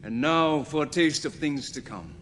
And now for a taste of things to come.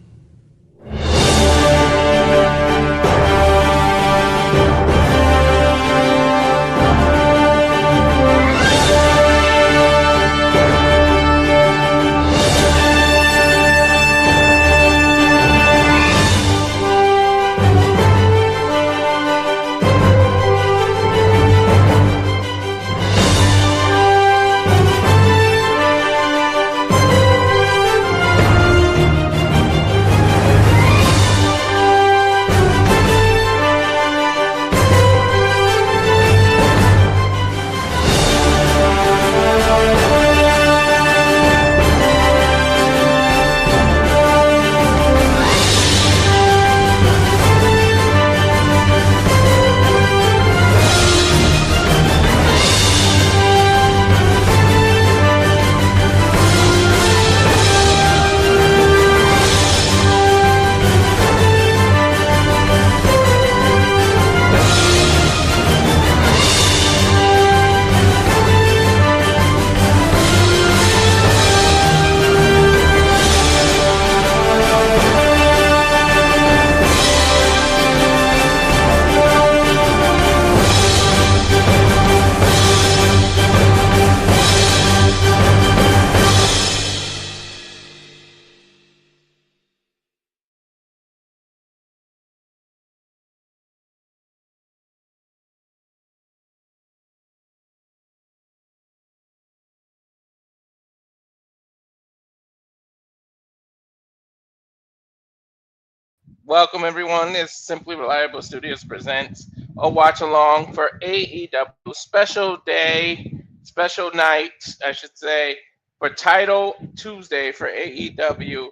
Welcome everyone. It's Simply Reliable Studios presents a watch along for AEW special day, special night, I should say, for Title Tuesday for AEW.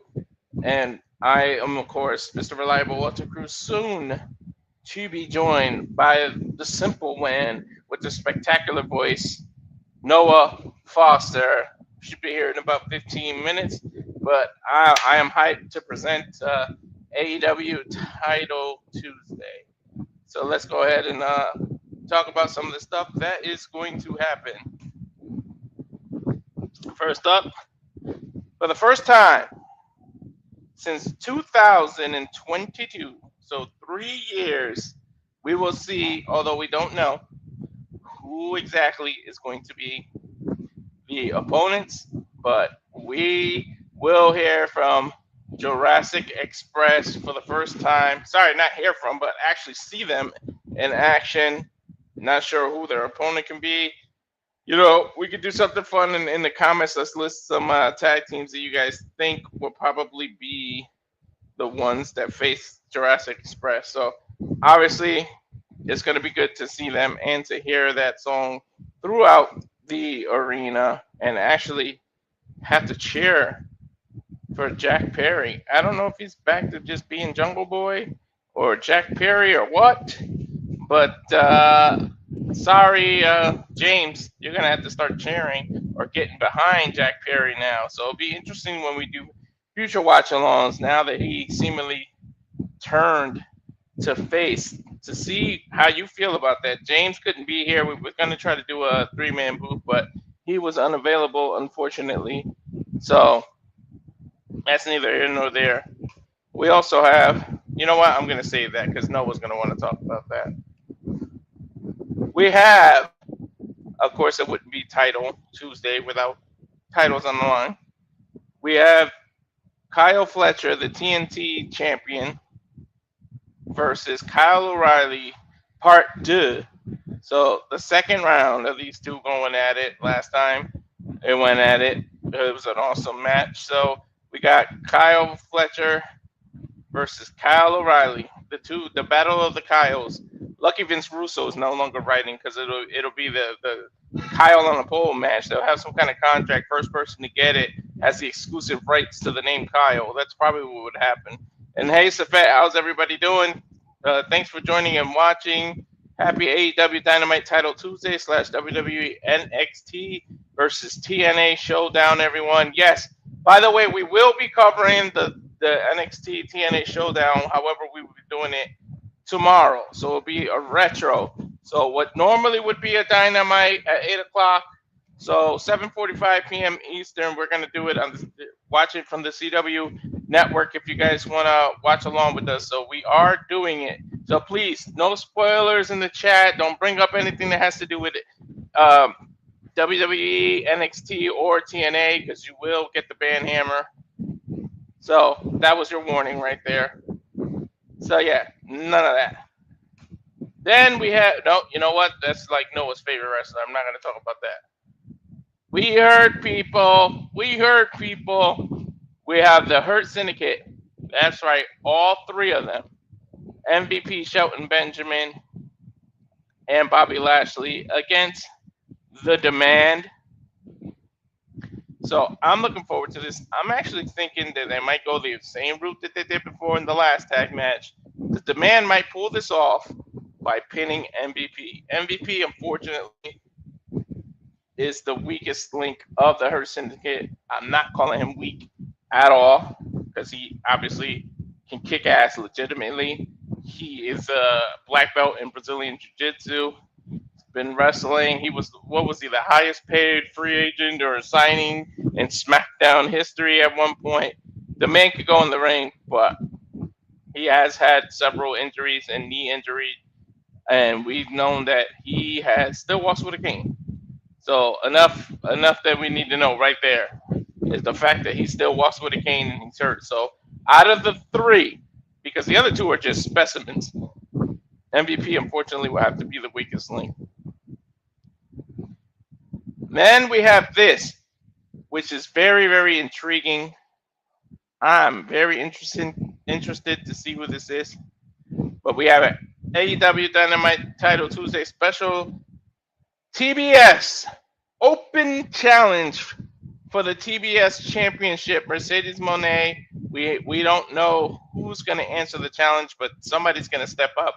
And I am, of course, Mr. Reliable Walter Cruz, soon to be joined by the simple man with the spectacular voice, Noah Foster. Should be here in about 15 minutes, but I am hyped to present AEW Title Tuesday. So let's go ahead and talk about some of the stuff that is going to happen. First up, for the first time since 2022, so 3 years, we will see, although we don't know, who exactly is going to be the opponents, but we will hear from Jurassic Express for the first time. Sorry, not hear from, but actually see them in action. Not sure who their opponent can be. You know, we could do something fun in the comments. Let's list some tag teams that you guys think will probably be the ones that face Jurassic Express. So obviously, it's going to be good to see them and to hear that song throughout the arena and actually have to cheer for Jack Perry. I don't know if he's back to just being Jungle Boy or Jack Perry or what, but sorry, James, you're going to have to start cheering or getting behind Jack Perry now. So it'll be interesting when we do future watch-alongs now that he seemingly turned to face, to see how you feel about that. James couldn't be here. We were going to try to do a three-man booth, but he was unavailable, unfortunately. So that's neither here nor there. We also have, you know what? I'm going to save that because Noah's going to want to talk about that. We have, of course, it wouldn't be Title Tuesday without titles on the line. We have Kyle Fletcher, the TNT champion, versus Kyle O'Reilly, part 2. So the second round of these two going at it. Last time they went at it. It was an awesome match. So we got Kyle Fletcher versus Kyle O'Reilly. The battle of the Kyles. Lucky Vince Russo is no longer writing because it'll be the Kyle on the pole match. They'll have some kind of contract. First person to get it has the exclusive rights to the name Kyle. That's probably what would happen. And hey, Safet, how's everybody doing? Thanks for joining and watching. Happy AEW Dynamite Title Tuesday / WWE NXT versus TNA Showdown, everyone. Yes, by the way, we will be covering the NXT TNA Showdown. However, we will be doing it tomorrow. So it'll be a retro. So what normally would be a Dynamite at 8 o'clock So 7:45 p.m. Eastern, we're gonna do it watch it from the CW network if you guys wanna watch along with us. So we are doing it. So please, no spoilers in the chat. Don't bring up anything that has to do with it. WWE, NXT, or TNA, because you will get the ban hammer. So that was your warning right there. So yeah, none of that. Then we have you know what? That's like Noah's favorite wrestler. I'm not gonna talk about that. We heard people. We heard people. We have the Hurt Syndicate. That's right, all three of them. MVP Shelton Benjamin and Bobby Lashley against The Demand. So I'm looking forward to this. I'm actually thinking that they might go the same route that they did before in the last tag match. The Demand might pull this off by pinning MVP. MVP, unfortunately, is the weakest link of the Hurt Syndicate. I'm not calling him weak at all because he obviously can kick ass legitimately. He is a black belt in Brazilian Jiu-Jitsu. Been wrestling. He was the highest paid free agent or signing in SmackDown history at one point. The man could go in the ring, but he has had several injuries and knee injury, and we've known that he has still walks with a cane. So enough that we need to know right there is the fact that he still walks with a cane and he's hurt. So out of the three, because the other two are just specimens, MVP unfortunately will have to be the weakest link. Then we have this, which is very, very intriguing. I'm very interested to see who this is. But we have an AEW Dynamite Title Tuesday special. TBS Open Challenge for the TBS Championship. Mercedes Mone. We don't know who's going to answer the challenge, but somebody's going to step up.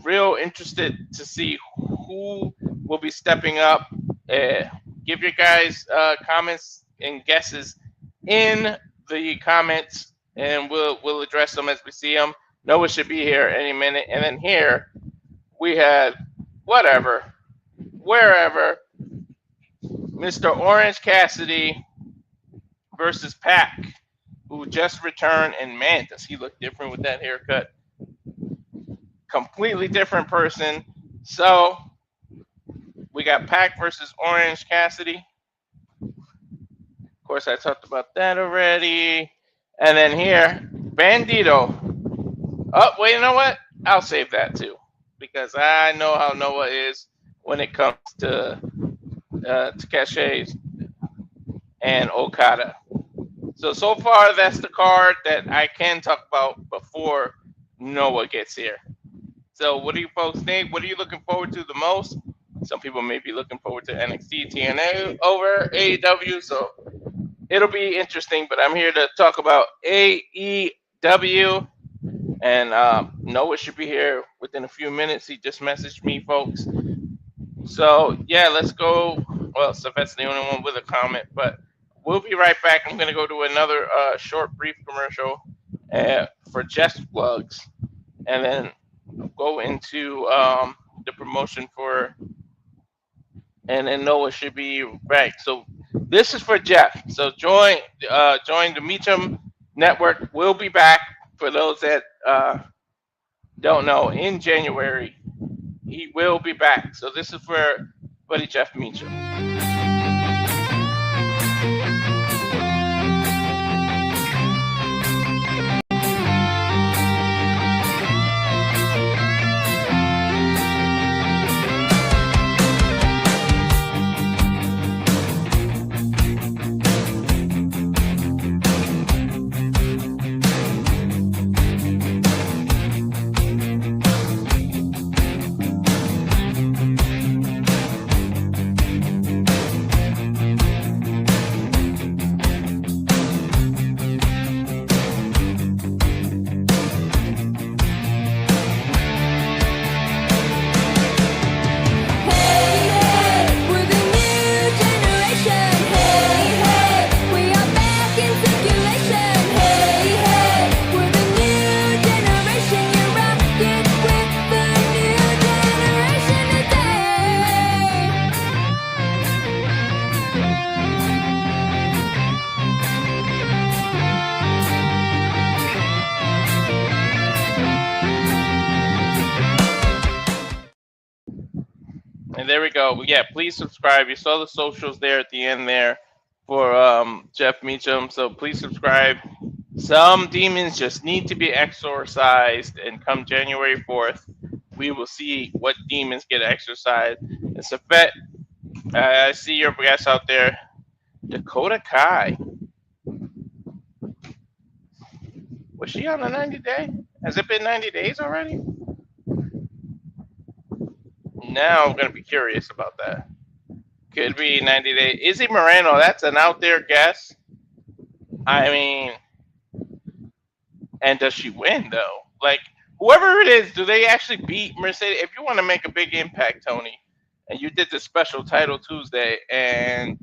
Real interested to see who will be stepping up. Give your guys comments and guesses in the comments, and we'll address them as we see them. Noah should be here any minute. And then here we have wherever, Mr. Orange Cassidy versus Pac, who just returned, and man, does he look different with that haircut. Completely different person. So we got Pac versus Orange Cassidy. Of course, I talked about that already. And then here, Bandido. Oh, wait, you know what? I'll save that too, because I know how Noah is when it comes to Takeshita and Okada. So far, that's the card that I can talk about before Noah gets here. So what do you folks think? What are you looking forward to the most? Some people may be looking forward to NXT TNA over AEW, so it'll be interesting. But I'm here to talk about AEW, and Noah should be here within a few minutes. He just messaged me, folks. So yeah, let's go. Well, Sylvette's the only one with a comment, but we'll be right back. I'm gonna go to another short, brief commercial for Jeff's plugs, and then go into the promotion for. And then Noah should be back. So this is for Jeff. So join the Meacham Network. We'll be back. For those that don't know, in January he will be back. So this is for Buddy Jeff Meacham. there we go. Yeah, please subscribe. You saw the socials there at the end there for Jeff Meacham. So please subscribe. Some demons just need to be exorcised, and come January 4th, we will see what demons get exorcised. And Safet, I see your guest out there, Dakota Kai. Was she on a 90-day? Has it been 90 days already? Now I'm going to be curious about that. Could be 90 days. Izzy Moreno, that's an out there guess. I mean, and does she win, though? Like, whoever it is, do they actually beat Mercedes? If you want to make a big impact, Tony, and you did the special title Tuesday, and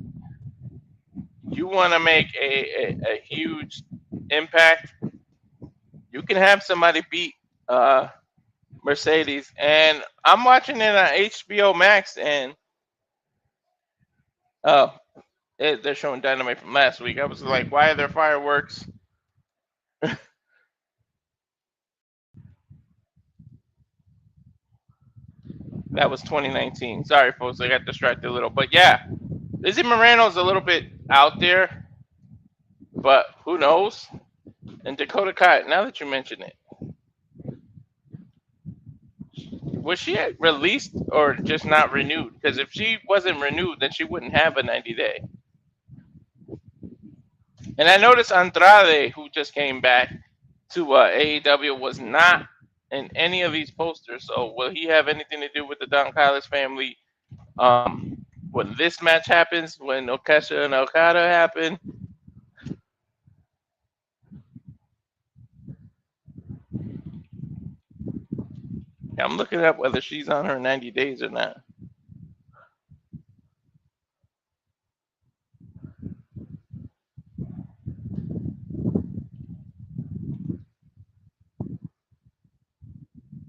you want to make a huge impact, you can have somebody beat Mercedes. And I'm watching it on HBO Max, and they're showing Dynamite from last week. I was like, why are there fireworks? That was 2019. Sorry, folks, I got distracted a little. But yeah, Izzy Moreno's a little bit out there, but who knows? And Dakota Kai, now that you mention it, was she released or just not renewed? Because if she wasn't renewed, then she wouldn't have a 90-day. And I noticed Andrade, who just came back to AEW, was not in any of these posters. So will he have anything to do with the Don Callis family when this match happens, when Okesha and Okada happen? I'm looking up whether she's on her 90 days or not.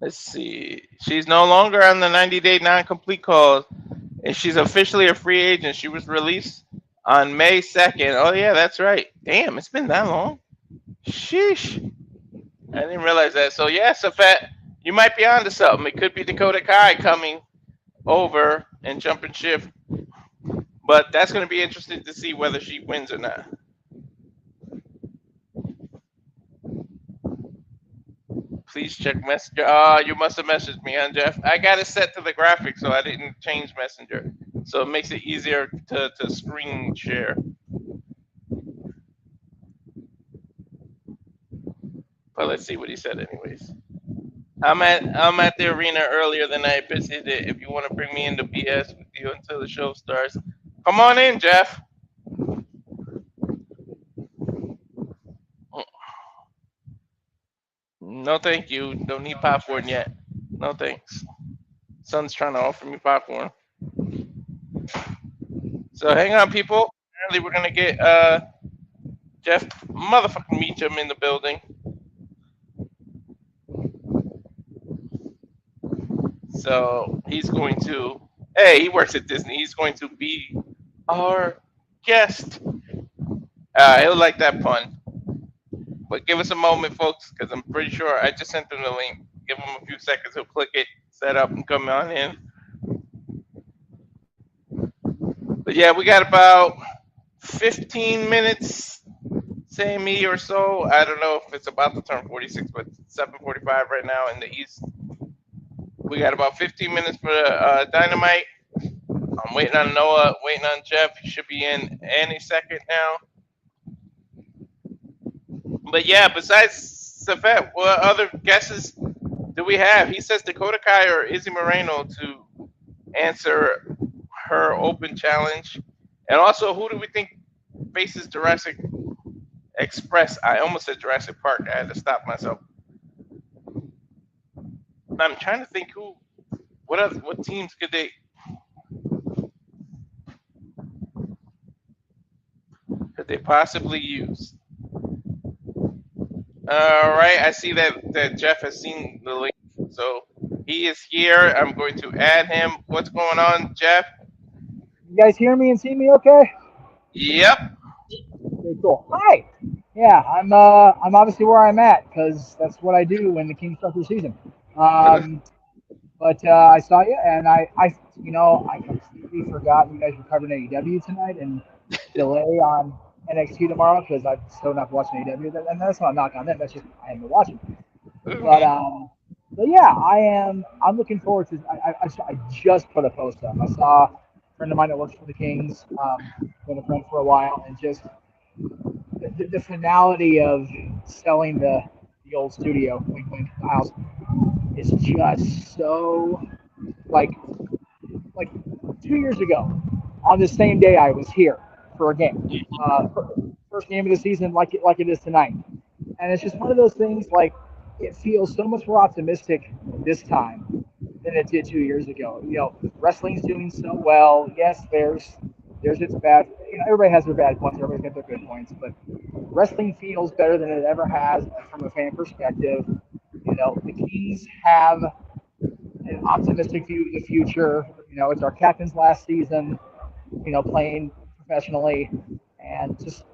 Let's see. She's no longer on the 90-day non-complete call, and she's officially a free agent. She was released on May 2nd. Oh, yeah, that's right. Damn, it's been that long. Sheesh. I didn't realize that. So, yeah, Safet, you might be onto something. It could be Dakota Kai coming over and jumping ship. But that's going to be interesting to see whether she wins or not. Please check Messenger. You must have messaged me, huh, Jeff? I got it set to the graphic, so I didn't change Messenger. So it makes it easier to screen share. But let's see what he said anyways. I'm at the arena earlier than I visited it. If you want to bring me into BS with you until the show starts, come on in, Jeff. No, thank you. Don't need popcorn yet. No, thanks. Son's trying to offer me popcorn. So hang on, people. Apparently we're gonna get Jeff motherfucking Meacham in the building. So he's going to. Hey, he works at Disney. He's going to be our guest. He'll like that pun. But give us a moment, folks, because I'm pretty sure I just sent him the link. Give him a few seconds. He'll click it, set up, and come on in. But yeah, we got about 15 minutes, say me or so. I don't know if it's about to turn 46, but it's 7:45 right now in the East. We got about 15 minutes for Dynamite. I'm waiting on Noah, waiting on Jeff. He should be in any second now. But yeah, besides Safet, what other guesses do we have? He says Dakota Kai or Izzy Moreno to answer her open challenge. And also, who do we think faces Jurassic Express? I almost said Jurassic Park. I had to stop myself. I'm trying to think what teams could they possibly use? All right, I see that Jeff has seen the link, so he is here. I'm going to add him. What's going on, Jeff? You guys hear me and see me okay? Yep. Okay, cool. Hi. Yeah, I'm obviously where I'm at because that's what I do when the Kings start their season. But I saw you, and I completely forgot you guys were covering AEW tonight and delay on NXT tomorrow because I'm still not watching AEW. And that's not a knock on them. That's just I haven't been watching. But Mhm. yeah, I am. I'm looking forward to. I just put a post up. I saw a friend of mine that works for the Kings. Been a friend for a while, and just the finality of selling the old studio, wink, wink, the house, is just so like 2 years ago, on the same day I was here for a game, first game of the season, like it is tonight, and it's just one of those things. Like it feels so much more optimistic this time than it did 2 years ago. Wrestling's doing so well. Yes, there's its bad. Everybody has their bad points. Everybody's got their good points, but wrestling feels better than it ever has from a fan perspective. The Kings have an optimistic view of the future. It's our captain's last season, playing professionally. And just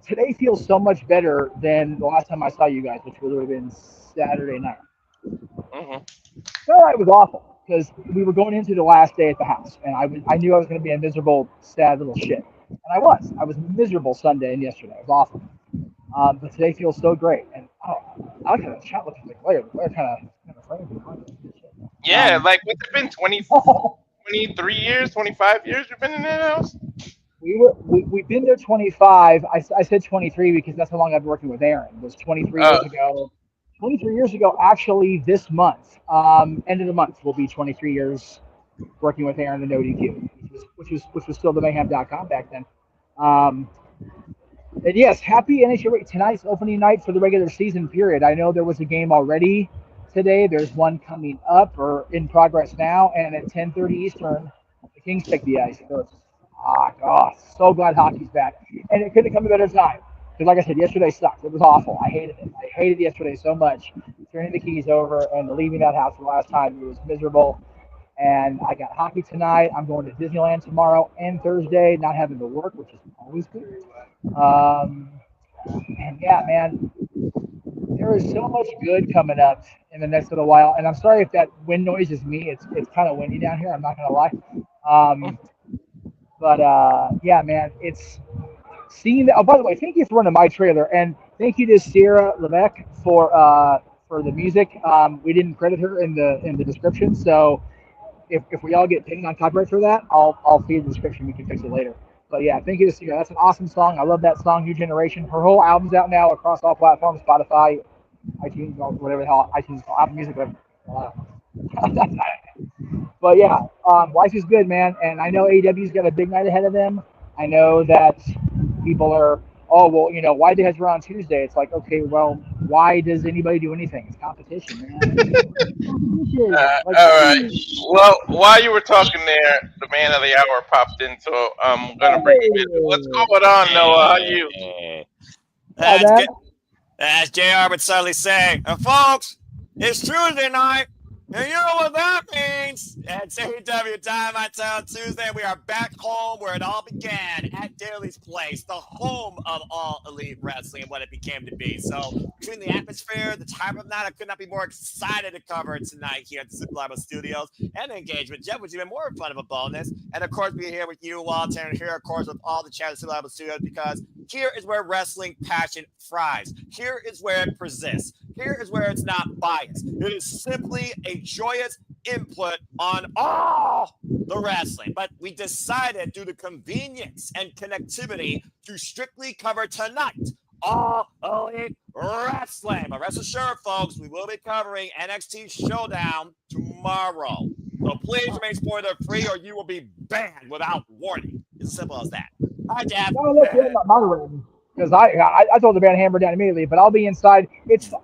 today feels so much better than the last time I saw you guys, which would have been Saturday night. Mhm. Saturday night was awful because we were going into the last day at the house, and I knew I was going to be a miserable, sad little shit. And I was. I was miserable Sunday and yesterday. It was awful. But today feels so great. And I kind of chat with the player. The player kind of framed me. Yeah, like what's it been 23 years, 25 years you've been in that house? We've been there 25. I said 23 because that's how long I've been working with Aaron. It was 23 Uh, years ago. 23 years ago, actually, this month, end of the month, will be 23 years working with Aaron and ODQ, which was still the Mayhem.com back then. Um, and yes, happy NHL tonight's opening night for the regular season period. I know there was a game already today. There's one coming up or in progress now, and at 10:30 Eastern, the Kings take the ice. So it's so glad hockey's back, and it couldn't come at a better time. Because like I said, yesterday sucked. It was awful. I hated it. I hated yesterday so much. Turning the keys over and leaving that house for the last time, it was miserable. And I got hockey tonight. I'm going to Disneyland tomorrow and Thursday, not having to work, which is always good. Um, and yeah, man, there is so much good coming up in the next little while. And I'm sorry if that wind noise is me. It's kind of windy down here. I'm not gonna lie. But yeah, man, it's seeing that. Oh, by the way, thank you for running my trailer, and thank you to Sierra Levesque for the music. We didn't credit her in the description, so if we all get pinged on copyright for that, I'll feed the description. We can fix it later. But yeah, thank you to Sierra. That's an awesome song. I love that song, New Generation. Her whole album's out now across all platforms, Spotify, iTunes, whatever the hell, iTunes, Apple Music, whatever. But yeah, life is good, man. And I know AEW's got a big night ahead of them. I know that people are, oh, well, why they has on Tuesday? It's like, okay, well, why does anybody do anything? It's competition, man. Like, all right. Well, while you were talking there, the man of the hour popped in, so I'm gonna bring him in. What's going on, Noah? How you? Hey. yeah, As, man. as JR would subtly say, and folks, it's Tuesday night, and you know what that means. It's AEW Dynamite on Tuesday. We are back home where it all began, at Daly's place, the home of all elite wrestling and what it became to be. So between the atmosphere, the time of night, I could not be more excited to cover it tonight here at the Super Live Studios. And the engagement, Jeff, was even more fun of a bonus. And of course, being here with you, Walter, and here, of course, with all the chat at Super Live Studios, because here is where wrestling passion thrives. Here is where it persists. Here is where it's not biased. It is simply a joyous input on all the wrestling. But we decided, due to convenience and connectivity, to strictly cover tonight all elite wrestling. But rest assured, folks, we will be covering NXT Showdown tomorrow. So please remain spoiler free or you will be banned without warning. It's as simple as that. Hi, Jeff. Because I told the band hammer down immediately, but I'll be inside.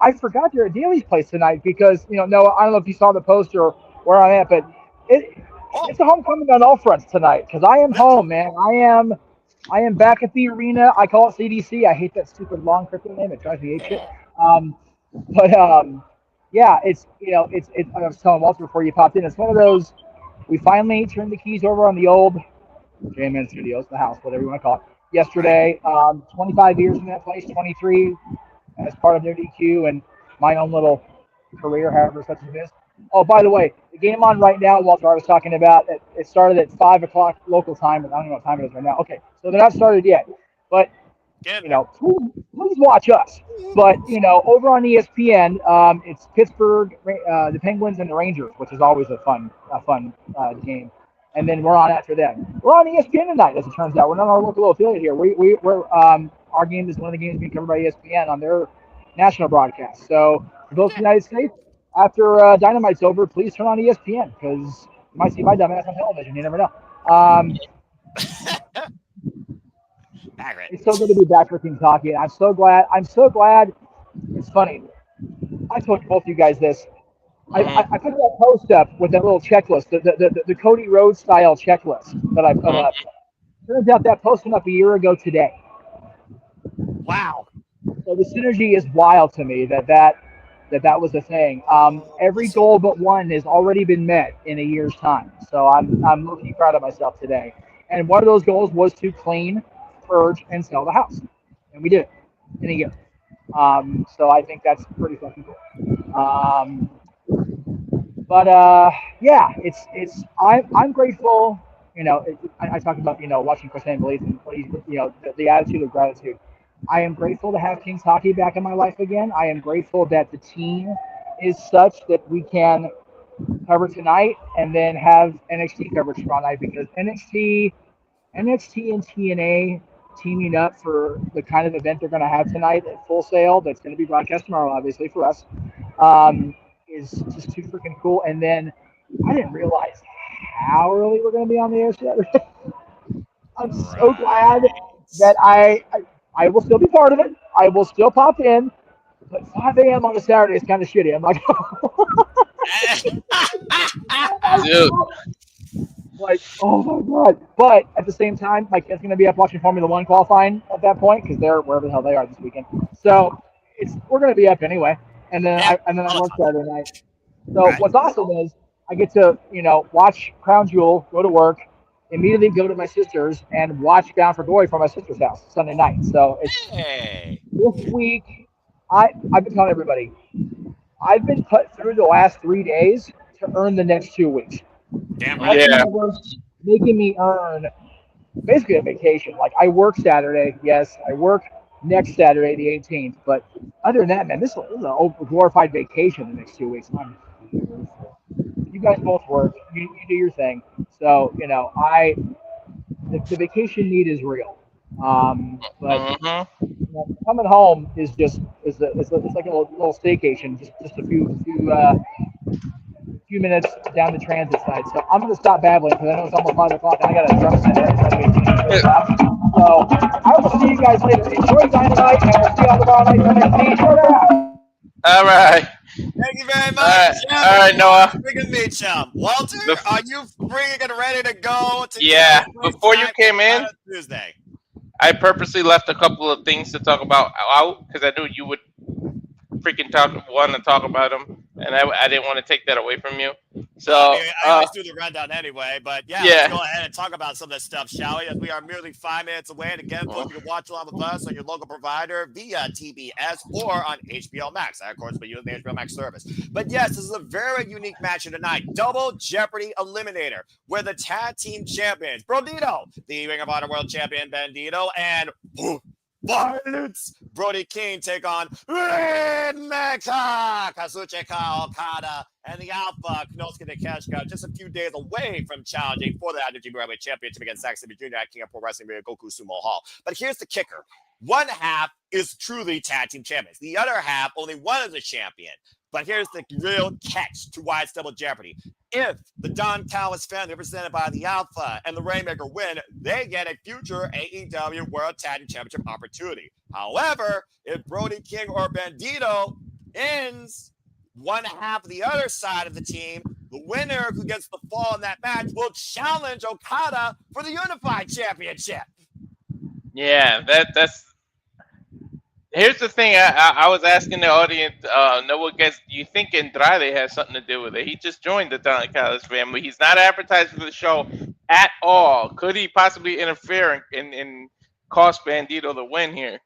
I forgot you're at Daly's place tonight because Noah, I don't know if you saw the poster or where I'm at, but it's a homecoming on all fronts tonight because I am home, man. I am back at the arena. I call it CDC. I hate that stupid long crypto name. It drives me ape shit. Yeah, I was telling Walter before you popped in. It's one of those. We finally turned the keys over on the old JMN Studios, the house, whatever you want to call it. Yesterday, 25 years in that place, 23 as part of their DQ and my own little career, however such as it is. Oh, by the way, the game on right now, Walter, I was talking about, it started at 5 o'clock local time, and I don't know what time it is right now. Okay, so they're not started yet. But, Get there. please watch us. But, over on ESPN, it's Pittsburgh, the Penguins, and the Rangers, which is always a fun game. And then we're on after them. We're on ESPN tonight, as it turns out. We're not our local affiliate here. We're our game is one of the games being covered by ESPN on their national broadcast. So for those in the United States, after Dynamite's over, please turn on ESPN because you might see my dumbass on television. You never know. Accurate. It's so good to be back for King Talkie. And I'm so glad. It's funny. I told both of you guys this. I put that post up with that little checklist, the Cody Rhodes style checklist that I put up. Turns out that post went up a year ago today. Wow. So the synergy is wild to me that was a thing. Every goal but one has already been met in a year's time. So I'm looking proud of myself today. And one of those goals was to clean, purge, and sell the house, and we did it in a year. So I think that's pretty fucking cool. But yeah, I'm grateful. I talk about watching Chris Angeles and what he's the attitude of gratitude. I am grateful to have King's Hockey back in my life again. I am grateful that the team is such that we can cover tonight and then have NXT coverage tomorrow night because NXT and TNA teaming up for the kind of event they're going to have tonight at Full Sail that's going to be broadcast tomorrow, obviously, for us, is just too freaking cool. And then I didn't realize how early we're going to be on the air Saturday. I'm so glad that I will still be part of it. I will still pop in, but 5 a.m. on a Saturday is kind of shitty. I'm like, Dude. like, oh my god! But at the same time, my kid's gonna be up watching Formula One qualifying at that point because they're wherever the hell they are this weekend. So we're gonna be up anyway, and then I work Saturday night. So what's awesome is I get to watch Crown Jewel, go to work, immediately go to my sister's and watch Bound for Glory from my sister's house Sunday night. So this week. I've been telling everybody I've been put through the last 3 days to earn the next 2 weeks. Damn right. Yeah. Making me earn basically a vacation. Like I work Saturday, yes, I work next Saturday, the 18th. But other than that, man, this is a glorified vacation the next 2 weeks. You guys both work. You do your thing. So the vacation need is real. But coming home is just it's like a little staycation, just a few minutes down the transit side. So I'm gonna stop babbling because I know it's almost 5 o'clock and I got a drum set right in front of me. So I will see you guys later. Enjoy Dynamite, and we'll see you on tomorrow night for NXT. All right. Thank you very much. All right, Noah. Freaking me, chum. Walter, are you freaking ready to go? Before you came in, Tuesday. I purposely left a couple of things to talk about out because I knew you would freaking want to talk about them, and I didn't want to take that away from you. So I always do the rundown anyway, but let's go ahead and talk about some of this stuff, shall we? As we are merely 5 minutes away, and again, folks, you can watch along with us on your local provider via TBS or on HBO Max. I, of course, will use the HBO Max service. But yes, this is a very unique match tonight. Double Jeopardy Eliminator, where the tag team champions, Brodido, the Ring of Honor World Champion Bandido, and Violence Brody King take on Mecca, Kazuchika, Okada, and the Alpha, Konosuke Takeshita, just a few days away from challenging for the IWGP Heavyweight Championship against Zack Sabre Jr. at King of Pro Wrestling via Goku Sumo Hall. But here's the kicker. One half is truly tag team champions. The other half, only one is a champion. But here's the real catch to why it's Double Jeopardy. If the Don Callis family, represented by the Alpha and the Rainmaker, win, they get a future AEW World Tag Team Championship opportunity. However, if Brody King or Bandido ends one half of the other side of the team, the winner who gets the fall in that match will challenge Okada for the Unified Championship. Yeah, that's. Here's the thing. I was asking the audience, Noah, do you think Andrade has something to do with it? He just joined the Don Callis family. He's not advertised for the show at all. Could he possibly interfere and cost Bandido the win here?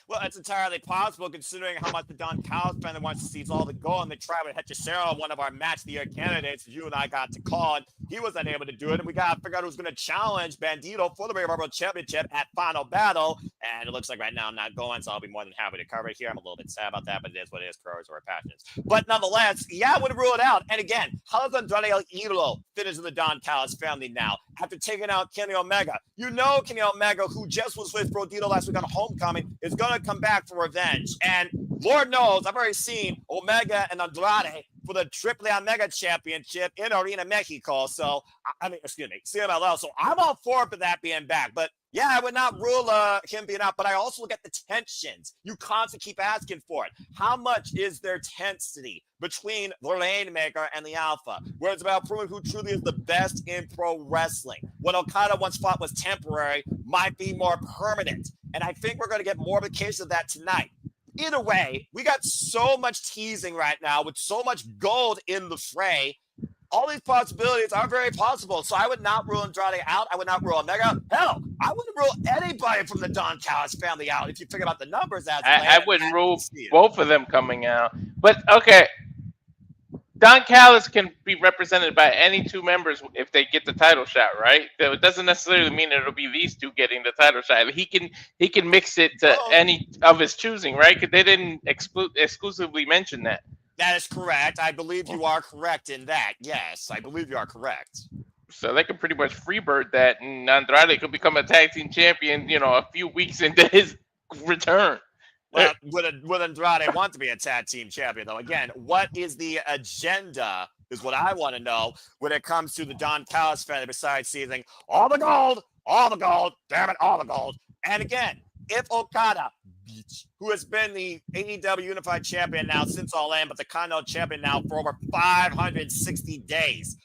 Well, it's entirely possible considering how much the Don Callis family wants to see all the goal, and they tried with Hechicero, one of our match of the year candidates. You and I got to call, and he was unable to do it. And we got to figure out who's going to challenge Bandido for the Royal Rumble Championship at Final Battle. And it looks like right now I'm not going, so I'll be more than happy to cover it here. I'm a little bit sad about that, but it is what it is. Priorities over passions. But nonetheless, yeah, I wouldn't rule it out. And again, how does Andrade El Idolo fit into the Don Callis family now after taking out Kenny Omega? You know Kenny Omega, who just was with Brodido last week on Homecoming, is going to come back for revenge. And Lord knows, I've already seen Omega and Andrade for the Triple Omega Championship in Arena Mexico. So, CMLL. So I'm all for that being back. But yeah, I would not rule him being out, but I also look at the tensions. You constantly keep asking for it. How much is there tensity between the Rainmaker and the Alpha, where it's about proving who truly is the best in pro wrestling? What Okada once thought was temporary might be more permanent. And I think we're going to get more of a case of that tonight. Either way, we got so much teasing right now with so much gold in the fray. All these possibilities are very possible. So I would not rule Andrade out. I would not rule Omega. Hell, I wouldn't rule anybody from the Don Callis family out if you figure about the numbers. I wouldn't rule both of them coming out. But, okay, Don Callis can be represented by any two members if they get the title shot, right? It doesn't necessarily mean it'll be these two getting the title shot. He can mix it to any of his choosing, right? Because they didn't exclusively mention that. That is correct. I believe you are correct in that. Yes, I believe you are correct. So they can pretty much freebird that, and Andrade could become a tag team champion, a few weeks into his return. Well, would Andrade want to be a tag team champion, though? Again, what is the agenda is what I want to know when it comes to the Don Callis family, besides seizing all the gold, damn it, all the gold. And again, if Okada, who has been the AEW Unified Champion now since All In, but the Continental Champion now for over 560 days.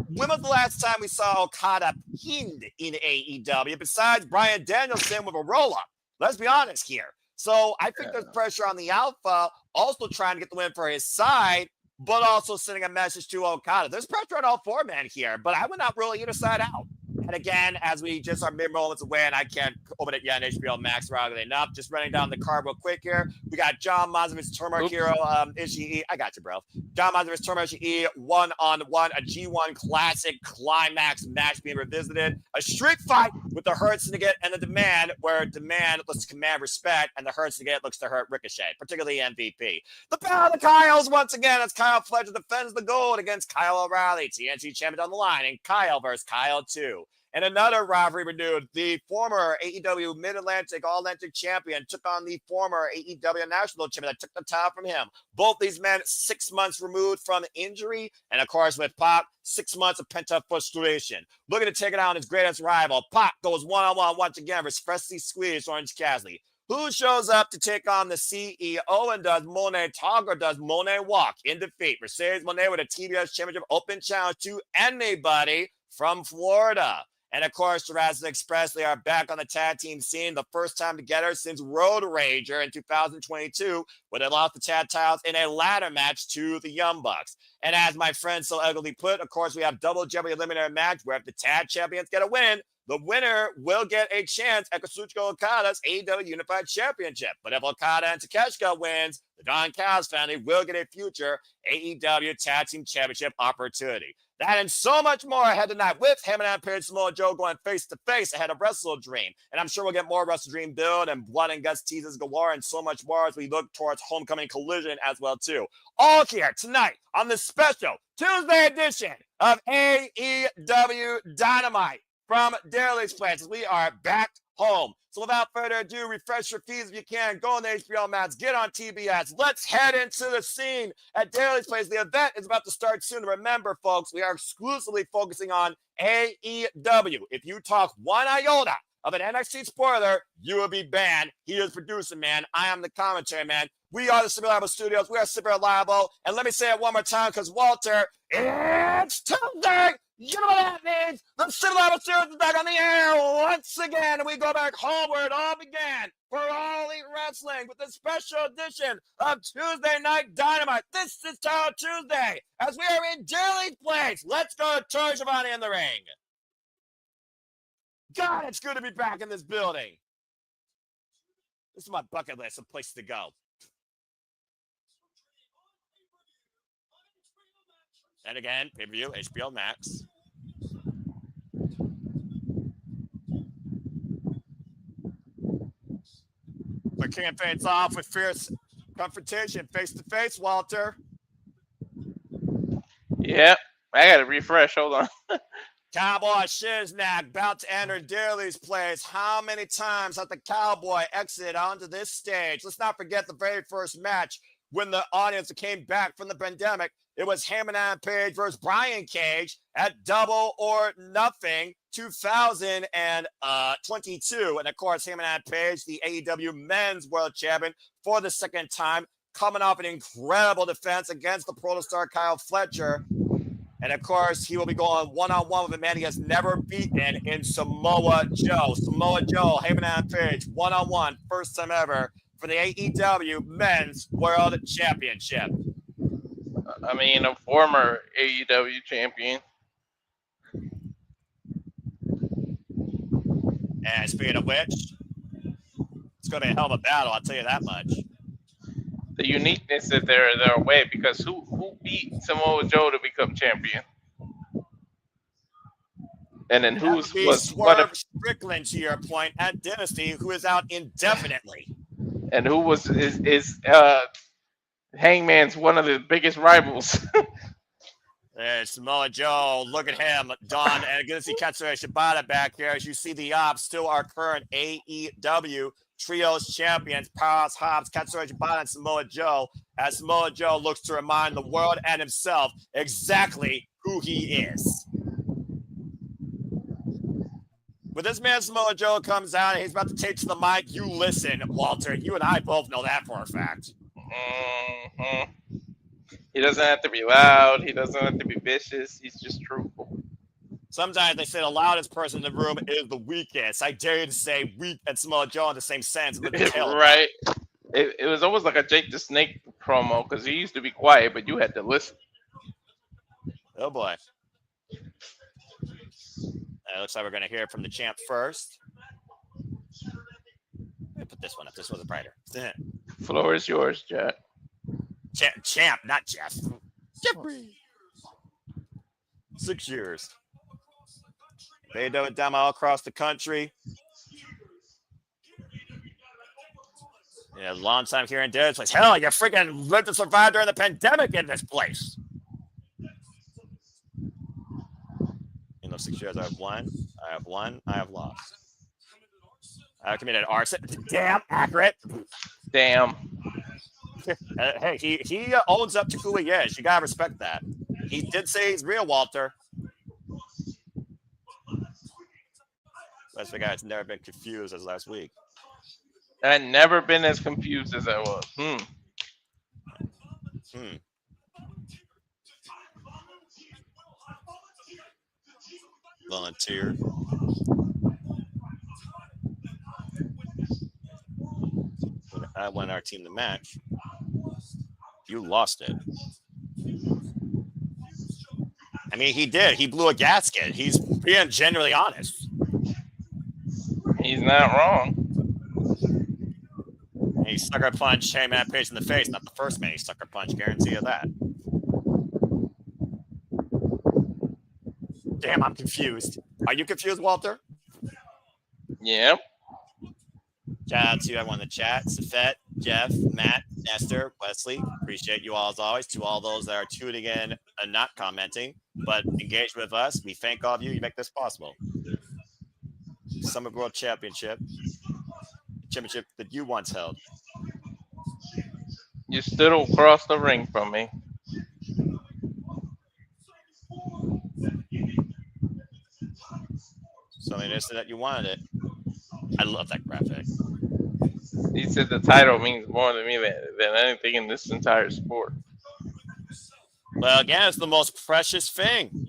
When was the last time we saw Okada pinned in AEW besides Bryan Danielson with a roll-up? Let's be honest here. So I think there's pressure on the Alpha, also trying to get the win for his side, but also sending a message to Okada. There's pressure on all four men here, but I would not rule either side out. And again, as we just are mid-moments away, and I can't open it yet on HBO Max, radically enough, just running down the card real quick here. We got John Mosley's Tomohiro Ishii. I got you, bro. John Mosley's Tomohiro Ishii, one-on-one, a G1 Classic climax match being revisited. A street fight with the Hurt Syndicate and the Demand, where Demand looks to command respect, and the Hurt Syndicate looks to hurt Ricochet, particularly MVP. The Battle of the Kyles once again as Kyle Fletcher defends the gold against Kyle O'Reilly. TNT champion on the line, and Kyle versus Kyle 2. And another rivalry renewed. The former AEW Mid-Atlantic All-Atlantic champion took on the former AEW National champion that took the title from him. Both these men 6 months removed from injury. And, of course, with Pac, 6 months of pent-up frustration. Looking to take it out on his greatest rival. Pac goes one-on-one once again versus freshly squeezed Orange Cassidy. Who shows up to take on the CEO, and does Mone talk or does Mone walk in defeat? Mercedes Mone with a TBS Championship Open Challenge to anybody from Florida. And, of course, Jurassic Express, they are back on the tag team scene, the first time together since Road Rager in 2022, where they lost the tag titles in a ladder match to the Young Bucks. And as my friend so elegantly put, of course, we have Double Jeopardy Eliminator match, where if the tag champions get a win, the winner will get a chance at Kazuchika Okada's AEW Unified Championship. But if Okada and Takeshita wins, the Don Callis family will get a future AEW Tag Team Championship opportunity. That and so much more ahead tonight with Hangman and Page Samoa Joe going face-to-face ahead of Wrestle Dream. And I'm sure we'll get more Wrestle Dream build and blood and guts teases galore and so much more as we look towards Homecoming Collision as well, too. All here tonight on the special Tuesday edition of AEW Dynamite from Daly's Place. We are back home. So without further ado, refresh your feeds if you can. Go on the HBO Max. Get on TBS. Let's head into the scene at Daly's Place. The event is about to start soon. Remember, folks, we are exclusively focusing on AEW. If you talk one iota of an NXT spoiler, you will be banned. He is producer, man. I am the commentary, man. We are the Super Reliable Studios. We are Super Reliable. And let me say it one more time, because Walter, it's Tuesday. You know what that means? The Super Reliable Studios is back on the air once again. And we go back home where it all began for All Elite Wrestling with a special edition of Tuesday Night Dynamite. This is Title Tuesday as we are in Daly's Place. Let's go to Tony Schiavone in the ring. God, it's good to be back in this building. This is my bucket list of places to go. And again, pay-per-view, HBO Max. The campaign's off with fierce confrontation, face-to-face, Walter. Yep. I got to refresh. Hold on. Cowboy Shiznak about to enter Daly's place. How many times has the Cowboy exited onto this stage? Let's not forget the very first match when the audience came back from the pandemic. It was Hangman Page versus Brian Cage at Double or Nothing 2022. And of course, Hangman Page, the AEW Men's World Champion for the second time, coming off an incredible defense against the protostar Kyle Fletcher. And of course, he will be going one-on-one with a man he has never beaten in Samoa Joe. Samoa Joe, Hangman Page, one-on-one, first time ever for the AEW Men's World Championship. I mean, a former AEW champion. And speaking of which, it's going to be a hell of a battle, I'll tell you that much. The uniqueness that they're away, because who beat Samoa Joe to become champion? And then who was Swerve Strickland, to your point, at Dynasty, who is out indefinitely. And who was Hangman's one of the biggest rivals. Samoa Joe, look at him, Don, and good to see Katsura Shibata back here. As you see, the Ops still our current AEW Trios champions, Powerhouse Hobbs, Katsura Shibata, and Samoa Joe, as Samoa Joe looks to remind the world and himself exactly who he is. When this man Samoa Joe comes out and he's about to take to the mic, you listen, Walter. You and I both know that for a fact. Mm-hmm. He doesn't have to be loud. He doesn't have to be vicious. He's just truthful. Sometimes they say the loudest person in the room is the weakest. I dare you to say weak and Samoa Joe in the same sense. Right. It was almost like a Jake the Snake promo because he used to be quiet, but you had to listen. Oh, boy. It looks like we're going to hear from the champ first. Let me put this one up. This one's brighter. Floor is yours, Jack. Champ, not Jeff. Jeffrey. 6 years. They do it down all across the country. Yeah, long time here in this place. Hell, you freaking lived to survive during the pandemic in this place. In those 6 years, I have won, I have lost. I committed arson. Damn, accurate. Damn. Hey, he owns up to who he is. You gotta respect that. He did say he's real, Walter. That's the guy that's never been confused as last week. I've never been as confused as I was. Volunteer. I won our team the match. You lost it. I mean, he did. He blew a gasket. He's being genuinely honest. He's not wrong. He sucker punched Hangman Page in the face. Not the first man he sucker punched. Guarantee you that. Damn, I'm confused. Are you confused, Walter? Yep. Shout out to everyone in the chat. Safet, Jeff, Matt, Nestor, Wesley. Appreciate you all as always. To all those that are tuning in and not commenting, but engaged with us, we thank all of you. You make this possible. Summit World Championship that you once held. You stood across the ring from me. Something instant that you wanted it. I love that graphic. He said the title means more to me than anything in this entire sport. Well, again, it's the most precious thing.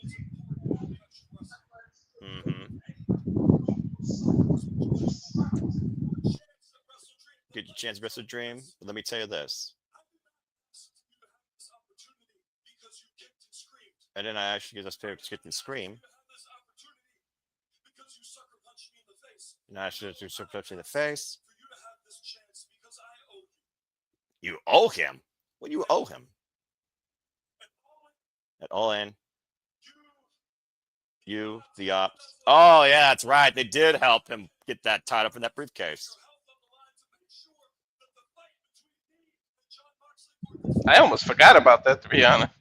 Get your chance to miss a dream. But let me tell you this. And then I actually get us to skip and scream. And I should do some touch in the face. You owe him? What do you owe him? At All In. You, the Ops. Oh, yeah, that's right. They did help him get that title from that briefcase. I almost forgot about that, to be honest.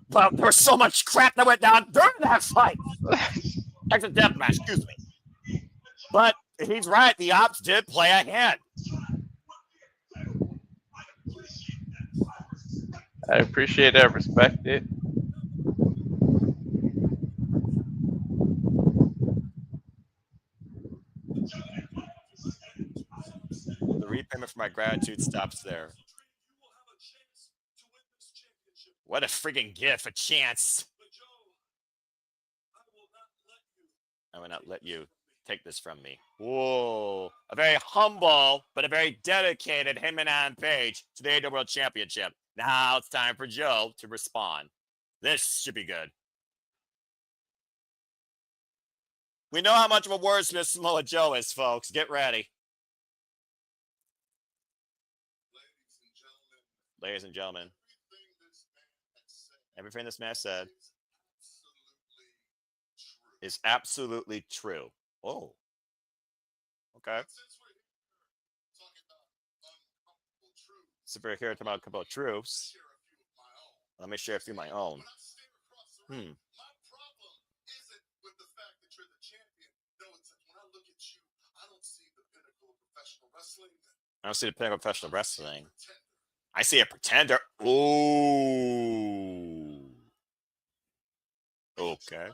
But there was so much crap that went down during that fight. Texas Deathmatch, excuse me. But he's right. The Ops did play a hand. I appreciate it. I respect it. The repayment for my gratitude stops there. What a friggin' gift, a chance. I will not let you take this from me. Whoa. A very humble, but a very dedicated Hangman Page to the AEW World Championship. Now it's time for Joe to respond. This should be good. We know how much of a wordsmith Samoa Joe is, folks. Get ready. Ladies and gentlemen, everything this man said is absolutely true. Oh, okay. So if we're here talking about truths, let me share a few of my own. I don't see the pinnacle of professional wrestling. I see a pretender. Ooh. Okay.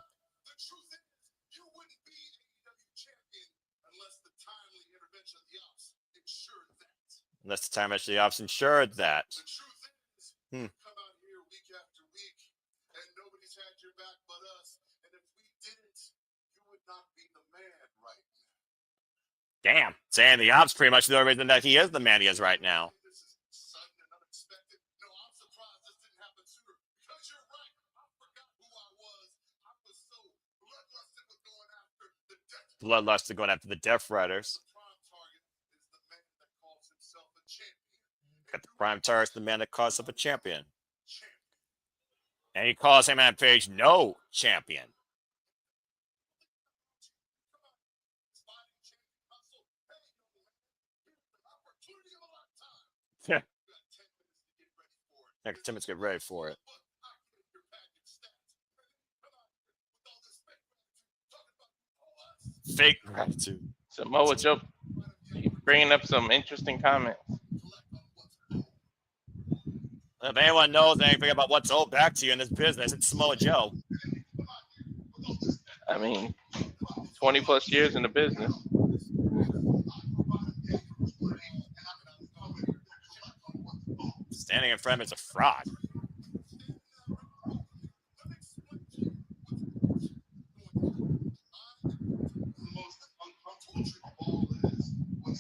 Unless the time actually the ops ensured that. Damn. Saying the ops pretty much the only reason that he is the man he is right now. Bloodlust going after the Death Riders. Got the prime target, the man that calls himself a champion. And he calls him at Page no champion. Yeah. Next 10 minutes, get ready for it. Fake gratitude. Samoa Joe bringing up some interesting comments. If anyone knows anything about what's owed back to you in this business, it's Samoa Joe. I mean, 20 plus years in the business. Standing in front of him is a fraud.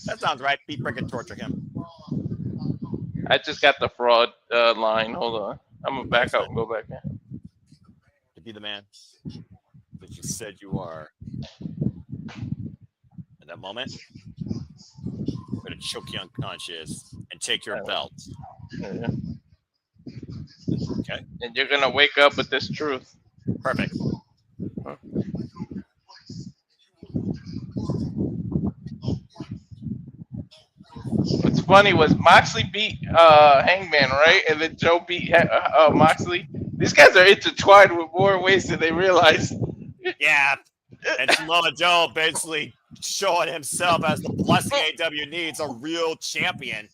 That sounds right. Beat, break, and torture him. I just got the fraud line. Hold on. I'm going to back out and go back in. To be the man that you said you are. At that moment, I'm going to choke you unconscious and take your belt. Yeah. Okay. And you're going to wake up with this truth. Perfect. What's funny was Moxley beat Hangman, right? And then Joe beat Moxley. These guys are intertwined with more ways than they realize. Yeah. And Samoa Joe basically showing himself as the blessing AEW needs, a real champion.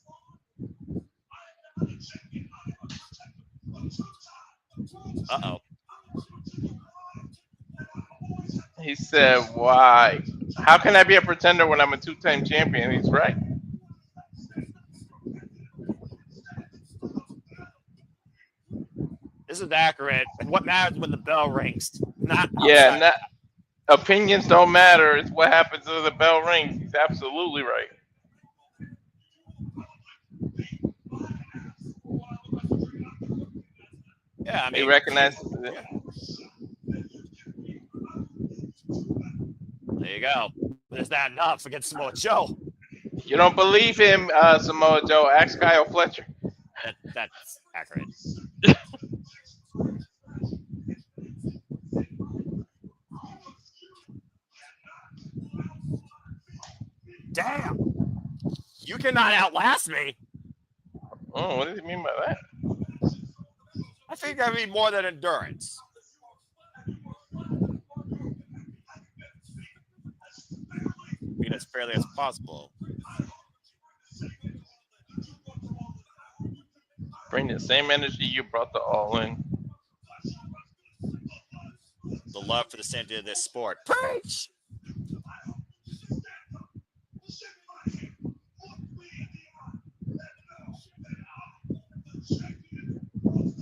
Uh-oh. He said, why? How can I be a pretender when I'm a two-time champion? He's right. This is accurate. And what matters when the bell rings? Not opinions don't matter. It's what happens when the bell rings. He's absolutely right. Yeah, I mean, he recognizes it. There you go. But is that enough against Samoa Joe? You don't believe him, Samoa Joe? Ask Kyle Fletcher. That's accurate. Damn! You cannot outlast me. Oh, what does he mean by that? I think I need more than endurance. Be as fairly as possible. Bring the same energy you brought to All In. The love for the sanctity of this sport. Preach!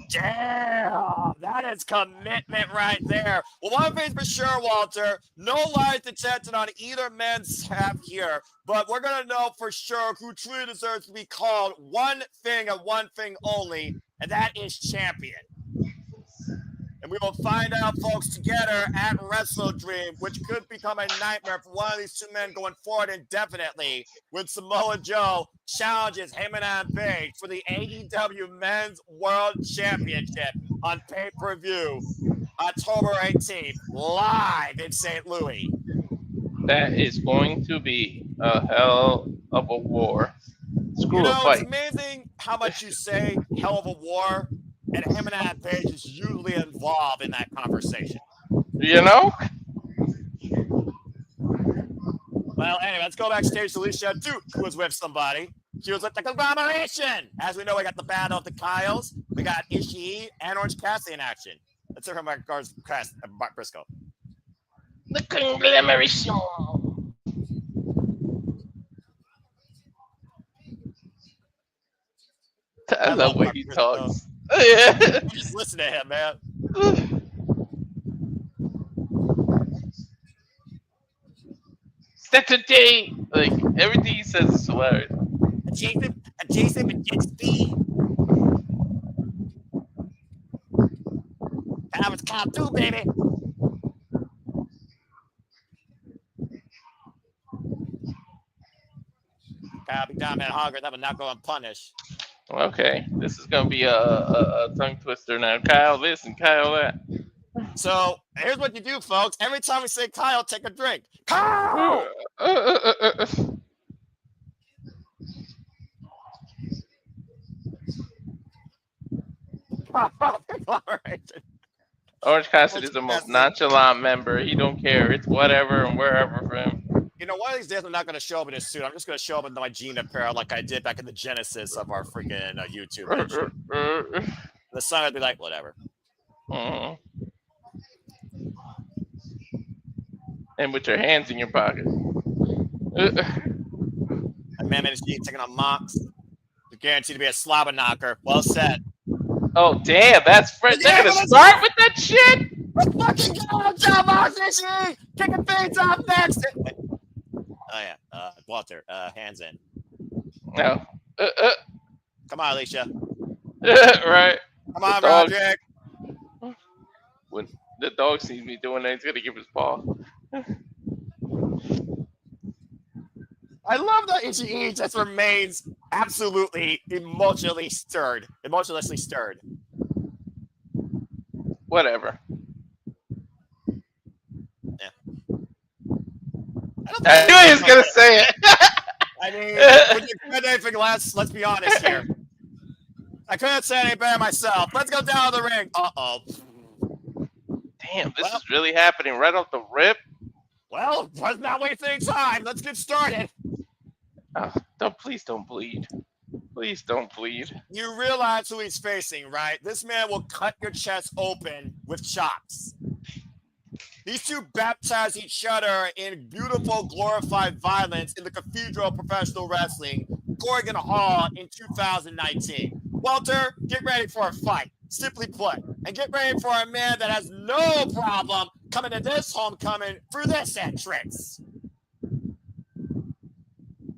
Damn, that is commitment right there. Well, one thing's for sure, Walter, no lies detected on either men's half here, but we're going to know for sure who truly deserves to be called one thing and one thing only, and that is champion. And we will find out, folks, together at Wrestle Dream, which could become a nightmare for one of these two men going forward indefinitely when Samoa Joe challenges Hangman Page for the AEW Men's World Championship on pay-per-view October 18th, live in St. Louis. That is going to be a hell of a war. Screw a fight. It's amazing how much you say hell of a war, and Hangman Page is usually involved in that conversation. You know? Well, anyway, let's go backstage to Alicia Duke, who was with somebody. She was with the conglomeration. As we know, we got the battle of the Kyles. We got Ishii and Orange Cassidy in action. Let's hear from Mark Briscoe. The conglomeration. I love when he talks. Yeah. Just listen to him, man. Saturday, like everything he says is hilarious. Adjacent with speed. That was Kyle too, baby. Kyle be down man hungry. That would not go unpunished. Okay, this is gonna be a tongue twister now. Kyle this and Kyle that. So here's what you do, folks. Every time we say Kyle, take a drink. Kyle! Orange Cassidy is the most nonchalant member. He don't care. It's whatever and wherever for him. You know, one of these days I'm not going to show up in his suit. I'm just going to show up in my jean apparel like I did back in the genesis of our freaking YouTube. The sun would be like, whatever. Mm-hmm. And with your hands in your pocket. A man managed to taking on Mox. You're guaranteed to be a slobber knocker. Well said. Oh, damn. That's Fred. They're going to start with that shit? Let's fucking go, John Mox, Ishii! Kicking things off next. Oh, yeah. Walter, hands in. No. Come on, Alicia. Right. Come on, Roderick. When the dog sees me doing that, he's going to give his paw. I love that Ishii just remains absolutely emotionally stirred. Whatever. Yeah. I knew he was going to say it. I mean, when you said anything less, let's be honest here. I couldn't say any better myself. Let's go down to the ring. Uh-oh. Damn, this is really happening right off the rip. Well, let's not waste any time. Let's get started. Oh, please don't bleed. Please don't bleed. You realize who he's facing, right? This man will cut your chest open with chops. These two baptize each other in beautiful, glorified violence in the Cathedral of Professional Wrestling, Corrigan Hall in 2019. Walter, get ready for a fight. Simply put. And get ready for a man that has no problem coming to this homecoming through this entrance.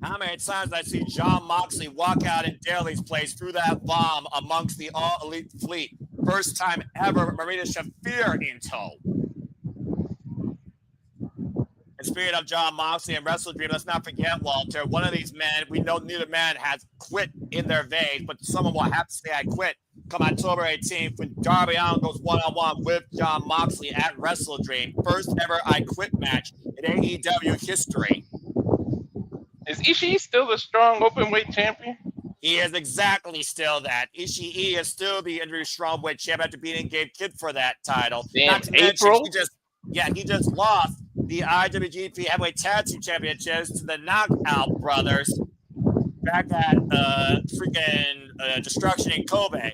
How many times I see John Moxley walk out in Daly's place through that bomb amongst the all-elite fleet. First time ever, Marina Shafir in tow. And speaking of John Moxley and Wrestle Dream, let's not forget, Walter, one of these men, we know neither man has quit in their veins, but someone will have to say I quit come October 18th when Darby Allin goes one-on-one with John Moxley at Wrestle Dream. First ever I quit match in AEW history. Is Ishii still the strong openweight champion? He is exactly still that. Ishii is still the injury strongweight champion after beating Gabe Kidd for that title. Damn, Not to mention, April? he just lost the IWGP Heavyweight Tag Team Championships to the Knockout Brothers back at Destruction in Kobe.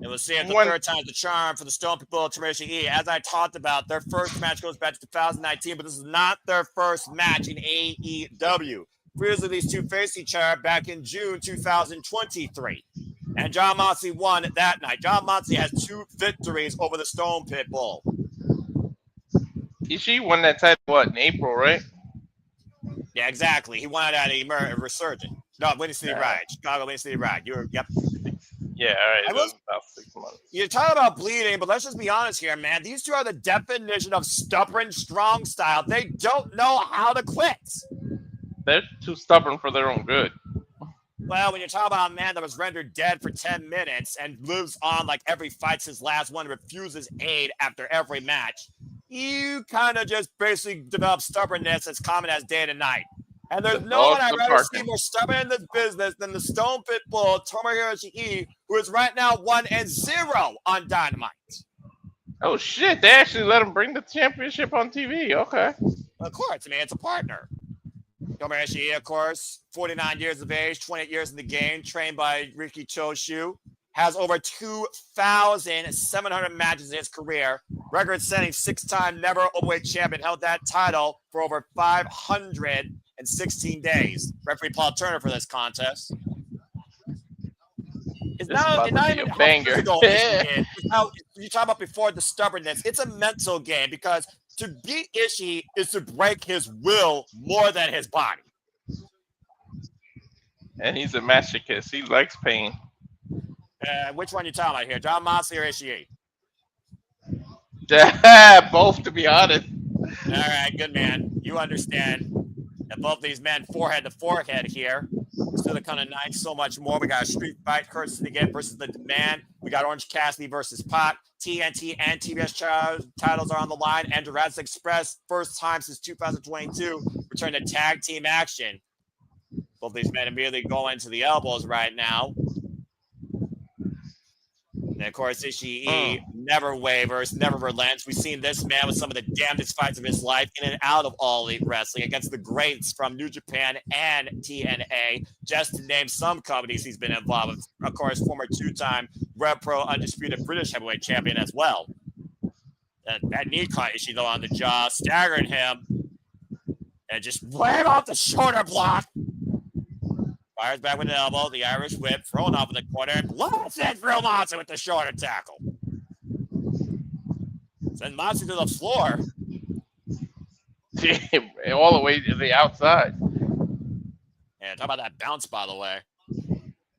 And we'll see if the third time's the charm for the Stone People of Ishii. As I talked about, their first match goes back to 2019, but this is not their first match in AEW. Previously, these two faced each other back in June 2023. And John Moxley won that night. John Moxley has 2 victories over the Stone Pit Bull. Ishii won that title, in April, right? Yeah, exactly. He won it at a Resurgent. No, Windy City Ride. Chicago Windy City Ride. Yep. Yeah, all right. About 6 months. You're talking about bleeding, but let's just be honest here, man. These two are the definition of stubborn, strong style. They don't know how to quit. They're too stubborn for their own good. Well, when you're talking about a man that was rendered dead for 10 minutes and lives on like every fight's his last one, refuses aid after every match, you kind of just basically develop stubbornness as common as day and night. And there's no one I'd rather see more stubborn in this business than the Stone Pit Bull, Tomohiro Ishii, who is right now 1-0 on Dynamite. Oh, shit. They actually let him bring the championship on TV. Okay. Of course. I mean, it's a partner. Tomohiro Ishii, of course, 49 years of age, 28 years in the game, trained by Riki Choshu, has over 2,700 matches in his career, record-setting 6-time never overweight champion, held that title for over 516 days. Referee Paul Turner for this contest. It's not even a banger. How you talk about before the stubbornness. It's a mental game because to beat Ishii is to break his will more than his body. And he's a masochist. He likes pain. Which one you talking about here, John Moxley or Ishii? Both, to be honest. All right, good man. You understand that both these men forehead to forehead here. Still the kind of night, so much more. We got a street fight, Syndicate versus the Demand. We got Orange Cassidy versus Pac. TNT and TBS titles are on the line. And Jurassic Express, first time since 2022, return to tag team action. Both these men immediately go into the elbows right now. And of course, Ishii never wavers, never relents. We've seen this man with some of the damnedest fights of his life in and out of All Elite Wrestling against the greats from New Japan and TNA, just to name some companies he's been involved with. Of course, former 2-time Rev Pro Undisputed British Heavyweight Champion as well. That knee caught Ishii, though, on the jaw, staggering him, and just right off the shoulder block. Fires back with an elbow, the Irish whip, thrown off in the corner, and blasts it through Moxley with the shoulder tackle. Send Moxley to the floor. All the way to the outside. Yeah, talk about that bounce, by the way.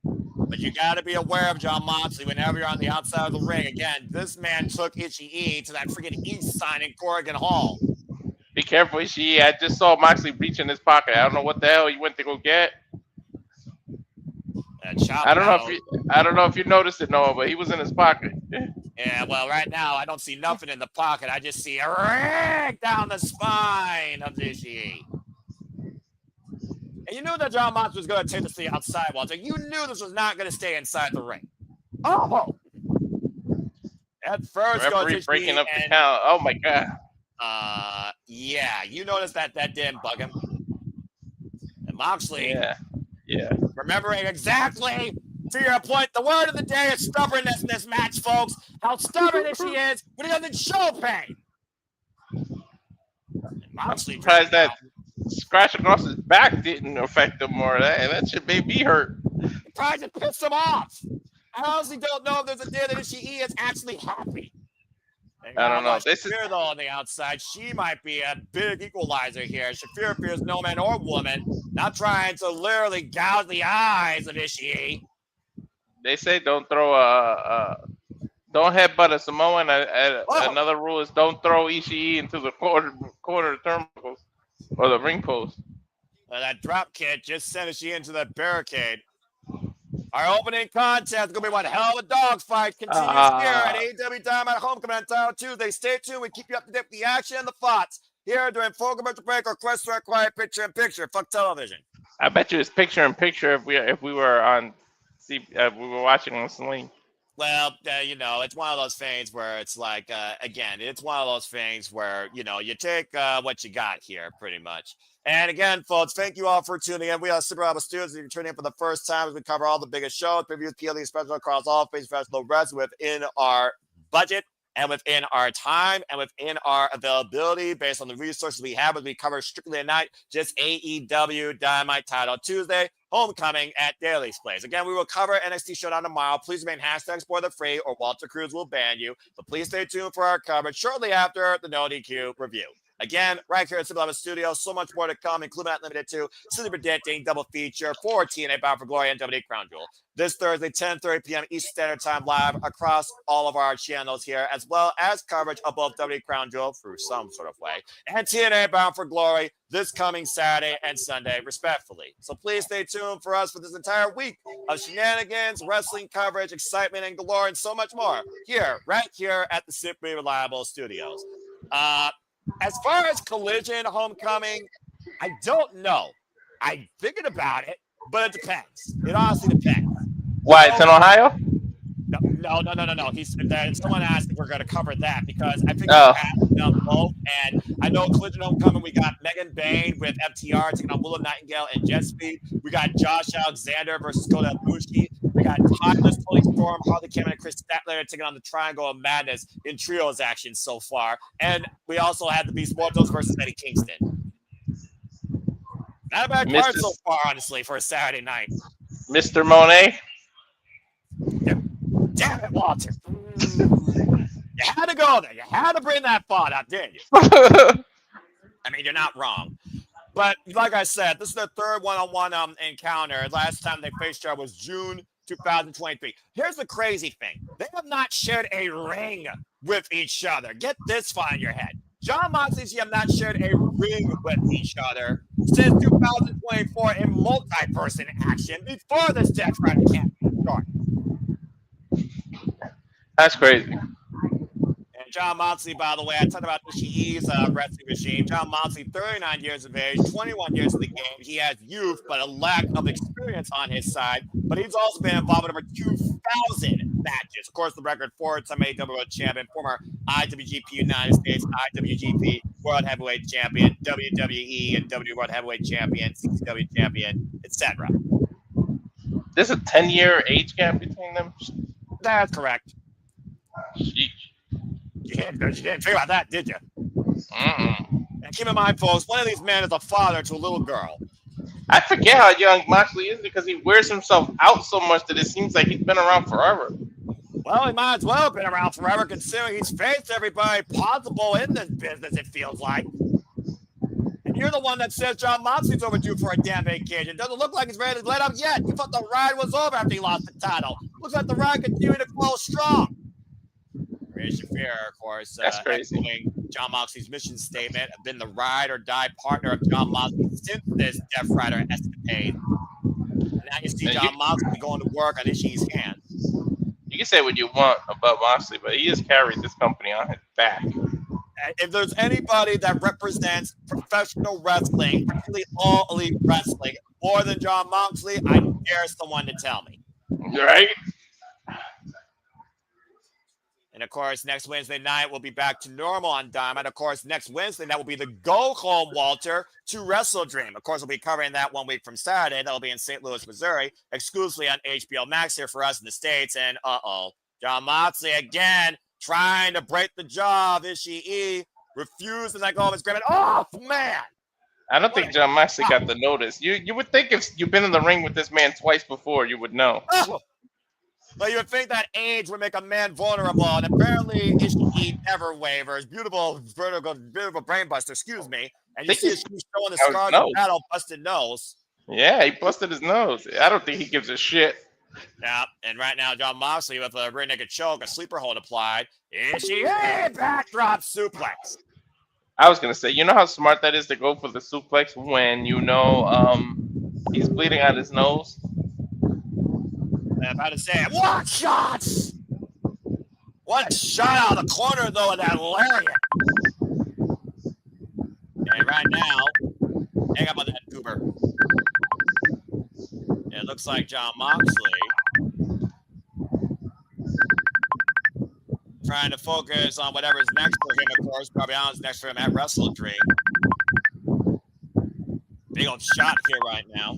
But you got to be aware of John Moxley whenever you're on the outside of the ring. Again, this man took Ishii to that freaking East sign in Corrigan Hall. Be careful, Ishii. I just saw Moxley reach in his pocket. I don't know what the hell he went to go get. I don't know if you noticed it, Noah, but he was in his pocket. Yeah, well, right now I don't see nothing in the pocket. I just see a rag down the spine of Ishii. And you knew that John Moxley was going to take this to the outside, Walter. You knew this was not going to stay inside the ring. Oh! At first, referee breaking up the count. Oh my god. Yeah, you noticed that didn't bug him. And Moxley. Yeah. Remembering exactly, to your point, the word of the day is stubbornness in this match, folks. How stubborn she is when he doesn't show pain. I'm surprised that scratch across his back didn't affect him more. That shit made me hurt. It probably just pissed him off. I honestly don't know if there's a day that Ishii is actually happy. I don't know. This is though on the outside. She might be a big equalizer here. Shafir fears no man or woman. Not trying to literally gouge the eyes of Ishii. They say don't throw a Don't headbutt a Samoan. Oh. Another rule is don't throw Ishii into the corner turnbuckles or the ring post. That drop kick just sent Ishii into the barricade. Our opening contest is going to be one hell of a dogfight. Continues here at AEW Dynamite Homecoming on Title Tuesday. Stay tuned. We keep you up to date with the action and the thoughts here during full commercial break or Quest for a Quiet Picture in Picture. Fuck television. I bet you it's picture in picture if we were on, we were watching on Sling. Well, it's one of those things where it's like, again, it's one of those things where, you take what you got here pretty much. And again, folks, thank you all for tuning in. We are Super Alpha Studios. If you're tuning in for the first time, as we cover all the biggest shows, previews, PLE special across all phase professional wrestling within our budget and within our time and within our availability based on the resources we have as we cover strictly at night, just AEW Dynamite Title Tuesday, Homecoming at Daly's Place. Again, we will cover NXT Showdown tomorrow. Please remain #spoiler-free or Walter Cruz will ban you. But please stay tuned for our coverage shortly after the No DQ review. Again, right here at Super Alpha Studios, so much more to come, including not limited to City Predicting double feature for TNA Bound for Glory and WWE Crown Jewel. This Thursday, 10:30 p.m. Eastern Standard Time live across all of our channels here, as well as coverage of both WWE Crown Jewel through some sort of way, and TNA Bound for Glory this coming Saturday and Sunday, respectfully. So please stay tuned for us for this entire week of shenanigans, wrestling coverage, excitement, and galore, and so much more right here at the Simply Reliable Studios. As far as Collision Homecoming, I don't know. I figured about it, but it depends. It honestly depends. Why? It's in Ohio? No. Someone asked if we're going to cover that because I think we're asking them both. And I know Collision Homecoming, we got Megan Bain with FTR taking on Willow Nightingale and Jet Speed. We got Josh Alexander versus Kota Ibushi. We got Timeless, Tony Storm, Harley Cameron, and Chris Statler taking on the Triangle of Madness in trios action so far. And we also had the Beast Mortals versus Eddie Kingston. Not a bad card so far, honestly, for a Saturday night. Mr. Mone? Damn it, Walter. You had to go there. You had to bring that thought up, didn't you? I mean, you're not wrong. But like I said, this is their third one-on-one encounter. Last time they faced each other was June 2023. Here's the crazy thing. They have not shared a ring with each other. Get this far in your head. John Moxley and Ishii have not shared a ring with each other since 2024 in multi-person action before this Death Rider campaign started. That's crazy. And John Moxley, by the way, I talked about Ishii's wrestling regime. John Moxley, 39 years of age, 21 years in the game. He has youth, but a lack of experience on his side. But he's also been involved in over 2,000 matches. Of course, the record four-time AEW World Champion, former IWGP United States, IWGP World Heavyweight Champion, WWE and WWE World Heavyweight Champion, CCW Champion, etc. There's a 10-year age gap between them? That's correct. Sheesh. You didn't figure out that, did you? Mm-mm. And keep in mind, folks, one of these men is a father to a little girl. I forget how young Moxley is because he wears himself out so much that it seems like he's been around forever. Well, he might as well have been around forever considering he's faced everybody possible in this business, it feels like. And you're the one that says John Moxley's overdue for a damn vacation. Doesn't look like he's ready to let up yet. You thought the ride was over after he lost the title. Looks like the ride continued to flow strong. Ray Shafir, of course, echoing John Moxley's mission statement, have been the ride or die partner of John Moxley since this Death Rider escapade. And now you see John Moxley going to work on Ishii's hands. You can say what you want about Moxley, but he has carried this company on his back. If there's anybody that represents professional wrestling, particularly all elite wrestling, more than John Moxley, I dare someone to tell me. Right? And, of course, next Wednesday night, we'll be back to normal on Dynamite. Of course, next Wednesday, that will be the Go Home, Walter, to Wrestle Dream. Of course, we'll be covering that 1 week from Saturday. That'll be in St. Louis, Missouri, exclusively on HBO Max here for us in the States. And, John Moxley, again, trying to break the jaw of Ishii, refused to let go of his grip. Oh, man! I don't think John Moxley got the notice. You would think if you've been in the ring with this man twice before, you would know. Oh. But you would think that age would make a man vulnerable, and apparently Ishii never wavers. Beautiful brainbuster, excuse me. And you see Ishii showing the scars of battle, busted nose. Yeah, he busted his nose. I don't think he gives a shit. Yeah, and right now, John Moxley with a rear naked choke, a sleeper hold applied. Ishii, backdrop suplex. I was gonna say, you know how smart that is to go for the suplex when you know he's bleeding out his nose. I'm about to say, what shots? What a shot out of the corner, though, of that lariat. And right now, hang up on that goober. It looks like John Moxley trying to focus on whatever's next for him, of course. Probably on next for him at Wrestle Dream. Big old shot here right now.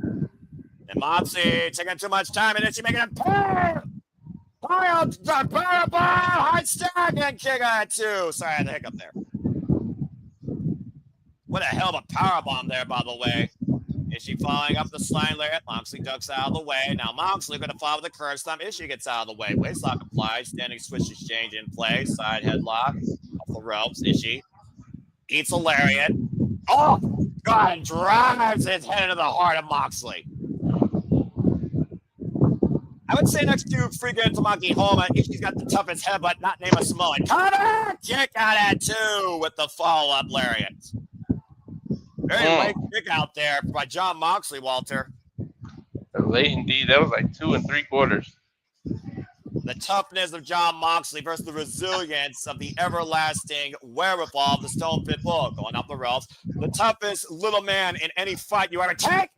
And Moxley taking too much time, and then she's making a pay. Pile, high stack, and kick on it too. Sorry, I had a hiccup there. What a hell of a powerbomb there, by the way. Is she following up the slime lariat? Moxley ducks out of the way. Now Moxley going to follow the curve stomp. Ishii gets out of the way. Waistlock applied. Standing switch exchange in play. Side headlock. Off the ropes. Ishii eats a lariat. Oh, God, and drives his head into the heart of Moxley. I would say next to freaking Tamaki Homa, Ishii's got the toughest head, but not name a Samoan. Cutter! Kick out at two with the follow-up lariat. Very late kick out there by John Moxley, Walter. Late indeed. That was like 2 3/4. The toughness of John Moxley versus the resilience of the everlasting wherewithal of the Stone Pit Bull going up the ropes. The toughest little man in any fight you ever take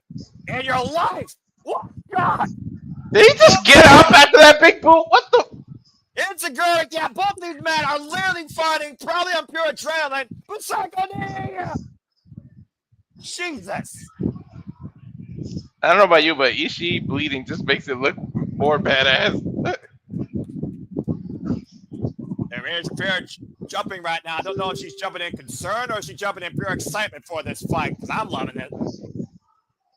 in your life. What? God. Did he just get up after that big boot? What the? It's a good. Yeah, both these men are literally fighting, probably on pure adrenaline. But Psychonia! Jesus. I don't know about you, but Ishii bleeding just makes it look more badass. There is pure jumping right now. I don't know if she's jumping in concern or if she's jumping in pure excitement for this fight, because I'm loving it.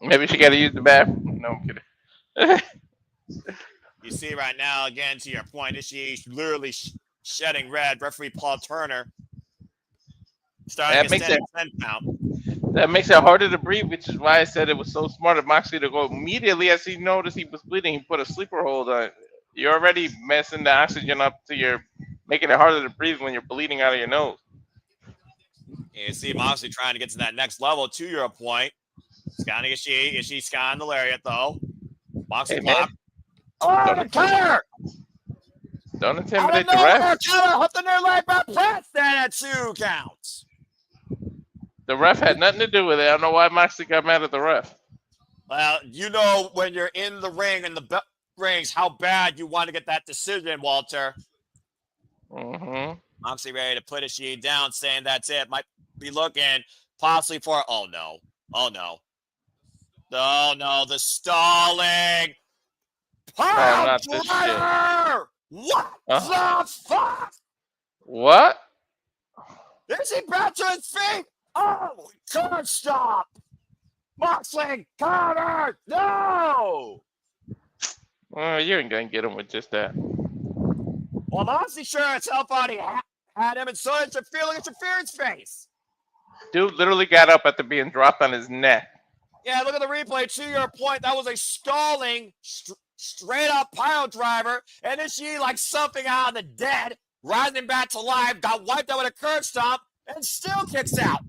Maybe she got to use the bathroom. No, I'm kidding. You see right now, again, to your point, is she literally shedding red? Referee Paul Turner starting to stand 10 pound. That makes it harder to breathe, which is why I said it was so smart of Moxley to go immediately as he noticed he was bleeding. He put a sleeper hold on it. You're already messing the oxygen up to your, making it harder to breathe when you're bleeding out of your nose. You see Moxley trying to get to that next level, to your point. Scanning Ishii scanning the lariat, though. Moxley pop. Oh, the cutter! Don't intimidate the ref. Cutter hooked the near leg by Preston at 2 counts. The ref had nothing to do with it. I don't know why Moxley got mad at the ref. Well, you know when you're in the ring and the rings how bad you want to get that decision, Walter. Mm-hmm. Moxley ready to put Ishii down, saying that's it. Might be looking possibly for, oh no, the stalling. Not this shit. What the fuck? What? Is he back to his feet? Oh, can't stop. Moxley, counter! No! Well, you ain't gonna get him with just that. Well, Moxley sure as hell thought he had him, and so it's a feeling interference face. Dude literally got up after being dropped on his neck. Yeah, look at the replay. To your point, that was a stalling, straight up pile driver, and then she, like something out of the dead, rising back to life, got wiped out with a curb stomp, and still kicks out.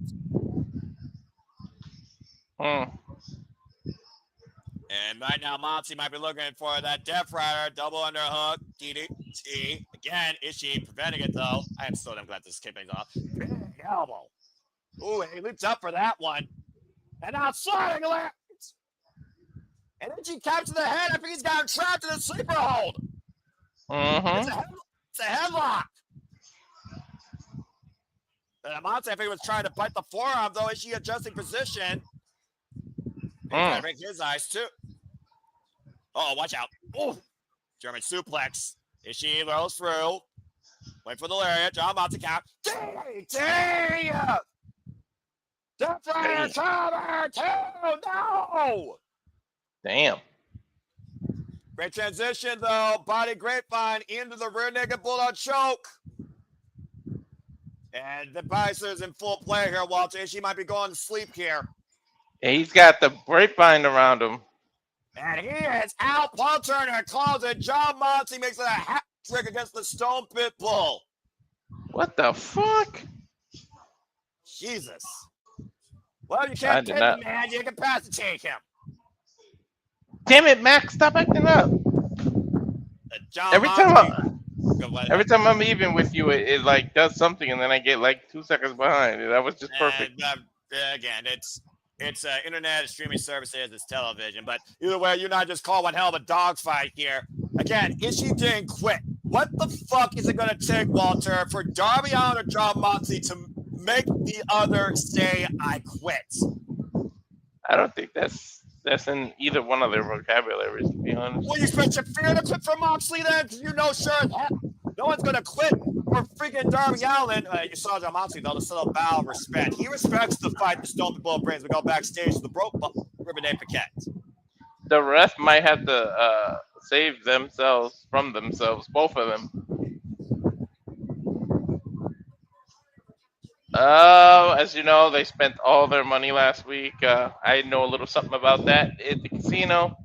And right now, Moxley might be looking for that Death Rider, double underhook, DDT. Again, Ishii preventing it, though. I am so damn glad this kicking's off. Big elbow. Ooh, he leaps up for that one. And now sliding left. And then she captures the head. I think he's got him trapped in a sleeper hold. Mm-hmm. It's a headlock. And Moxley, I think, was trying to bite the forearm, though. Ishii adjusting position. Trying to break his eyes, too. Oh, watch out. Ooh. German suplex. Ishii rolls through. Wait for the lariat. John Moxley count. DDT! Death Rider cover! 2! No! Damn. Great transition, though. Body grapevine into the rear naked bulldog choke. And the Visor's in full play here, Walter. Ishii might be going to sleep here. Yeah, he's got the grapevine around him. And he is out. Paul Turner calls it. John Moxley makes it a hat trick against the Stone Pit Bull. What the fuck? Jesus. Well, you I can't did take not- the man. You can pacitate him. Damn it, Max! Stop acting up. John Every Moxley. time I'm even with you, it like does something, and then I get like 2 seconds behind. That was just perfect. Again, it's internet, streaming services, it's television. But either way, you're not just call one hell of a dogfight here. Again, Ishii didn't quit. What the fuck is it going to take, Walter, for Darby Allin or John Moxley to make the other say, I quit? I don't think that's in either one of their vocabularies, to be honest. Well, you expect your fear to quit for Moxley then? Because you know, sure, no one's going to quit for freaking Darby Allin. You saw John Moxley, though, the subtle bow of respect. He respects the fight the Stone Bull brings. We go backstage to the Ribbon Day Paquette. The ref might have to save themselves from themselves, both of them. As you know, they spent all their money last week. I know a little something about that at the casino.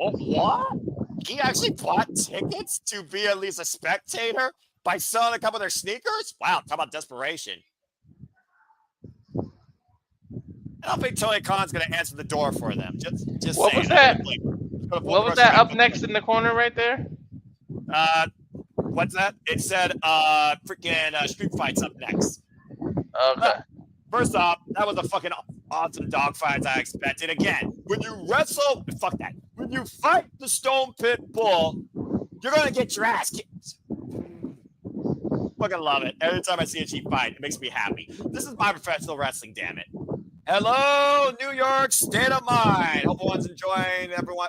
Oh, what? He actually bought tickets to be at least a spectator by selling a couple of their sneakers? Wow, talk about desperation. I don't think Tony Khan's going to answer the door for them. Just What saying. was that? What was that up next in the corner right there? What's that? It said freaking Street Fight's up next. Okay. First off, that was a fucking awesome dog fight I expected. Again, when you wrestle, fuck that. When you fight the Stone Pit Bull, you're going to get your ass kicked. Fucking love it. Every time I see a cheap fight, it makes me happy. This is my professional wrestling, damn it. Hello, New York State of Mind. Hope everyone's enjoying everyone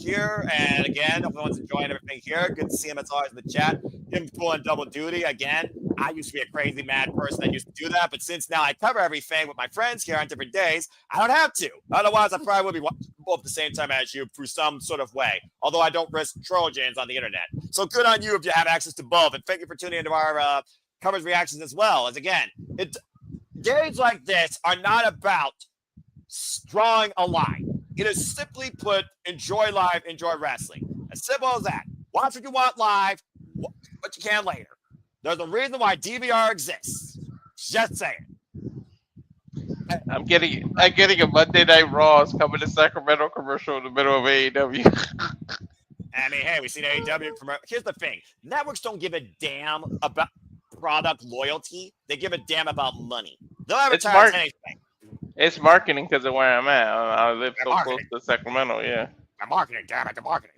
here. And again, hope everyone's enjoying everything here. Good to see him as always in the chat. Him pulling double duty. Again, I used to be a crazy mad person that used to do that. But since now I cover everything with my friends here on different days, I don't have to. Otherwise, I probably would be watching both at the same time as you through some sort of way. Although I don't risk Trojans on the internet. So good on you if you have access to both. And thank you for tuning into our coverage reactions as well. As again, days like this are not about drawing a line. It is simply put, enjoy live, enjoy wrestling. As simple as that. Watch what you want live, what you can later. There's a reason why DVR exists. Just saying. I'm getting a Monday Night Raw's coming to Sacramento commercial in the middle of AEW. I mean, hey, we see the AEW commercial. Here's the thing. Networks don't give a damn about product loyalty. They give a damn about money. They'll advertise anything. It's marketing because of where I'm at. I live so close to Sacramento, yeah. The marketing, damn it, the marketing.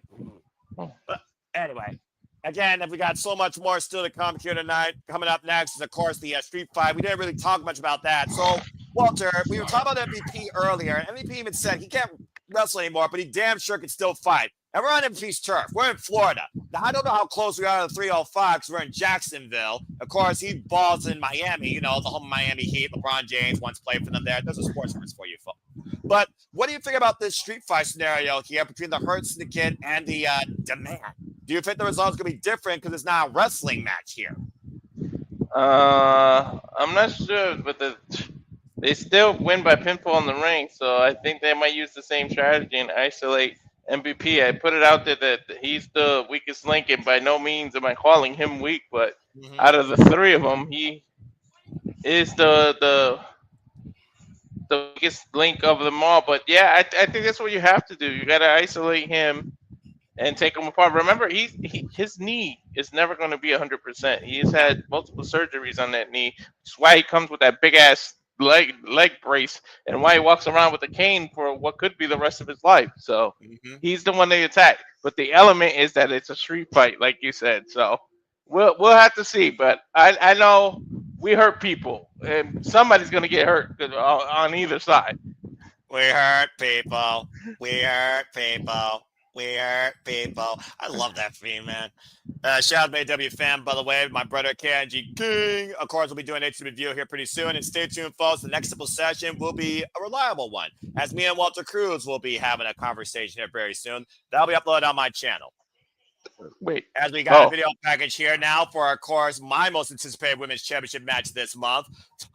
But anyway, again, we got so much more still to come here tonight. Coming up next is, of course, the Street Fight. We didn't really talk much about that. So, Walter, we were talking about MVP earlier. MVP even said he can't wrestle anymore, but he damn sure can still fight. And we're on MVP's turf. We're in Florida. Now, I don't know how close we are to the 305 because we're in Jacksonville. Of course, he balls in Miami, you know, the home Miami Heat. LeBron James once played for them there. There's a sports reference for you, folks. But what do you think about this street fight scenario here between the Hurt Syndicate and the Demand? Do you think the result's going to be different because it's not a wrestling match here? I'm not sure, but they still win by pinfall in the ring, so I think they might use the same strategy and isolate MVP. I put it out there that he's the weakest link, and by no means am I calling him weak, but out of the three of them, he is the weakest link of them all. But yeah, I think that's what you have to do. You got to isolate him and take him apart. Remember, his knee is never going to be 100%. He's had multiple surgeries on that knee. That's why he comes with that big ass leg brace, and why he walks around with a cane for what could be the rest of his life. So he's the one they attack. But the element is that it's a street fight, like you said. So we'll have to see. But I know we hurt people, and somebody's gonna get hurt on either side. We hurt people. We hurt people. We hurt people. I love that theme, man. Shout out to AEW fan, by the way, my brother Kanji King. Of course, we'll be doing HC review here pretty soon. And stay tuned, folks. The next simple session will be a reliable one, as me and Walter Cruz will be having a conversation here very soon. That'll be uploaded on my channel. Wait. As we got a video package here now for, of course, my most anticipated women's championship match this month.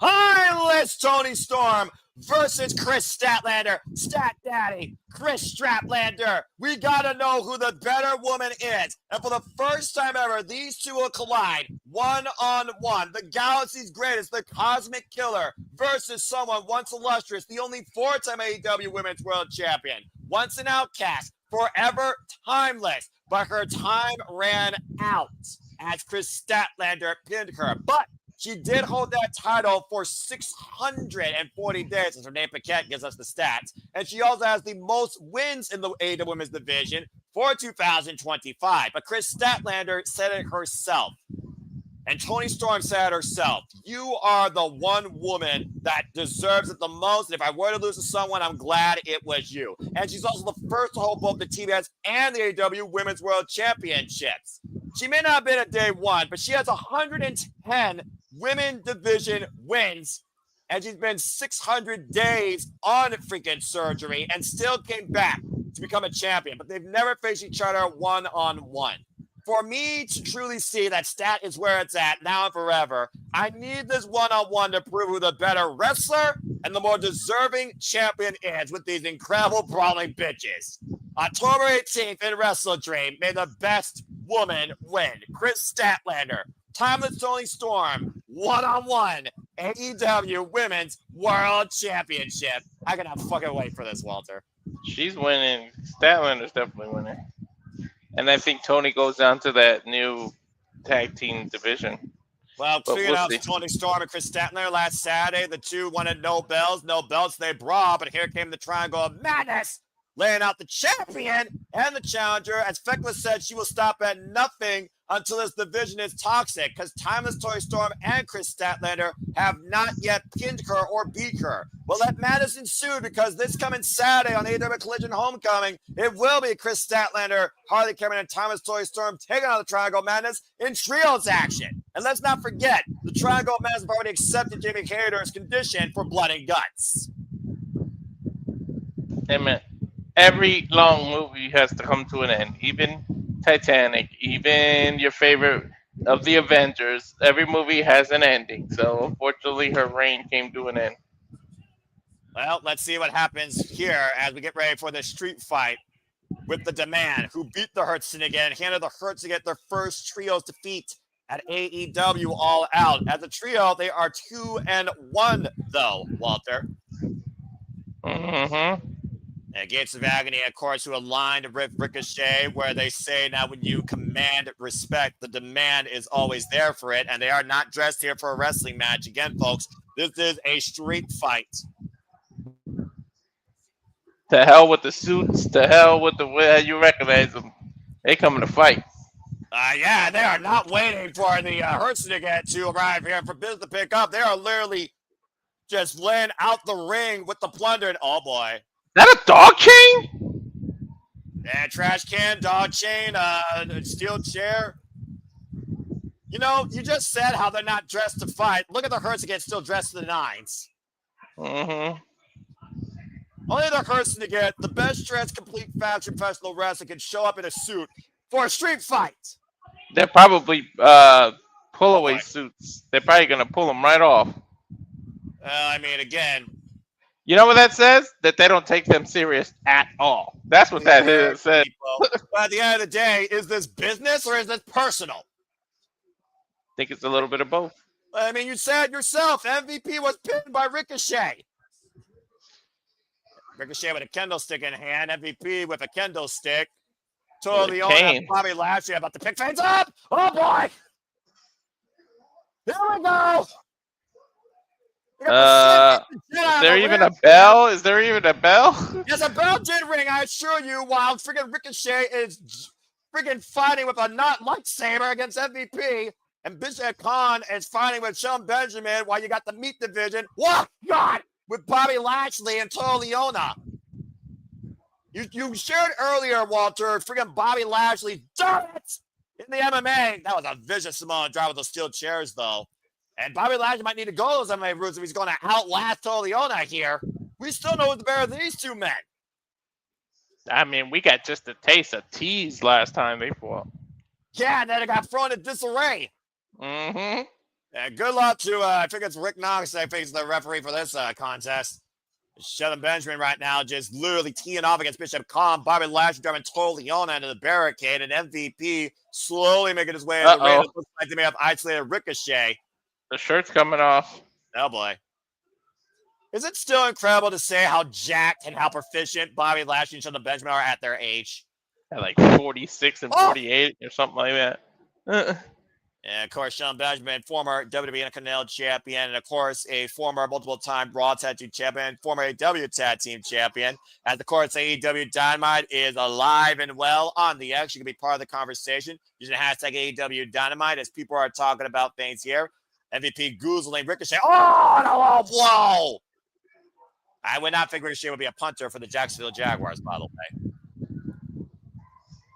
Timeless Toni Storm versus Chris Statlander. Stat Daddy, Chris Statlander. We got to know who the better woman is. And for the first time ever, these two will collide one-on-one. The galaxy's greatest, the Cosmic Killer, versus someone once illustrious, the only four-time AEW Women's World Champion. Once an outcast, forever timeless. But her time ran out as Chris Statlander pinned her. But she did hold that title for 640 days, as Renee Paquette gives us the stats. And she also has the most wins in the AEW Women's Division for 2025. But Chris Statlander said it herself. And Toni Storm said herself, you are the one woman that deserves it the most. And if I were to lose to someone, I'm glad it was you. And she's also the first to hold both the TBS and the AEW Women's World Championships. She may not have been at day one, but she has 110 women division wins. And she's been 600 days on freaking surgery and still came back to become a champion. But they've never faced each other one-on-one. For me to truly see that stat is where it's at now and forever, I need this one-on-one to prove who the better wrestler and the more deserving champion is with these incredible brawling bitches. October 18th in Wrestle Dream, may the best woman win. Chris Statlander, Timeless Toni Storm, one-on-one, AEW Women's World Championship. I cannot fucking wait for this, Walter. She's winning. Statlander's definitely winning. And I think Tony goes down to that new tag team division. Well, speaking of Toni Storm and Chris Statlander last Saturday, the two wanted no belts they brought, but here came the Triangle of Madness, laying out the champion and the challenger. As Fekla said, she will stop at nothing until this division is toxic, because Timeless Toni Storm and Chris Statlander have not yet pinned her or beat her. Well, let madness ensue, because this coming Saturday on AEW Collision Homecoming, it will be Chris Statlander, Harley Cameron, and Timeless Toni Storm taking on the Triangle of Madness in trios action. And let's not forget, the Triangle of Madness have already accepted Jamie Hayter's condition for blood and guts. Amen. Every long movie has to come to an end, even Titanic, even your favorite of the Avengers. Every movie has an ending. So unfortunately, her reign came to an end. Well, let's see what happens here as we get ready for the street fight with the Demand, who beat the Syndicate and handed the Syndicate their first trios defeat at AEW All Out. As a trio, they are 2-1, though, Walter. Mm-hmm. And Gates of Agony, of course, who aligned with Ricochet, where they say now when you command respect, the demand is always there for it. And they are not dressed here for a wrestling match. Again, folks, this is a street fight. To hell with the suits. To hell with the way you recognize them. They coming to fight. Yeah, they are not waiting for the Syndicate to arrive here for business to pick up. They are literally just laying out the ring with the plunder. And, oh, boy. That a dog chain? Yeah, trash can, dog chain, steel chair. You know, you just said how they're not dressed to fight. Look at the Syndicate still dressed to the nines. Mm-hmm. Only the Syndicate, the best dressed complete fashion professional wrestler, can show up in a suit for a street fight. They're probably pull-away suits. They're probably going to pull them right off. I mean, again. You know what that says? That they don't take them serious at all. That's what that said. But at the end of the day, is this business or is this personal? I think it's a little bit of both. I mean, you said yourself, MVP was pinned by Ricochet. Ricochet with a kendo stick in hand, MVP with a kendo stick. Totally Leona, Bobby Lashley about to pick things up. Oh, boy. Here we go. Is there even a bell? Is there even a bell? Yes, a bell did ring, I assure you, while freaking Ricochet is freaking fighting with a not lightsaber against MVP, and Bishop Kaun is fighting with Shelton Benjamin while you got the meat division. What? God! With Bobby Lashley and Leona. You shared earlier, Walter, freaking Bobby Lashley, darn it, in the MMA. That was a vicious Samoan drive with those steel chairs, though. And Bobby Lashley might need to go those MMA routes if he's going to outlast Liona here. We still know who's better than these two men. I mean, we got just a taste of tease last time they fought. Yeah, and then it got thrown in disarray. Mm-hmm. Yeah, good luck to, I think it's Rick Knox, I think is the referee for this contest. Shelton Benjamin right now just literally teeing off against Bishop Kaun. Bobby Lashley driving Liona into the barricade, and MVP slowly making his way into the ring. It looks like they may have isolated Ricochet. The shirt's coming off. Oh, boy. Is it still incredible to say how jacked and how proficient Bobby Lashley and Shelton Benjamin are at their age? At like 46 and 48 or something like that. And, of course, Shelton Benjamin, former WWE Intercontinental Champion, and, of course, a former multiple-time Raw Tag Team Champion, former AEW Tag Team Champion. As, of course, AEW Dynamite is alive and well on the X. You can be part of the conversation using the hashtag AEW Dynamite as people are talking about things here. MVP goozling Ricochet. Oh, no, low blow! I would not think Ricochet would be a punter for the Jacksonville Jaguars, by the way.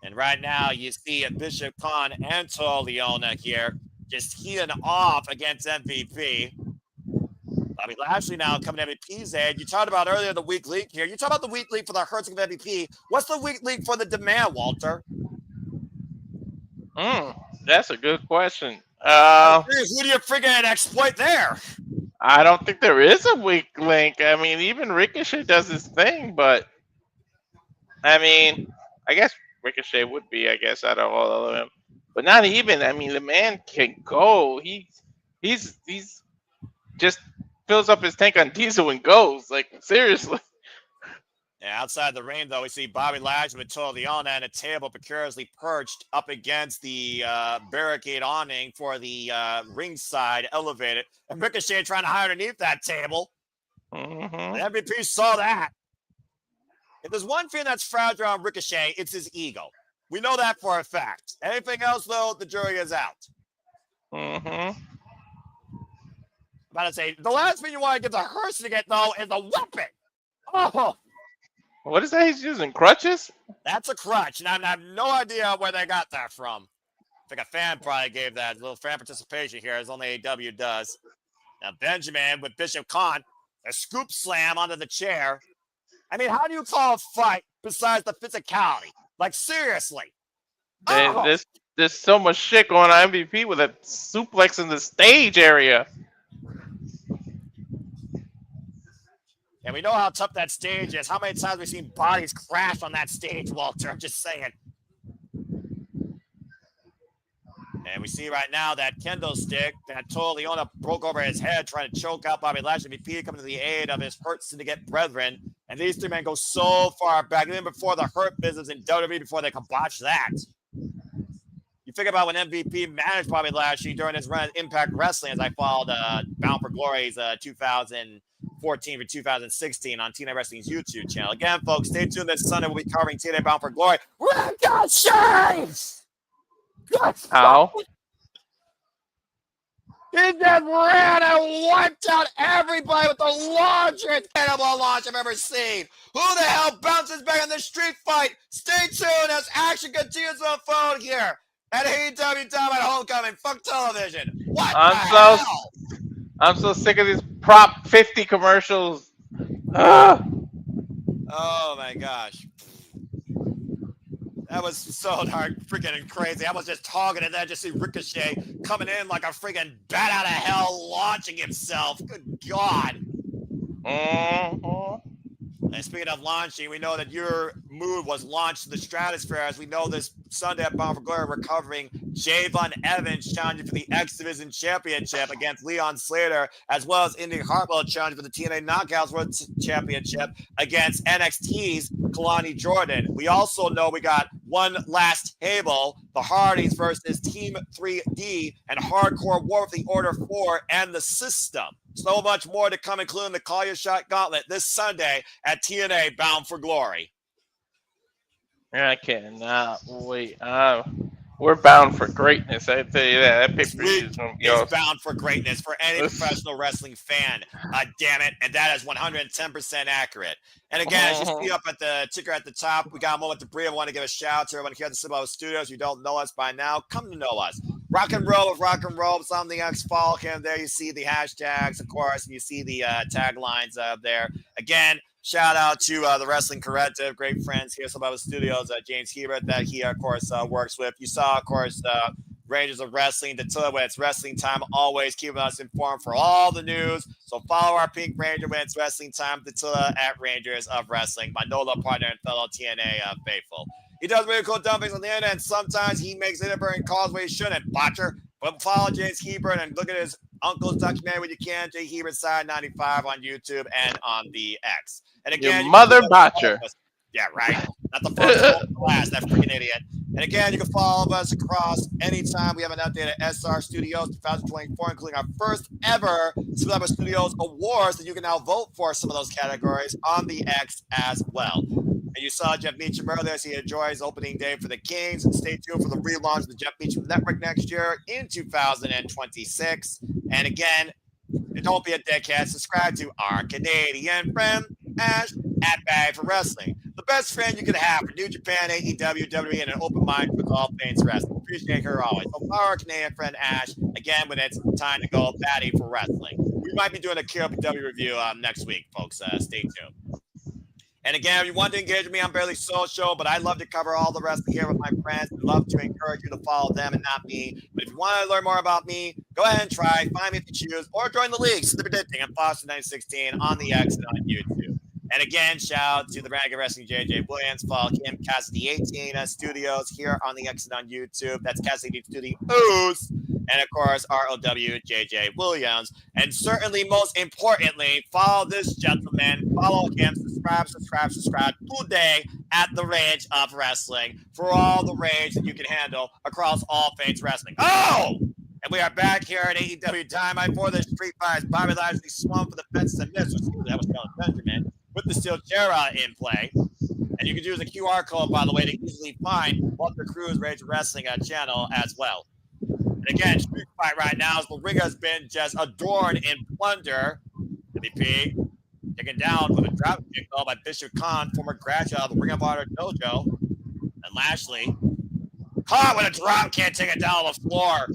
And right now, you see Bishop Kaun and Liona here just healing off against MVP. Bobby Lashley now coming to MVP's aid. You talked about earlier the weak link here. You talked about the weak link for the hurts of MVP. What's the weak link for the demand, Walter? That's a good question. Who do you freaking exploit there? I don't think there is a weak link. I mean, even Ricochet does his thing, but I mean, I guess Ricochet would be, I guess, out of all of them, but not even. I mean, the man can go. He's just fills up his tank on diesel and goes. Like, seriously. Yeah, outside the ring, though, we see Bobby Lashley with Liona and a table precariously perched up against the barricade awning for the ringside elevated. And Ricochet trying to hide underneath that table. Mm-hmm. The MVP saw that. If there's one thing that's fragile on Ricochet, it's his ego. We know that for a fact. Anything else, though, the jury is out. Mm-hmm. About to say, the last thing you want to get the hearse to get, though, is a weapon. Oh! What is that he's using? Crutches? That's a crutch, and I have no idea where they got that from. I think a fan probably gave that. A little fan participation here, as only AEW does. Now, Benjamin with Bishop Kaun, a scoop slam onto the chair. I mean, how do you call a fight besides the physicality? Like, seriously. There's so much shit going on MVP with a suplex in the stage area. And we know how tough that stage is. How many times have we seen bodies crash on that stage, Walter? I'm just saying. And we see right now that kendo stick that Liona broke over his head trying to choke out Bobby Lashley. MVP coming to the aid of his Hurt Syndicate brethren. And these three men go so far back, even before the Hurt business in WWE, before they can botch that. You think about when MVP managed Bobby Lashley during his run at Impact Wrestling, as I followed Bound for Glory's 2014 to 2016 on TNA Wrestling's YouTube channel. Again, folks, stay tuned this Sunday. We'll be covering TNA Bound for Glory. Ricochet! How? He just ran and wiped out everybody with the largest cannibal launch I've ever seen. Who the hell bounces back in the street fight? Stay tuned as action continues to unfold here at AEW Dynamite Homecoming. Fuck television. What the hell? I'm so sick of these Prop 50 commercials. Ugh. Oh my gosh. That was so darn freaking crazy. I was just talking and then just see Ricochet coming in like a freaking bat out of hell, launching himself. Good God. Mm-hmm. And speaking of launching, we know that your move was launched to the stratosphere. As we know, this Sunday at Bound for Glory, we're covering Javon Evans challenging for the X Division Championship against Leon Slater, as well as Indy Hartwell challenging for the TNA Knockouts World Championship against NXT's Kalani Jordan. We also know we got one last table, the Hardys versus Team 3D and Hardcore War with the Order 4 and the System. So much more to come, including the Call Your Shot Gauntlet this Sunday at TNA Bound for Glory. I cannot wait. We're bound for greatness. I tell you that. That This pay-per-view week is going to be is awesome. bound for greatness for any professional wrestling fan. Damn it. And that is 110% accurate. And again, as you see up at the ticker at the top, we got a moment to breathe. I want to give a shout out to everyone here at the Samoa Studios. If you don't know us by now, come to know us. Rock and roll with Rock and Roll. Something else. Follow him there. You see the hashtags, of course, and you see the taglines up there. Again, shout out to the Wrestling Corrective, great friends here at Samoa Studios, James Hebert, that he, of course, works with. You saw, of course, Rangers of Wrestling, Dattila when it's wrestling time, always keeping us informed for all the news. So follow our Pink Ranger when it's wrestling time, Dattila at Rangers of Wrestling, my NOLA partner and fellow TNA faithful. He does really cool dumpings on the internet, and sometimes he makes inadvertent calls where he shouldn't, botcher. But follow James Hebert and look at his uncle's documentary when you can, J. Hebert Side 95 on YouTube and on the X. And again, Your mother botcher. Yeah, right. Not the first, the last. That freaking idiot. And again, you can follow us across anytime. We have an update at SR Studios 2024, including our first ever Celebrity Studios Awards that you can now vote for some of those categories on the X as well. And you saw Jeff Meacham earlier as he enjoys opening day for the Kings. And stay tuned for the relaunch of the Jeff Meacham Network next year in 2026. And again, don't be a dickhead. Subscribe to our Canadian friend, Ash, at Bag for Wrestling. The best friend you could have for New Japan, AEW, WWE, and an open mind with all things wrestling. Appreciate her always. So follow our Canadian friend, Ash, again, when it's time to go batty for wrestling. We might be doing a KOPW review next week, folks. Stay tuned. And again, if you want to engage with me, I'm barely social, but I love to cover all the wrestling here with my friends. I love to encourage you to follow them and not me. But if you want to learn more about me, go ahead and try. Find me if you choose, or join the league. The Predicting and Foster 916 on the X and on YouTube. And again, shout out to the Ragga Wrestling JJ Williams. Follow him, Cassidy 18 Studios here on the X and on YouTube. That's Cassidy Studios. And of course, ROW JJ Williams. And certainly, most importantly, follow this gentleman. Follow him. Subscribe today at the Rage of Wrestling for all the rage that you can handle across all things wrestling. Oh! And we are back here at AEW Dynamite for the Street Fights. Bobby Lashley swung for the fences and missed. That was Shelton Benjamin with the steel chair in play. And you can use the QR code, by the way, to easily find Walter Cruz Rage Wrestling channel as well. And again, Street Fight right now, as the ring has been just adorned in plunder. MVP taken down with a drop kick by Bishop Kaun, former graduate of the Ring of Honor Dojo. And Lashley caught with a drop kick, taken down on the floor.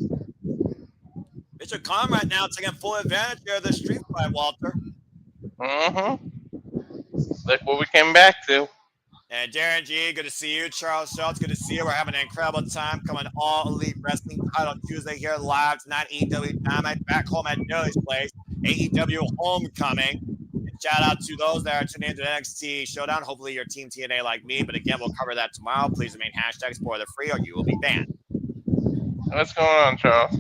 Bishop Kaun right now taking full advantage here of the Street Fight, Walter. Look what we came back to. And Darren G, good to see you. Charles Schultz, good to see you. We're having an incredible time coming All Elite Wrestling title Tuesday here live tonight. AEW Dynamite back home at Daly's place. AEW Homecoming. And shout out to those that are tuning into the NXT Showdown. Hopefully your team TNA like me. But again, we'll cover that tomorrow. Please remain #spoiler-free or you will be banned. What's going on, Charles?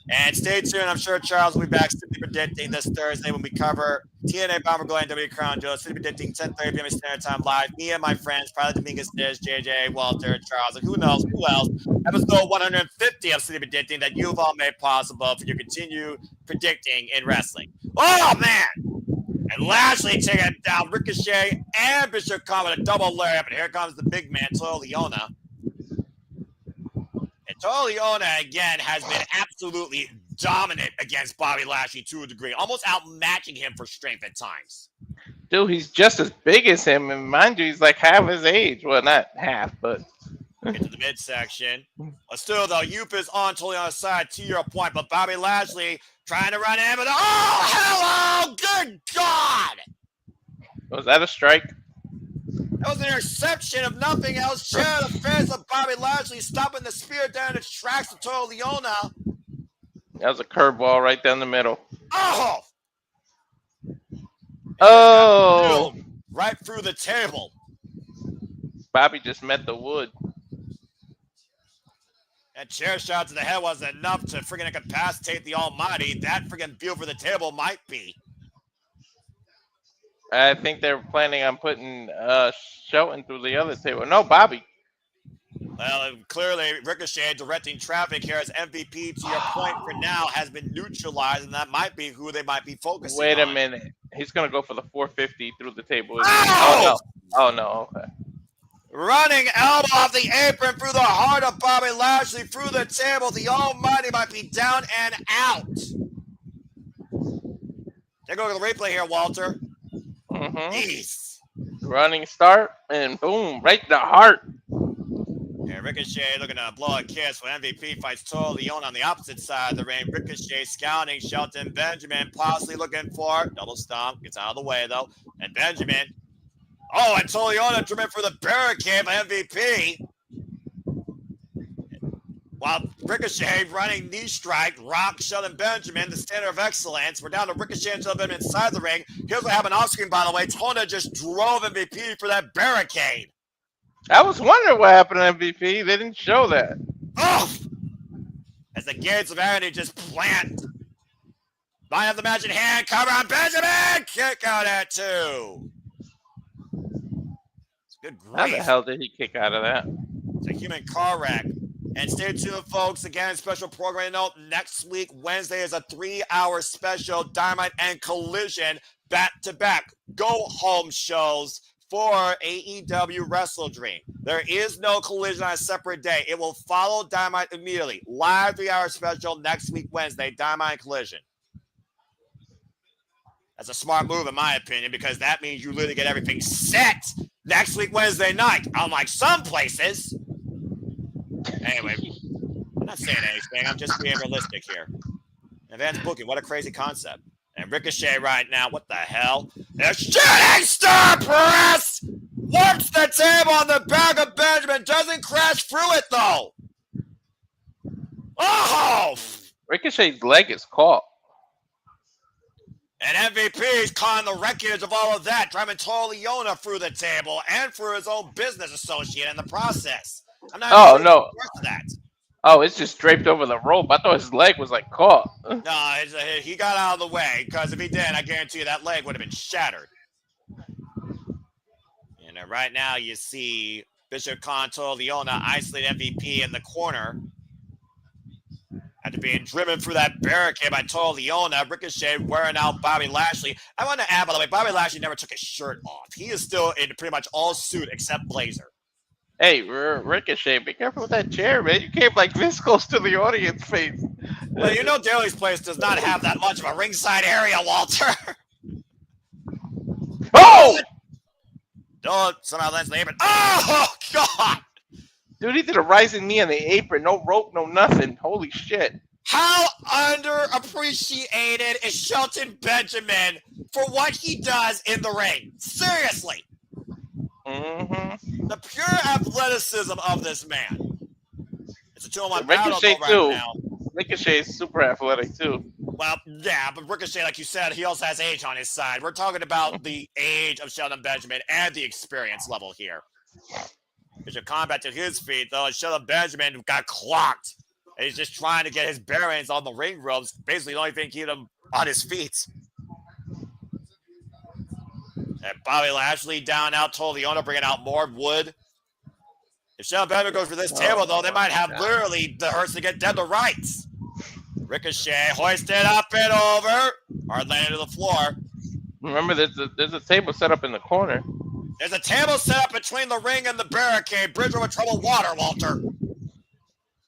And stay tuned. I'm sure Charles will be back Simply Predicting this Thursday when we cover TNA Bomber Glory and W Crown Jewel. Simply Predicting 10:30 p.m. Standard Time live. Me and my friends, Pilot Dominguez, Dish, JJ, Walter, Charles, and who knows who else. Episode 150 of Simply Predicting that you've all made possible for your continued predicting in wrestling. Oh, man! And Lashley taking down Ricochet and Bishop Kaun with a double lariat. And here comes the big man, Liona. Liona, again, has been absolutely dominant against Bobby Lashley to a degree, almost outmatching him for strength at times. Dude, he's just as big as him, and mind you, he's like half his age. Well, not half, but... Into the midsection. But still, though, Youth is on Liona's side, to your point, but Bobby Lashley trying to run in, but oh, hello, good God! Was that a strike? That was an interception of nothing else. Share the fans of Bobby Lashley stopping the spear down its tracks to Liona. That was a curveball right down the middle. Oh! Oh! Right through the table. Bobby just met the wood. That chair shot to the head wasn't enough to freaking incapacitate the Almighty. That freaking view for the table might be. I think they're planning on putting Shelton through the other table. No, Bobby. Well, clearly Ricochet directing traffic here as MVP, to your point, for now has been neutralized, and that might be who they might be focusing on. Wait a minute. He's going to go for the 450 through the table. Oh! Oh, no. Okay. Running elbow off the apron through the heart of Bobby Lashley, through the table. The Almighty might be down and out. Take a look at the replay here, Walter. Jeez. Running start, and boom, right in the heart. And Ricochet looking to blow a kiss when MVP fights Tomohiro Liona on the opposite side of the ring. Ricochet scouting Shelton Benjamin, possibly looking for double stomp. Gets out of the way, though. And Benjamin. Oh, and Tomohiro Liona driven for the barricade by MVP. While Ricochet running knee strike, rock Shelton Benjamin, the standard of excellence. We're down to Ricochet and Shelton Benjamin inside the ring. Here's what happened off screen, by the way. Tona just drove MVP for that barricade. I was wondering what happened to MVP. They didn't show that. Oh! As the gates of agony just plant. Line of the match in hand. Cover on Benjamin. Kick out at 2. Good grief. How the hell did he kick out of that? It's a human car wreck. And stay tuned, folks. Again, special program note. Next week, Wednesday, is a 3-hour special Dynamite and Collision back-to-back go-home shows for AEW Wrestle Dream. There is no Collision on a separate day. It will follow Dynamite immediately. Live 3-hour special next week, Wednesday, Dynamite and Collision. That's a smart move, in my opinion, because that means you literally get everything set next week, Wednesday night. Unlike some places. Anyway, I'm not saying anything. I'm just being realistic here. Advanced booking, what a crazy concept. And Ricochet right now, what the hell? The shooting star press! Warps the table on the back of Benjamin. Doesn't crash through it, though. Oh! Ricochet's leg is caught. And MVP is caught in the wreckage of all of that, driving Tomohiro Liona through the table and through his own business associate in the process. I'm not Oh, sure no. that. Oh, it's just draped over the rope. I thought his leg was like caught. No, he got out of the way, because if he did, I guarantee you that leg would have been shattered. And right now you see Bishop Kaun Tomohiro Liona isolate MVP in the corner. After being driven through that barricade by Tomohiro Liona, Ricochet wearing out Bobby Lashley. I want to add, by the way, Bobby Lashley never took his shirt off. He is still in pretty much all suit except blazer. Hey, Ricochet, be careful with that chair, man. You came like this close to the audience face. Well, you know Daly's place does not have that much of a ringside area, Walter. Oh! Oh, somehow lands the apron. Oh, God! Dude, he did a rising knee on the apron. No rope, no nothing. Holy shit. How underappreciated is Shelton Benjamin for what he does in the ring? Seriously. Mm-hmm. The pure athleticism of this man. It's a 2-on-1 battle Ricochet, right too. now. Ricochet is super athletic, too. Well, yeah, but Ricochet, like you said, he also has age on his side. We're talking about the age of Shelton Benjamin and the experience level here. There's a combat to his feet, though, and Shelton Benjamin got clocked. And he's just trying to get his bearings on the ring ropes. Basically, the only thing keeping him on his feet. And Bobby Lashley down out, Tomohiro Liona bringing out more wood. If Shelton Benjamin goes for this table, though, they might have literally the hearse to get dead to rights. Ricochet hoisted up and over. Hard landing to the floor. Remember, there's a table set up in the corner. There's a table set up between the ring and the barricade. Bridge over troubled water, Walter.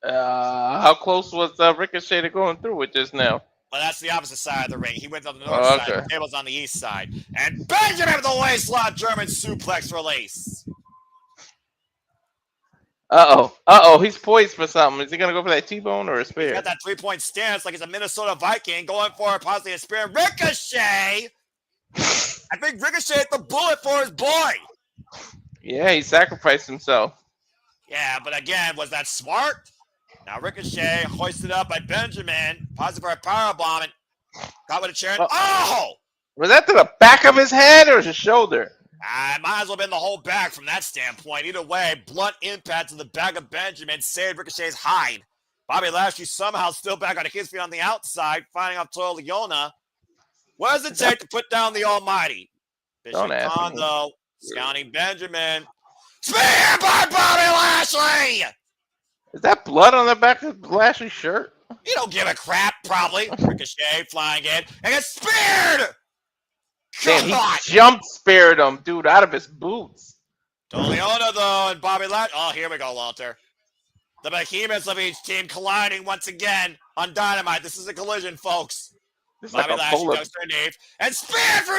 How close was Ricochet to going through it just now? Well, that's the opposite side of the ring. He went on the north side. The table's on the east side. And Benjamin with the waistlock German suplex release. Uh-oh. He's poised for something. Is he going to go for that T-bone or a spear? He's got that 3-point stance like he's a Minnesota Viking going for possibly a spear. Ricochet! I think Ricochet hit the bullet for his boy. Yeah, he sacrificed himself. Yeah, but again, was that smart? Now Ricochet hoisted up by Benjamin. Positive for a powerbomb and got with a chair. Oh! Was that to the back of his head or his shoulder? It might as well have been the whole back from that standpoint. Either way, blunt impact to the back of Benjamin saved Ricochet's hide. Bobby Lashley somehow still back on his feet on the outside, finding off Tomohiro Liona. What does it take to put down the Almighty? Bishop Kaun, though, scouting Benjamin. Spear by Bobby Lashley! Is that blood on the back of Lashley's shirt? You don't give a crap, probably. Ricochet flying in and gets speared! Man, he jump speared him, dude, out of his boots. Leona, though, and Bobby Lashley. Oh, here we go, Walter. The behemoths of each team colliding once again on Dynamite. This is a collision, folks. This is Bobby like a Lashley polar. goes to a knee and spear for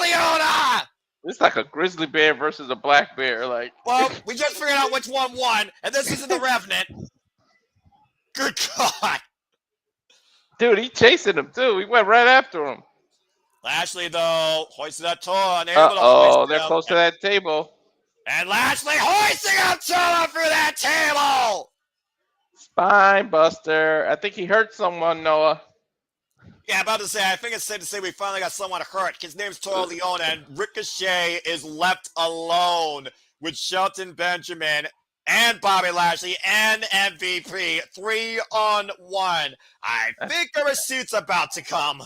Leona. This is like a grizzly bear versus a black bear. Like, Well, we just figured out which one won, and this isn't the Revenant. Good God. dude, he chasing him too. He went right after him. Lashley, though, hoisted that toe, unable to Oh, hoist they're him. close to that table. And Lashley hoisting up Tula through that table. Spine buster. I think he hurt someone, Noah. Yeah, about to say, I think it's safe to say we finally got someone hurt. His name's Toro Leona, and Ricochet is left alone with Shelton Benjamin and Bobby Lashley and MVP 3-on-1. I think a receipt's about to come.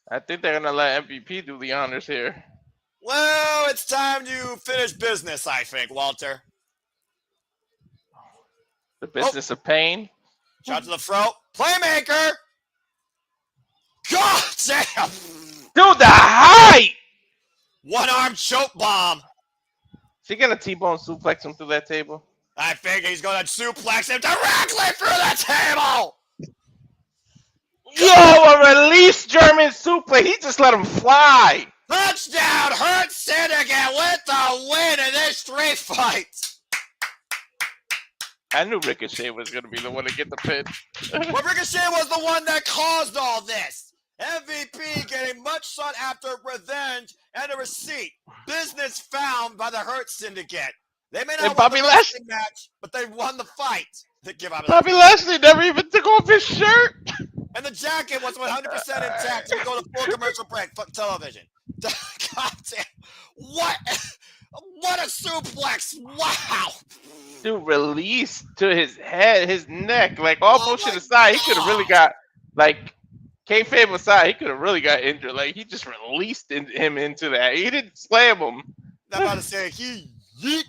I think they're gonna let MVP do the honors here. Well, it's time to finish business, I think, Walter. The business of pain. Shot to the throat. Playmaker! God damn! Dude, the height! One-arm choke bomb. Is he gonna T-bone suplex him through that table? I think he's going to suplex him directly through the table. Yo, a release German suplex. He just let him fly. Touchdown, Hurt Syndicate with the win in this street fight. I knew Ricochet was gonna be the one to get the pin. Well, Ricochet was the one that caused all this. MVP getting much sought after revenge and a receipt. Business found by the Hurt Syndicate. They may not And win Bobby the Lashley- wrestling match, but they won the fight. They give out Bobby Lashley never even took off his shirt. and the jacket was 100% intact. We go to full commercial break. Fuck television. God damn. What? What a suplex. Wow. Dude, release to his head, his neck. Like, all Oh bullshit my aside, he could have really God. got, like, kayfabe aside, he could have really got injured. Like, he just released him into that. He didn't slam him. I'm about to say, he yeeted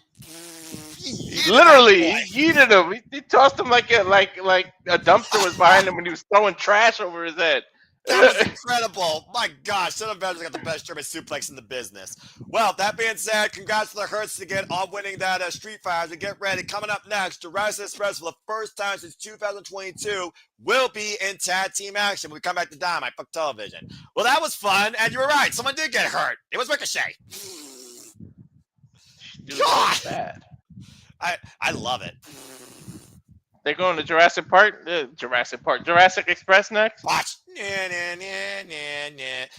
Literally, that boy. he yeeted him. He tossed him like a dumpster was behind him when he was throwing trash over his head. That was incredible. My gosh, Son of Ben's got the best German suplex in the business. Well, that being said, congrats to the Hurts again on winning that Street Fight. As we get ready, coming up next, Jurassic Express for the first time since 2022 will be in tag team action when we come back to Dynamite. Fuck television. Well, that was fun, and you were right. Someone did get hurt. It was Ricochet. Dude, God. so bad. I love it. They're going to Jurassic Express next. Watch.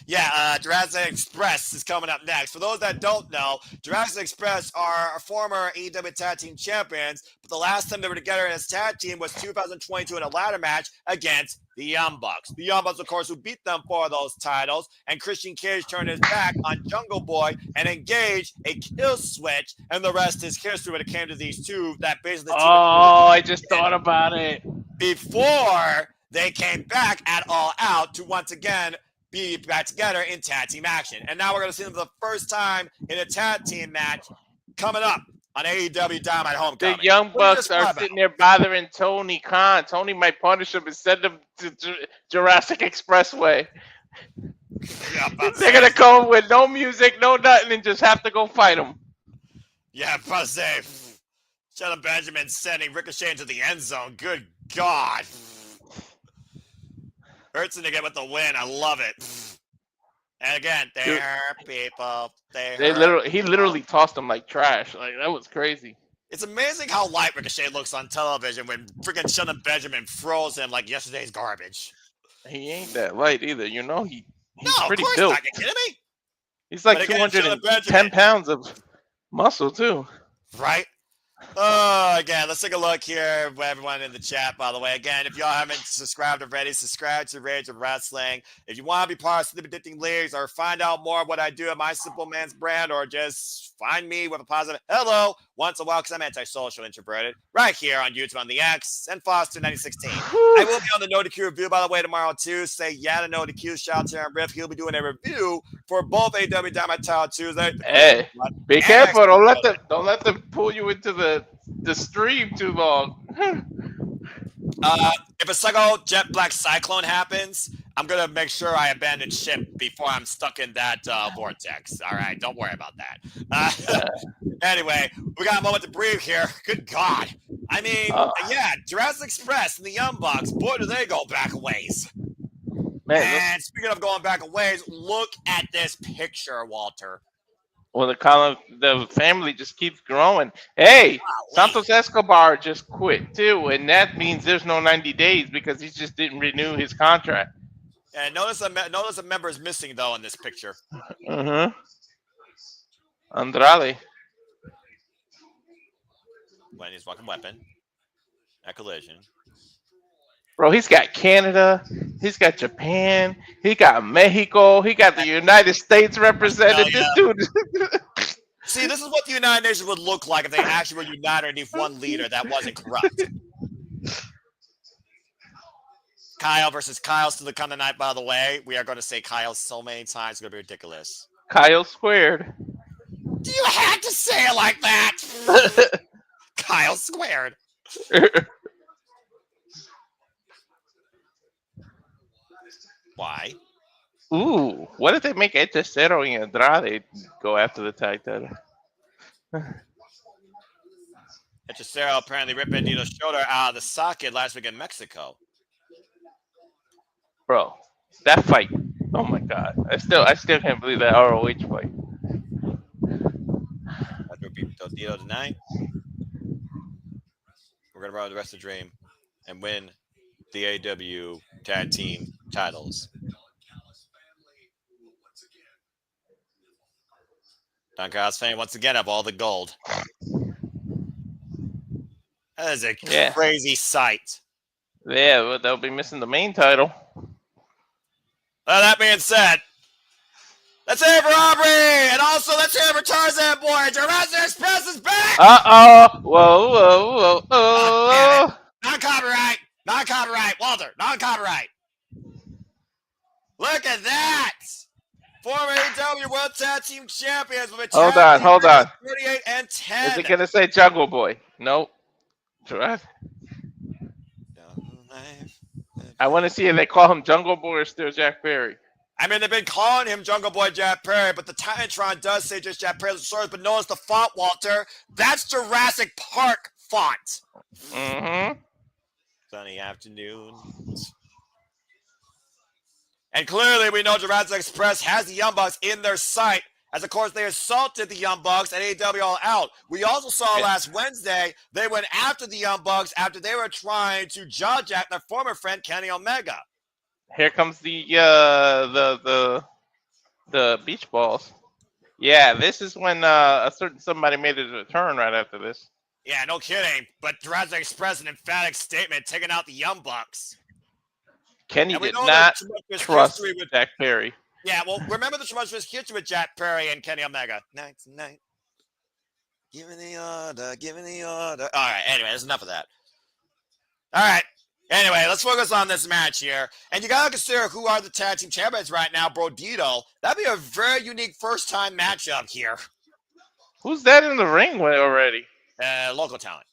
Yeah, Jurassic Express is coming up next. For those that don't know, Jurassic Express are former AEW Tag Team Champions, but the last time they were together as tag team was 2022 in a ladder match against the Young Bucks. The Young Bucks, of course, who beat them for those titles, and Christian Cage turned his back on Jungle Boy and engaged a kill switch, and the rest is history when it came to these two that basically Oh, I just thought about it. before they came back at All Out to once again be back together in tag team action. And now we're going to see them for the first time in a tag team match coming up on AEW Dynamite Homecoming. The Young What do you Bucks describe are sitting there bothering Tony Khan. Tony might punish him and send him to Jurassic Expressway. Yeah, about to They're say- going to come with no music, no nothing, and just have to go fight him. Yeah, I'm about to say, Shelton Benjamin sending Ricochet into the end zone. Good God. Hurts to get with the win. I love it. And again, they Dude. hurt people. He literally tossed him like trash. Like, that was crazy. It's amazing how light Ricochet looks on television when freaking Shelton Benjamin throws him like yesterday's garbage. He ain't that light either, you know? He's No, pretty of course built. not. You kidding me? He's like But again, 210 Benjamin- pounds of muscle, too. Right? Again, let's take a look here with everyone in the chat, by the way. Again, if y'all haven't subscribed already, subscribe to Rage of Wrestling. If you want to be part of Sleepy Addicting Leagues or find out more of what I do at My Simple Man's brand, or just find me with a positive hello once in a while because I'm antisocial introverted, right here on YouTube on the X and Foster 9016. I will be on the No DQ review, by the way, tomorrow too. Say yeah to No DQ. Shout out to Aaron Riff. He'll be doing a review for both AW Dynamite Title Tuesday. Hey, be And careful. next Don't let them pull you into the stream too long. If a Psycho Jet Black Cyclone happens, I'm going to make sure I abandon ship before I'm stuck in that vortex. All right, don't worry about that. Anyway, we got a moment to breathe here. Good God. I mean, yeah, Jurassic Express and the Young Bucks, boy, do they go back a ways. Man, And speaking of going back a ways, look at this picture, Walter. well, the family just keeps growing. Hey, Santos Escobar just quit too, and that means there's no 90 days because he just didn't renew his contract. And notice a member is missing though in this picture. Andrade. When his fucking weapon at Collision. Bro, he's got Canada, he's got Japan, he got Mexico, he got the United States represented. This dude. See, this is what the United Nations would look like if they actually were united underneath one leader that wasn't corrupt. Kyle versus Kyle still to come tonight, by the way. We are going to say Kyle so many times, it's going to be ridiculous. Kyle squared. You had to say it like that. Kyle squared. Why? Ooh, what if they make Hechicero and Andrade go after the tag title? Hechicero apparently ripped Bandido's shoulder out of the socket last week in Mexico. Bro, that fight. Oh my God. I still can't believe that ROH fight. That would be Brodido tonight. We're going to run the rest of the dream and win the AEW tag team titles. Don Callis fan once again have all the gold. That is a crazy sight. Yeah, but they'll be missing the main title. Well, that being said, let's hear for Aubrey, and also let's hear for Tarzan Boy. Jurassic Express is back. Whoa. Non-copyright, Walter, non-copyright. Look at that. Former AEW World Tag Team Champions with a Hold on. 38 and 10. Is it gonna say Jungle Boy? Nope. I want to see if they call him Jungle Boy or still Jack Perry. I mean, they've been calling him Jungle Boy Jack Perry, but the Titantron does say just Jack Perry Luchasaurus, but notice the font, Walter. That's Jurassic Park font. Mm-hmm. Sunny afternoons. And clearly we know Jurassic Express has the Young Bucks in their sight, as of course they assaulted the Young Bucks at AEW All Out. We also saw last Wednesday they went after the Young Bucks after they were trying to jaw-jack their former friend Kenny Omega. Here comes the beach balls. Yeah, this is when a certain somebody made a return right after this. Yeah, no kidding. But Jurassic Express, an emphatic statement, taking out the Young Bucks. Kenny did not trust Jack Perry. Yeah, well, remember the tremendous history with Jack Perry and Kenny Omega. Night. Give me the order. All right, anyway, there's enough of that. All right. Anyway, let's focus on this match here. And you got to consider who are the tag team champions right now, Brodido. That'd be a very unique first-time matchup here. Who's that in the ring already? Local talent.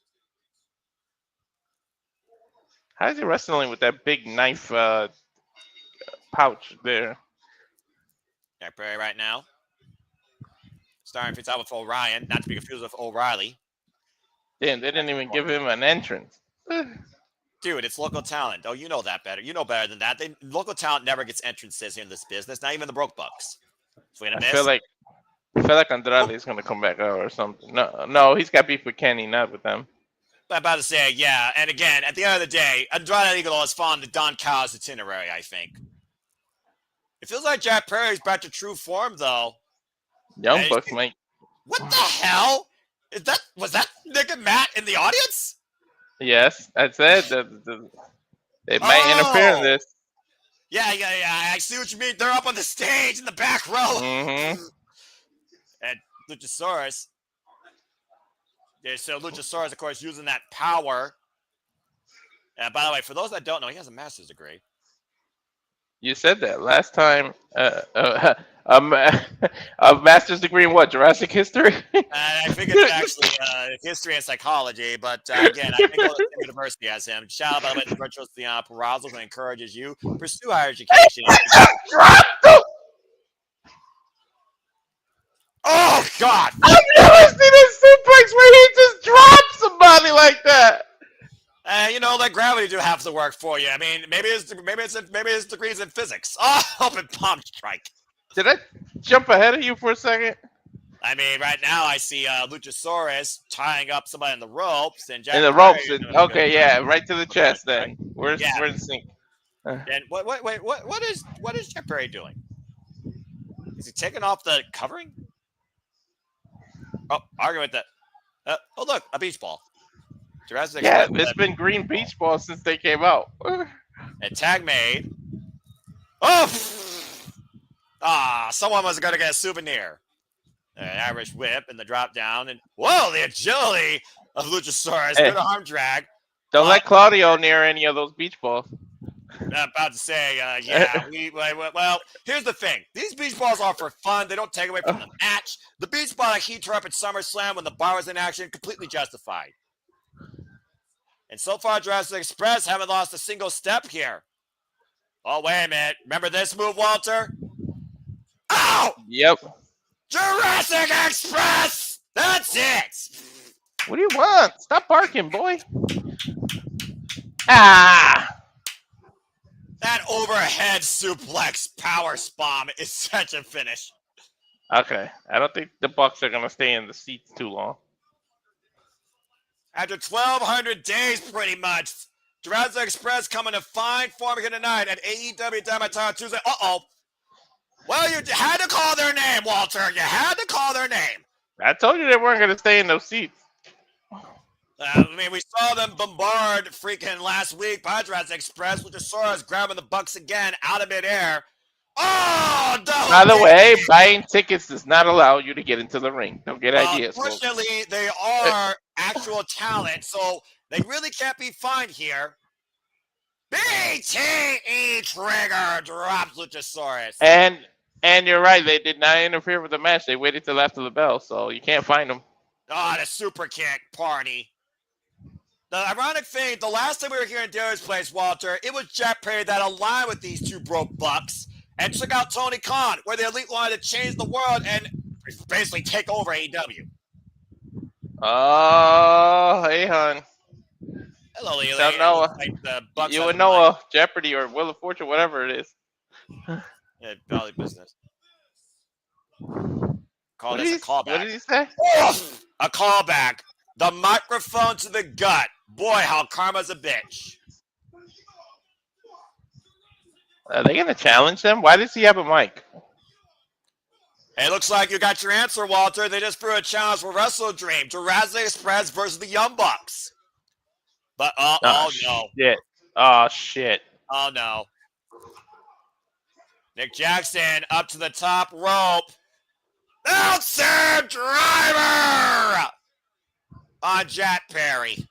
How is he wrestling with that big knife pouch there? Jack Perry right now. Starting things out with Orion, not to be confused with O'Reilly. Damn, they didn't even give him an entrance. Dude, it's local talent. Oh, you know that better. You know better than that. Local talent never gets entrances here in this business. Not even the Broke Bucks. I feel like Andrade is gonna come back out or something. No, he's got beef with Kenny, not with them. I'm about to say, yeah. And again, at the end of the day, Andrade Eagle has fallen to Don Callis' itinerary, I think. It feels like Jack Perry's back to true form, though. Young Bucks, mate. What the hell? Was that Nick and Matt in the audience? Yes, I said that they might interfere in this. Yeah. I see what you mean. They're up on the stage in the back row. Mm-hmm. And Luchasaurus. Yeah, so Luchasaurus, of course, using that power. And by the way, for those that don't know, he has a master's degree. You said that last time. A master's degree in what? Jurassic history? I think it's actually history and psychology, but again, I think go to the same university as him. Shout out, by the way, to Virtuous Leon Perazzo, who encourages you pursue higher education. Dropped him! Oh God! I've never seen a suplex where he just drops somebody like that. You know, let gravity do half the work for you. I mean, maybe his degrees in physics. Oh, open palm strike. Did I jump ahead of you for a second? I mean, right now I see Luchasaurus tying up somebody in the ropes and Jack In the Perry ropes. doing a Okay, good yeah, job. right to the chest then. We're Yeah. in sync. And what is Jack Perry doing? Is he taking off the covering? Oh, arguing with that. Oh, look, a beach ball. Jurassic Yeah, it's been green beach balls since they came out. And tag made. Oh! Someone was going to get a souvenir. An Irish whip and the drop down. And whoa, the agility of Luchasaurus. Hey. Good arm drag. Don't let Claudio near any of those beach balls. I'm about to say, yeah. Well, here's the thing. These beach balls are for fun. They don't take away from the match. The beach ball he tore up at SummerSlam when the bar was in action, completely justified. And so far, Jurassic Express haven't lost a single step here. Oh, wait a minute. Remember this move, Walter? Ow! Yep. Jurassic Express! That's it! What do you want? Stop barking, boy. Ah! That overhead suplex power bomb is such a finish. Okay. I don't think the Bucks are going to stay in the seats too long. After 1,200 days, pretty much, Jurassic Express coming to fine form again tonight at AEW Dynamite on Tuesday. Uh-oh. Well, you had to call their name, Walter. You had to call their name. I told you they weren't going to stay in those seats. I mean, we saw them bombard freaking last week by Jurassic Express. Luchasaurus grabbing the Bucks again out of midair. Oh, no! By the way, buying tickets does not allow you to get into the ring. Don't get ideas. Fortunately, they are actual talent, so they really can't be fined here. BTE trigger drops Luchasaurus. And you're right. They did not interfere with the match. They waited till after the bell, so you can't find them. Oh, the super kick party. The ironic thing, the last time we were here in Daly's place, Walter, it was Jack Perry that aligned with these two broke bucks and took out Tony Khan, where the Elite wanted to change the world and basically take over AEW. Oh, hey, hon. Hello, Leland. Tell Noah. Like the Bucks You and Noah, Jeopardy or Wheel of Fortune, whatever it is. Yeah, belly business. Call What this a callback. What did he say? A callback. The microphone to the gut. Boy, how karma's a bitch. Are they going to challenge them? Why does he have a mic? Hey, looks like you got your answer, Walter. They just threw a challenge for Wrestle Dream. Jurassic Express versus the Young Bucks. But, oh no. Shit. Oh, shit. Oh, no. Nick Jackson up to the top rope. Outside driver on Jack Perry.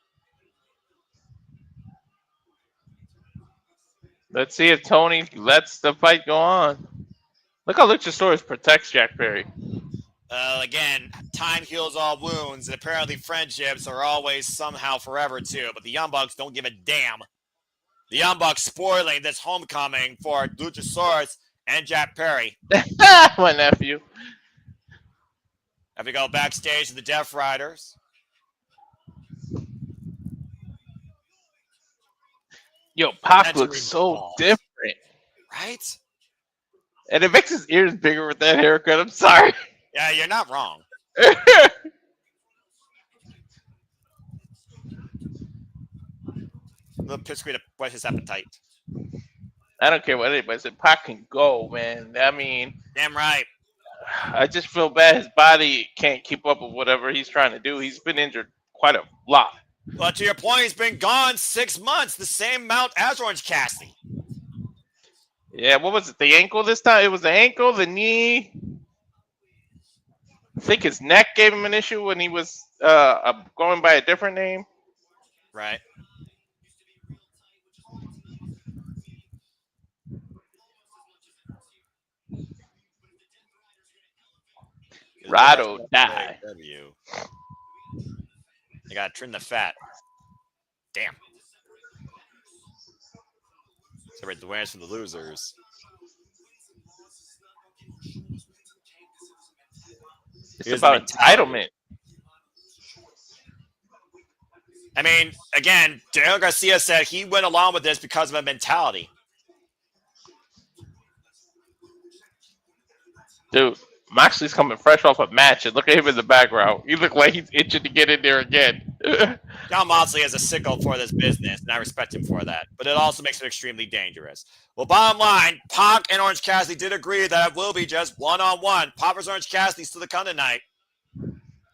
Let's see if Tony lets the fight go on. Look how Luchasaurus protects Jack Perry. Again, time heals all wounds, and apparently friendships are always somehow forever too. But the Young Bucks don't give a damn. The Young Bucks spoiling this homecoming for Luchasaurus and Jack Perry. My nephew. Have to go backstage to the Death Riders. Yo, Pac looks so different. Right? And it makes his ears bigger with that haircut. I'm sorry. Yeah, you're not wrong. Little pitsqueak to whet his appetite. I don't care what anybody said. Pac can go, man. I mean, Damn right. I just feel bad his body can't keep up with whatever he's trying to do. He's been injured quite a lot. But to your point, he's been gone 6 months, the same amount as Orange Cassidy. Yeah, what was it? The ankle this time? It was the ankle, the knee. I think his neck gave him an issue when he was going by a different name. Right. Ride or die. AEW. They got to trim the fat. Damn. Separate the winners from the losers. It's about entitlement. I mean, again, Daniel Garcia said he went along with this because of a mentality. Dude, Moxley's coming fresh off a match, and look at him in the background. He look like he's itching to get in there again. John Moxley is a sicko for this business, and I respect him for that. But it also makes him extremely dangerous. Well, bottom line, Pac and Orange Cassidy did agree that it will be just one-on-one. Pac versus Orange Cassidy still to come tonight.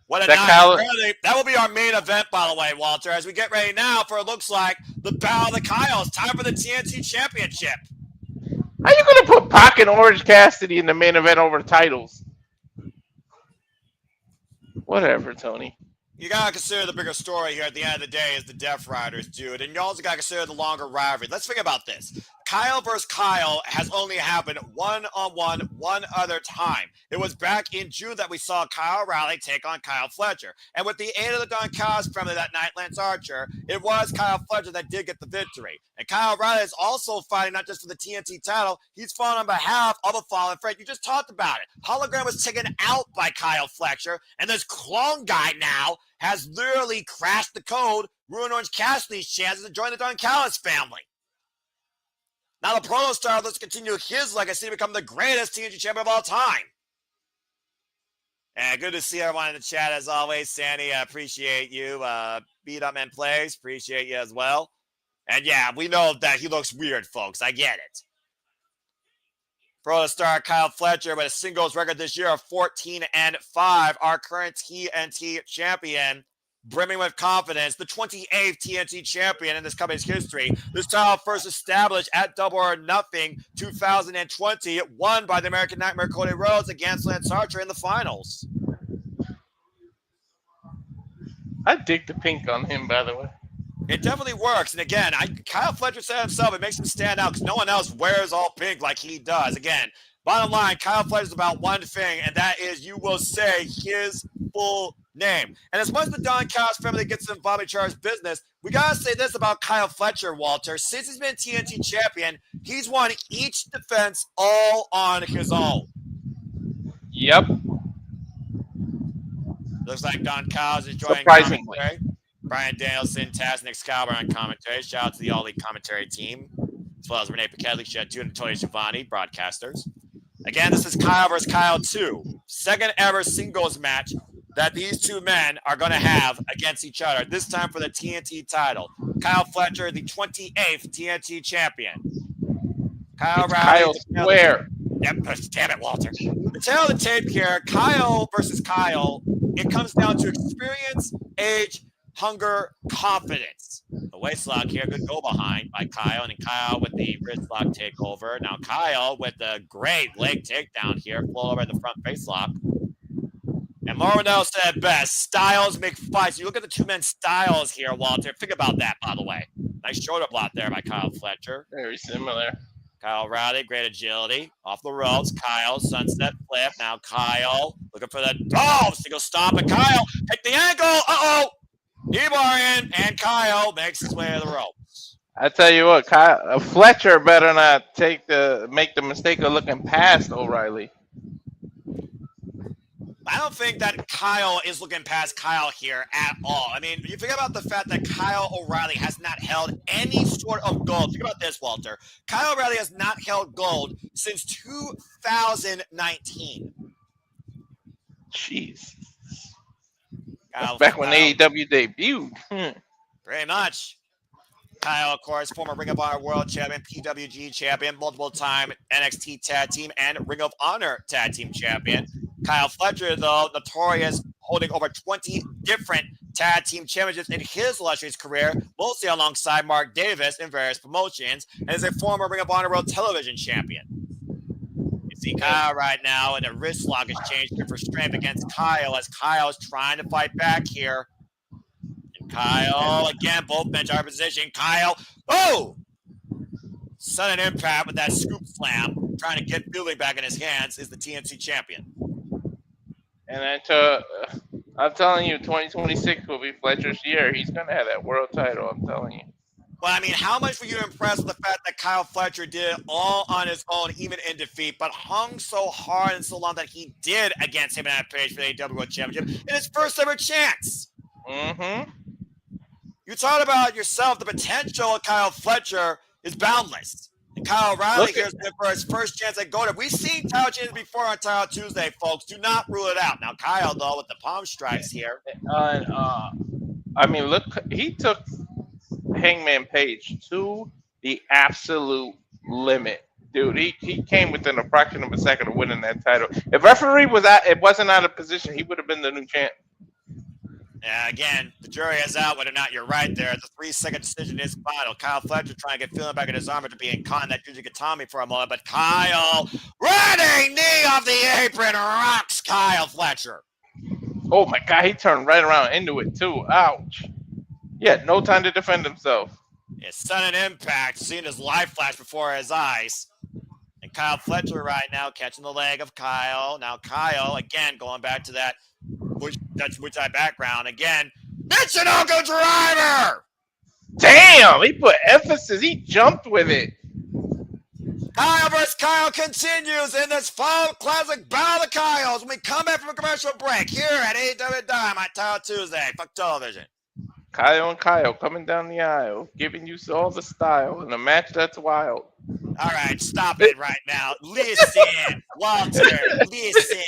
What a night. That will be our main event, by the way, Walter, as we get ready now for it looks like the Battle of the Kyles. Time for the TNT Championship. How you going to put Pac and Orange Cassidy in the main event over the titles? Whatever, Tony. You got to consider the bigger story here at the end of the day is the Death Riders, dude. And you also got to consider the longer rivalry. Let's think about this. Kyle versus Kyle has only happened one-on-one one other time. It was back in June that we saw Kyle O'Reilly take on Kyle Fletcher. And with the aid of the Don Callis family that night, Lance Archer, it was Kyle Fletcher that did get the victory. And Kyle O'Reilly is also fighting not just for the TNT title, he's fighting on behalf of a fallen friend. You just talked about it. Hologram was taken out by Kyle Fletcher, and this clone guy now has literally crashed the code, ruined Orange Cassidy's chances to join the Don Callis family. Now the Proto Star lets continue his legacy to become the greatest TNT champion of all time. And good to see everyone in the chat as always. Sandy, I appreciate you. Beat Up Man Plays, appreciate you as well. And yeah, we know that he looks weird, folks. I get it. Proto Star Kyle Fletcher with a singles record this year of 14-5, our current TNT champion. Brimming with confidence, the 28th TNT champion in this company's history. This title first established at Double or Nothing 2020, won by the American Nightmare Cody Rhodes against Lance Archer in the finals. I dig the pink on him, by the way. It definitely works. And again, Kyle Fletcher said himself, it makes him stand out because no one else wears all pink like he does. Again, bottom line, Kyle Fletcher's about one thing, and that is you will say his full name. And as much as the Don Callis family gets involved in each other's business, we got to say this about Kyle Fletcher, Walter. Since he's been TNT champion, he's won each defense all on his own. Yep. Looks like Don Callis is joining surprisingly. Commentary. Brian Danielson, Taz, Nick Scalber on commentary. Shout out to the All Elite commentary team, as well as Renee Paquette, Shatu, and Tony Giovanni, broadcasters. Again, this is Kyle versus Kyle 2. Second ever singles match that these two men are going to have against each other, this time for the TNT title. Kyle Fletcher, the 28th TNT champion. Kyle O'Reilly. Kyle Square. Yep, damn it, Walter. The tail of the tape here, Kyle versus Kyle, it comes down to experience, age, hunger, confidence. The waist lock here, good go behind by Kyle, and then Kyle with the wrist lock takeover. Now Kyle with the great leg takedown here, flow over the front face lock. And Moreno said best, styles make fights. You look at the two men's styles here, Walter. Think about that, by the way. Nice shoulder block there by Kyle Fletcher. Very similar. Kyle O'Reilly, great agility. Off the ropes. Kyle, sunset flip. Now Kyle looking for the single stop. And Kyle, take the ankle. Uh-oh. Knee-bar in. And Kyle makes his way to the ropes. I tell you what, Fletcher better not make the mistake of looking past O'Reilly. I don't think that Kyle is looking past Kyle here at all. I mean, you think about the fact that Kyle O'Reilly has not held any sort of gold. Think about this, Walter. Kyle O'Reilly has not held gold since 2019. Jeez. Back when AEW debuted. Pretty much. Kyle, of course, former Ring of Honor World Champion, PWG Champion, multiple-time NXT Tag Team and Ring of Honor Tag Team Champion. Kyle Fletcher, though, notorious, holding over 20 different tag team championships in his illustrious career, mostly alongside Mark Davis in various promotions, and is a former Ring of Honor World Television Champion. You see Kyle right now, and the wrist lock is changed here for strength against Kyle, as Kyle's trying to fight back here. And Kyle, again, both men are in position. Kyle, sudden impact with that scoop slam, trying to get Billy back in his hands, is the TNT champion. And I'm telling you, 2026 will be Fletcher's year. He's gonna have that world title. I'm telling you. Well, I mean, how much were you impressed with the fact that Kyle Fletcher did it all on his own, even in defeat, but hung so hard and so long that he did against him in that page for the AEW World Championship in his first ever chance? Mm-hmm. You talked about yourself, the potential of Kyle Fletcher is boundless. And Kyle O'Reilly here's for his first chance at Golden. We've seen title changes before on Title Tuesday, folks. Do not rule it out. Now, Kyle, though, with the palm strikes here. I mean, look, he took Hangman Page to the absolute limit. Dude, he came within a fraction of a second of winning that title. If referee wasn't out of position, he would have been the new champ. Again, the jury is out whether or not you're right there. The 3-second decision is final. Kyle Fletcher trying to get feeling back in his arm after being caught in that Jujikatami for a moment. But Kyle, running knee off the apron, rocks Kyle Fletcher. Oh my God, he turned right around into it too. Ouch. He had no time to defend himself. His sudden impact, seeing his life flash before his eyes. And Kyle Fletcher right now catching the leg of Kyle. Now Kyle, again, going back to that Muay background. Again, Michinoku driver! Damn, he put emphasis. He jumped with it. Kyle versus Kyle continues in this fall classic Battle of the Kyles when we come back from a commercial break here at AEW Dynamite Title Tuesday. Fuck television. Kyle and Kyle coming down the aisle, giving you all the style in a match that's wild. All right, stop it right now. Listen, Walter, listen.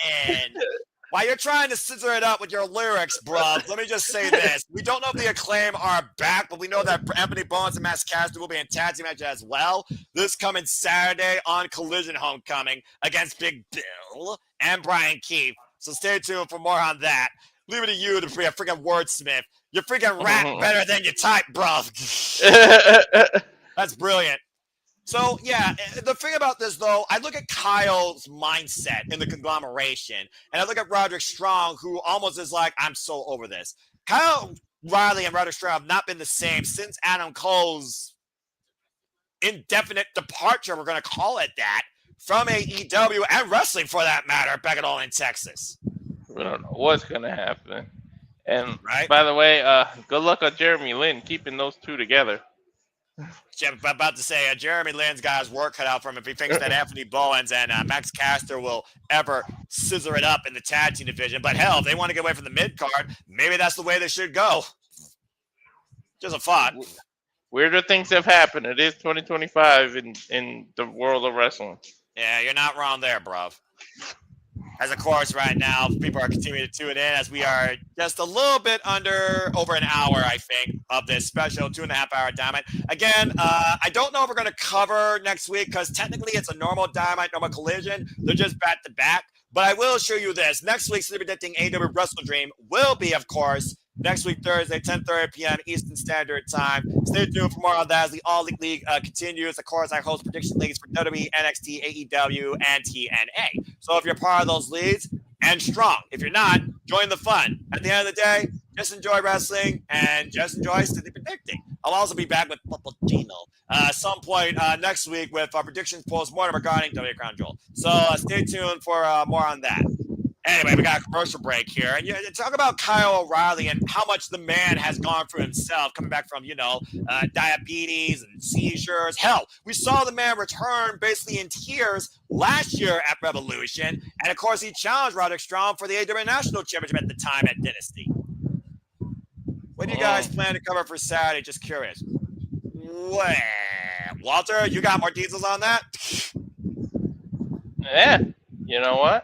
While you're trying to scissor it up with your lyrics, bro, let me just say this. We don't know if the Acclaim are back, but we know that Anthony Bowens and Max Cassidy will be in tag team match as well. This coming Saturday on Collision Homecoming against Big Bill and Brian Keefe. So stay tuned for more on that. Leave it to you to be a freaking wordsmith. You freaking rap better than you type, bro. That's brilliant. So, yeah, the thing about this, though, I look at Kyle's mindset in the conglomeration, and I look at Roderick Strong, who almost is like, I'm so over this. Kyle O'Reilly and Roderick Strong have not been the same since Adam Cole's indefinite departure, we're going to call it that, from AEW and wrestling, for that matter, back at all in Texas. We don't know what's going to happen. And, right? By the way, good luck on Jeremy Lin keeping those two together. I'm about to say, Jeremy Lin's got his work cut out for him if he thinks that Anthony Bowens and Max Caster will ever scissor it up in the tag team division. But hell, if they want to get away from the mid-card, maybe that's the way they should go. Just a thought. Weirder things have happened. It is 2025 in the world of wrestling. Yeah, you're not wrong there, bro. As of course, right now, people are continuing to tune in as we are just a little bit over an hour, I think, of this special 2.5-hour Dynamite. Again, I don't know if we're going to cover next week because technically it's a normal Dynamite, normal Collision. They're just back-to-back. But I will show you this. Next week's predicting AEW Wrestle Dream will be, of course, next week, Thursday, 10:30 p.m. Eastern Standard Time. Stay tuned for more on that as the All League continues. Of course, I host prediction leagues for WWE, NXT, AEW, and TNA. So if you're part of those leagues, and strong. If you're not, join the fun. At the end of the day, just enjoy wrestling and just enjoy City Predicting. I'll also be back with Gino some point next week with predictions post-mortem regarding W Crown Jewel. So stay tuned for more on that. Anyway, we got a commercial break here. And you talk about Kyle O'Reilly and how much the man has gone through himself, coming back from, diabetes and seizures. Hell, we saw the man return basically in tears last year at Revolution. And, of course, he challenged Roderick Strong for the AEW National Championship at the time at Dynasty. What do you guys plan to cover for Saturday? Just curious. Well, Walter, you got more details on that? Yeah. You know what?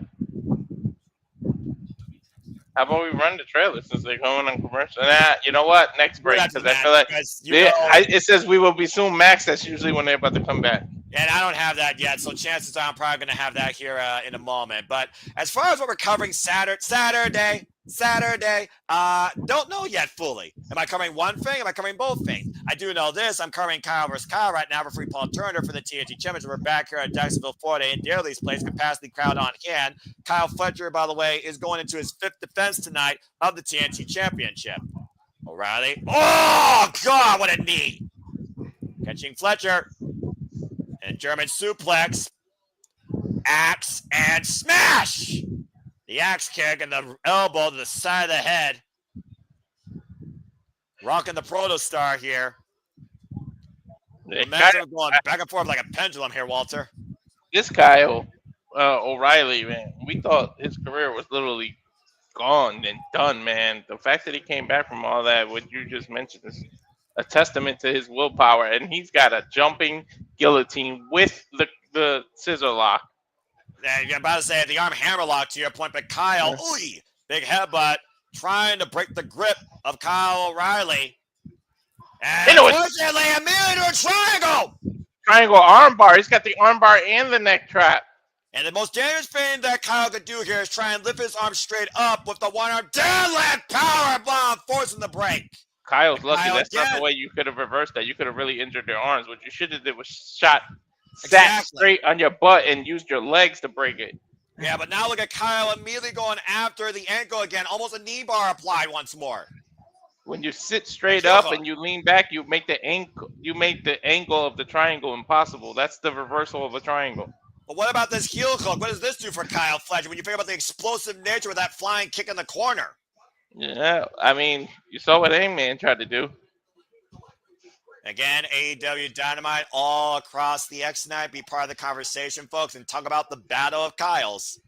How about we run the trailer since they're going on commercial? Nah, you know what? Next break, because I feel like it says we will be soon. Max, that's usually when they're about to come back. And I don't have that yet, so chances are I'm probably going to have that here in a moment. But as far as what we're covering Saturday, don't know yet fully. Am I covering one thing? Am I covering both things? I do know this. I'm covering Kyle versus Kyle right now for Free Paul Turner for the TNT Championship. We're back here at Jacksonville, Florida in Daly's place, capacity crowd on hand. Kyle Fletcher, by the way, is going into his 5th defense tonight of the TNT Championship. O'Reilly. Oh, God, what a knee. Catching Fletcher. And German suplex. Axe and smash. The axe kick and the elbow to the side of the head. Rocking the protostar here. Momentum going back and forth like a pendulum here, Walter. This Kyle O'Reilly, man, we thought his career was literally gone and done, man. The fact that he came back from all that, what you just mentioned, is a testament to his willpower. And he's got a jumping guillotine with the scissor lock. You're about to say the arm hammer lock to your point, but Kyle, big headbutt, trying to break the grip of Kyle O'Reilly. And unfortunately, immediately to a triangle. Triangle armbar. He's got the armbar and the neck trap. And the most dangerous thing that Kyle could do here is try and lift his arm straight up with the one arm deadlift power bomb, forcing the break. Kyle's lucky. That's not the way you could have reversed that. You could have really injured your arms. What you should have did was sat straight on your butt and used your legs to break it. Yeah, but now look at Kyle immediately going after the ankle again. Almost a knee bar applied once more. When you sit straight up and you lean back, you make the angle of the triangle impossible. That's the reversal of a triangle. But what about this heel hook? What does this do for Kyle Fletcher when you think about the explosive nature of that flying kick in the corner? Yeah, I mean, you saw what Hangman tried to do. Again, AEW Dynamite all across the X night. Be part of the conversation, folks, and talk about the battle of Kyles.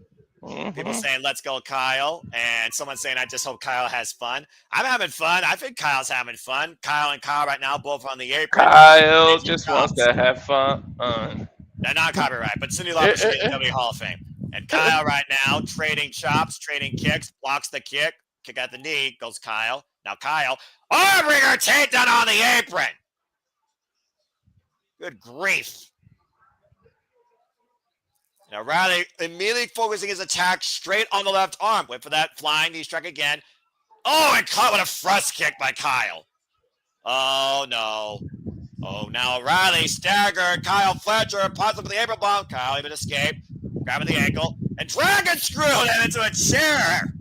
Mm-hmm. People saying, let's go, Kyle. And someone saying, I just hope Kyle has fun. I'm having fun. I think Kyle's having fun. Kyle and Kyle right now both on the apron. Kyle just wants to have fun. They're not copyright, but Cindy Lauper should be in the WWE Hall of Fame. And Kyle right now trading chops, trading kicks, blocks the kick at the knee, goes Kyle. Now Kyle, Armbringer takedown on the apron. Good grief. Now Riley immediately focusing his attack straight on the left arm. Wait for that flying knee strike again. Oh, and caught with a thrust kick by Kyle. Oh, no. Oh, now Riley staggered. Kyle Fletcher pops up with the apron bomb. Kyle even escaped. Grabbing the ankle. And dragon screwed him into a chair.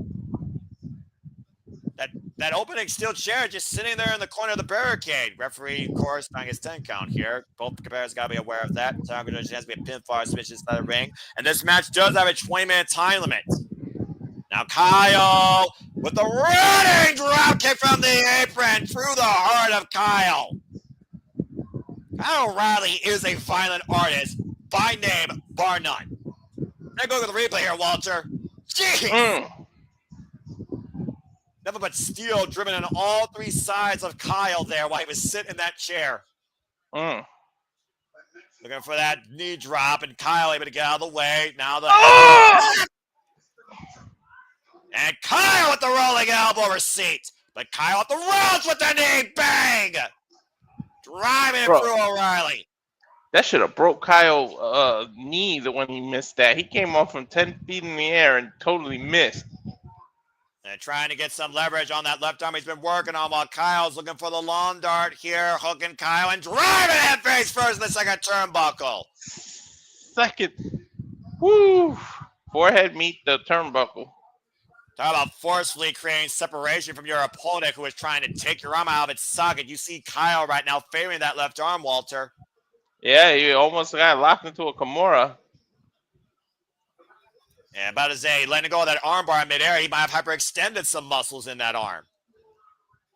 That opening steel chair just sitting there in the corner of the barricade. Referee, of course, trying his 10 count here. Both competitors got to be aware of that. So there has to be a pinfall switch inside the ring. And this match does have a 20-minute time limit. Now Kyle with the running drop kick from the apron through the heart of Kyle. Kyle O'Reilly is a violent artist by name, bar none. Let's go to the replay here, Walter. Jeez. Nothing but steel driven on all three sides of Kyle there while he was sitting in that chair. Looking for that knee drop, and Kyle able to get out of the way. Now the and Kyle with the rolling elbow receipt. But Kyle at the ropes with the knee. Bang! Driving through O'Reilly. That should have broke Kyle's knee when he missed that. He came off from 10 feet in the air and totally missed. And trying to get some leverage on that left arm he's been working on while Kyle's looking for the long dart here. Hooking Kyle and driving head face first in the second turnbuckle. Woo! Forehead meet the turnbuckle. Talk about forcefully creating separation from your opponent who is trying to take your arm out of its socket. You see Kyle right now favoring that left arm, Walter. Yeah, he almost got locked into a Kimura. And about to say, letting go of that armbar in midair, he might have hyperextended some muscles in that arm.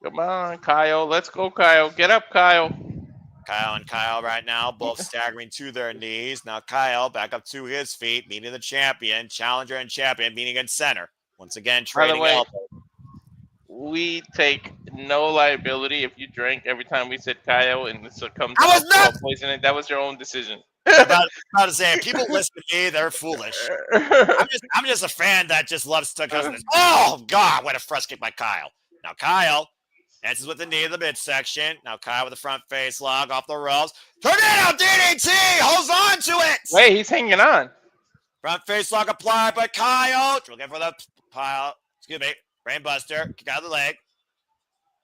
Come on, Kyle. Let's go, Kyle. Get up, Kyle. Kyle and Kyle right now, both staggering to their knees. Now Kyle back up to his feet, meeting the champion, challenger and champion, meeting in center. Once again, trading elbows. We take no liability if you drank every time we said Kyle and this comes I was not poisoning. That was your own decision. about to say, if people listen to me, they're foolish. I'm just a fan that just loves to. Oh God! What a thrust kick by Kyle. Now Kyle answers with the knee in the midsection. Now Kyle with the front face lock off the ropes. Tornado DDT holds on to it. Wait, he's hanging on. Front face lock applied by Kyle. Looking for the pile. Excuse me. Brainbuster. Kick out of the leg.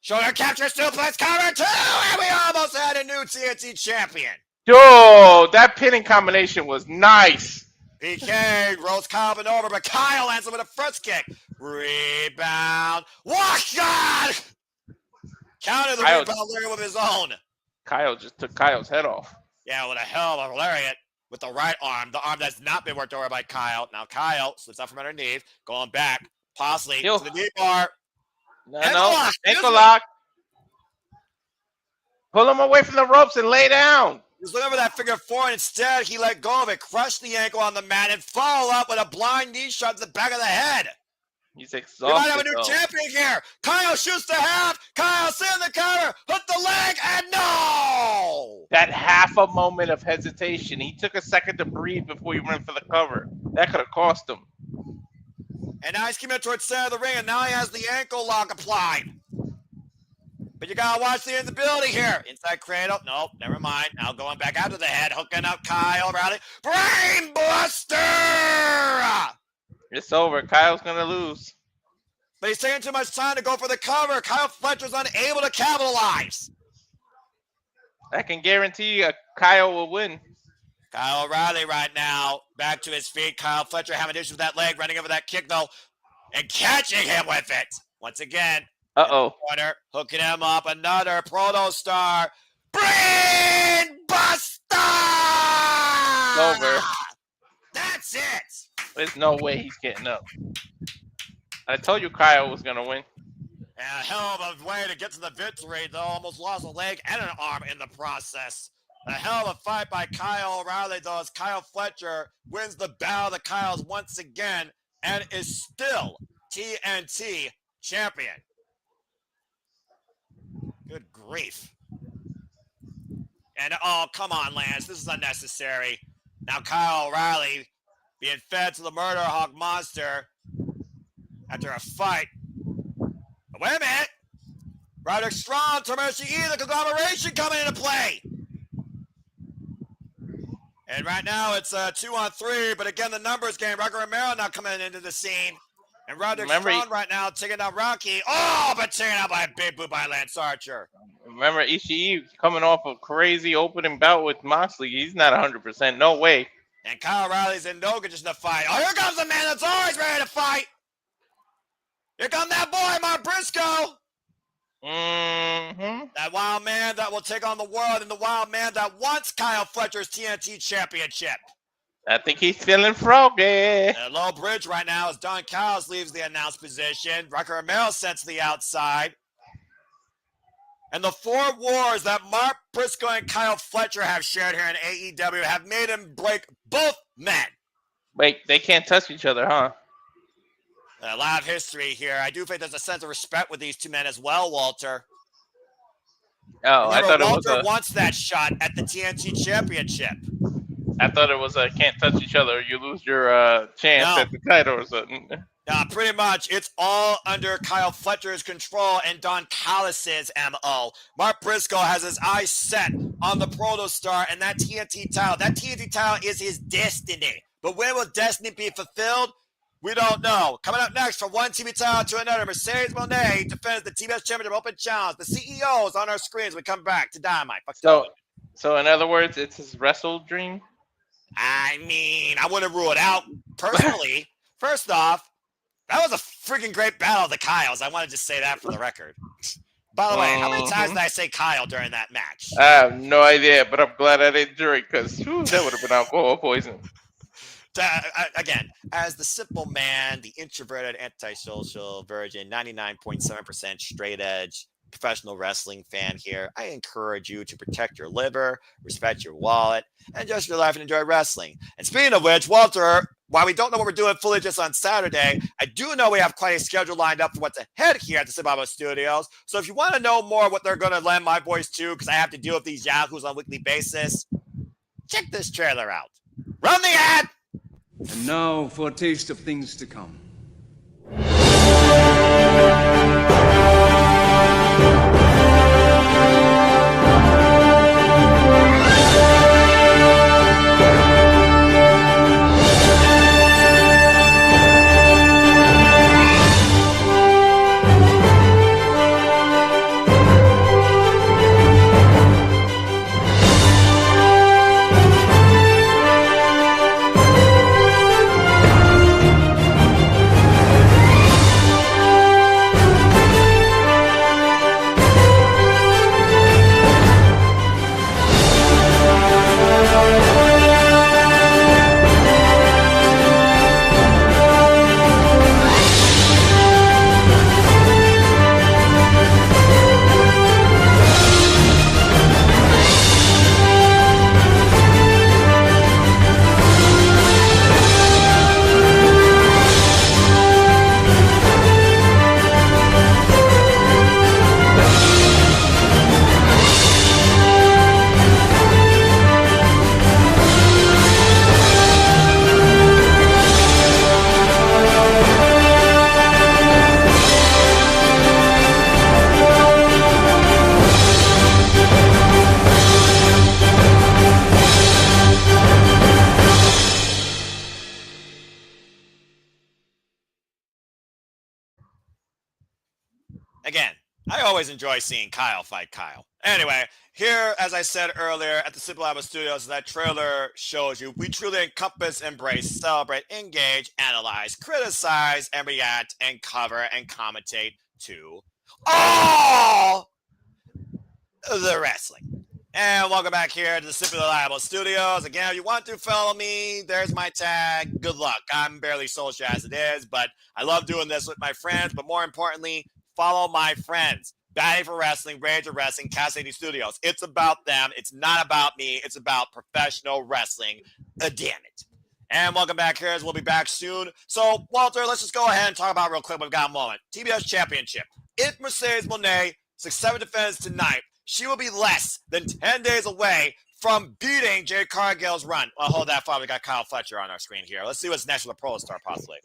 Shoulder capture suplex cover 2, and we almost had a new TNT champion. Yo, that pinning combination was nice. PK rolls Kyle over, but Kyle answers with a first kick. Rebound. Wash God! Counted the rebound there with his own. Kyle just took Kyle's head off. Yeah, with a hell of a lariat. with the right arm, the arm that's not been worked over by Kyle. Now Kyle slips out from underneath, going back, Moxley to the knee bar. Ankle lock. Pull him away from the ropes and lay down. He was looking for that figure four, and instead he let go of it, crushed the ankle on the mat, and followed up with a blind knee shot to the back of the head. He's exhausted. We might have a new champion here. Kyle shoots the half. Kyle sits in the counter, hooked the leg, and no! That half a moment of hesitation. He took a second to breathe before he went for the cover. That could have cost him. And now he's coming towards the center of the ring, and now he has the ankle lock applied. But you gotta watch the instability here. Inside cradle. Nope, never mind. Now going back out to the head, hooking up Kyle O'Reilly. Brain Buster! It's over. Kyle's gonna lose. But he's taking too much time to go for the cover. Kyle Fletcher's unable to capitalize. I can guarantee Kyle will win. Kyle O'Reilly right now, back to his feet. Kyle Fletcher having issues with that leg, running over that kick though, and catching him with it. Once again, corner, hooking him up, another Proto Star. Brain Buster! It's over. That's it. There's no way he's getting up. I told you Kyle was going to win. And a hell of a way to get to the victory, though. Almost lost a leg and an arm in the process. A hell of a fight by Kyle O'Reilly, though, as Kyle Fletcher wins the Battle of the Kyles once again and is still TNT champion. Good grief. And, oh, come on, Lance. This is unnecessary. Now Kyle O'Reilly being fed to the Murder Hawk Monster after a fight. But wait a minute. Roderick Strong, Tomohiro, the conglomeration coming into play. And right now it's 2-on-3, but again, the numbers game. Rocky Romero now coming into the scene. And Roderick Strong right now taking out Rocky. Oh, but taken out by a big boot by Lance Archer. Remember Ishii coming off a crazy opening bout with Moxley. He's not 100%. No way. And Kyle O'Reilly's in no condition to fight. Oh, here comes the man that's always ready to fight. Here comes that boy, Mark Briscoe. Mm-hmm. That wild man that will take on the world, and the wild man that wants Kyle Fletcher's TNT championship. I think he's feeling froggy. And a low bridge right now as Don Callis leaves the announced position. Rocky Romero sent to the outside. And the four wars that Mark Briscoe and Kyle Fletcher have shared here in AEW have made him break both men. Wait, they can't touch each other, huh? A lot of history here. I do think there's a sense of respect with these two men as well, Walter. Oh, Remember, I thought Walter it was wants that shot at the TNT championship. I thought it was a can't touch each other. You lose your chance at the title or something. Pretty much. It's all under Kyle Fletcher's control and Don Callis' MO. Mark Briscoe has his eyes set on the Proto Star and that TNT title. That TNT title is his destiny. But when will destiny be fulfilled? We don't know. Coming up next, from one TV title to another, Mercedes Mone defends the TBS Championship Open Challenge. The CEO is on our screens. We come back to Dynamite. So in other words, it's his wrestle dream? I mean, I wouldn't rule it out personally. First off, that was a freaking great battle of the Kyles. I wanted to say that for the record. By the way, how many times did I say Kyle during that match? I have no idea, but I'm glad I didn't drink because that would have been alcohol poison. Again, as the simple man, the introverted, antisocial virgin, 99.7% straight edge professional wrestling fan here, I encourage you to protect your liver, respect your wallet, and just your life and enjoy wrestling. And speaking of which, Walter, while we don't know what we're doing fully just on Saturday, I do know we have quite a schedule lined up for what's ahead here at the Sababa Studios. So if you want to know more what they're going to lend my voice to, because I have to deal with these yahoos on a weekly basis, check this trailer out. Run the ad! And now for a taste of things to come. again, I always enjoy seeing Kyle fight Kyle. Anyway, here, as I said earlier, at the Simple Lava Studios, that trailer shows you we truly encompass, embrace, celebrate, engage, analyze, criticize, and react, and cover, and commentate to all the wrestling. And welcome back here to the Simply Reliable Studios. Again, if you want to follow me, there's my tag. Good luck. I'm barely social as it is, but I love doing this with my friends. But more importantly, follow my friends. Batty for Wrestling, Rage of Wrestling, Cassidy Studios. It's about them. It's not about me. It's about professional wrestling. Damn it. And welcome back here, as we'll be back soon. So, Walter, let's just go ahead and talk about real quick. We've got a moment. TBS Championship. If Mercedes Mone 6-7 defends tonight, she will be less than 10 days away from beating Jade Cargill's run. Well, hold that thought. We got Kyle Fletcher on our screen here. Let's see what's next for the Pro Star, possibly.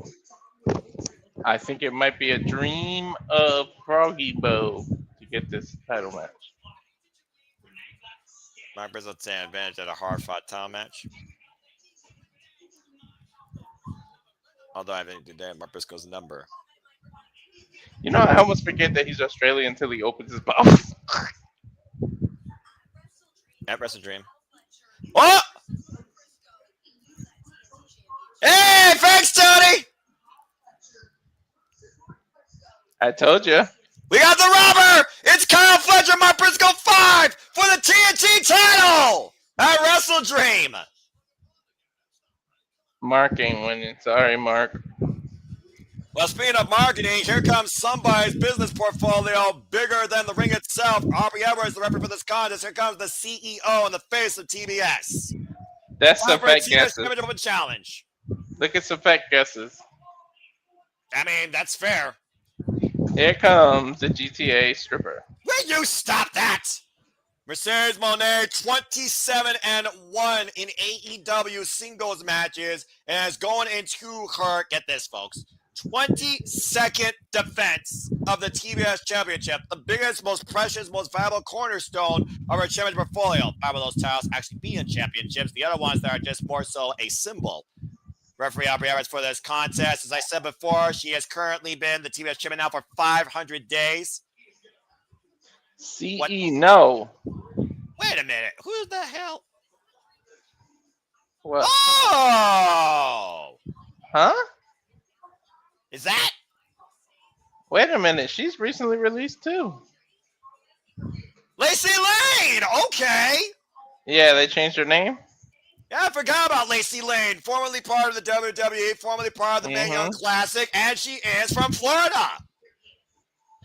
I think it might be a dream of Froggy Bow to get this title match. Mark Briscoe taking advantage of a hard-fought title match. Although I think today Mark Briscoe's number. You know, I almost forget that he's Australian until he opens his mouth. At Wrestle Dream. Oh! Hey, thanks, Tony! I told you. We got the robber! It's Kyle Fletcher, Mark Briscoe 5 for the TNT title at Wrestle Dream. Mark ain't winning. Sorry, Mark. Well, speaking of marketing, here comes somebody's business portfolio bigger than the ring itself. Aubrey Edwards, the referee for this contest. Here comes the CEO and the face of TBS. That's some fat guesses. Challenge. Look at some fat guesses. I mean, that's fair. Here comes the GTA stripper. Will you stop that? Mercedes Mone, 27-1 in AEW singles matches, and is going into her, get this, folks, 22nd defense of the TBS Championship, the biggest, most precious, most valuable cornerstone of her championship portfolio. 5 of those titles actually being championships. The other ones that are just more so a symbol. Referee Aubrey Edwards for this contest. As I said before, she has currently been the TBS champion now for 500 days. No. Wait a minute. Who the hell? What? Oh! Huh? Is that? Wait a minute. She's recently released too. Lacey Lane! Okay! Yeah, they changed her name. Yeah, I forgot about Lacey Lane, formerly part of the WWE, formerly part of the Mae Young Classic, and she is from Florida.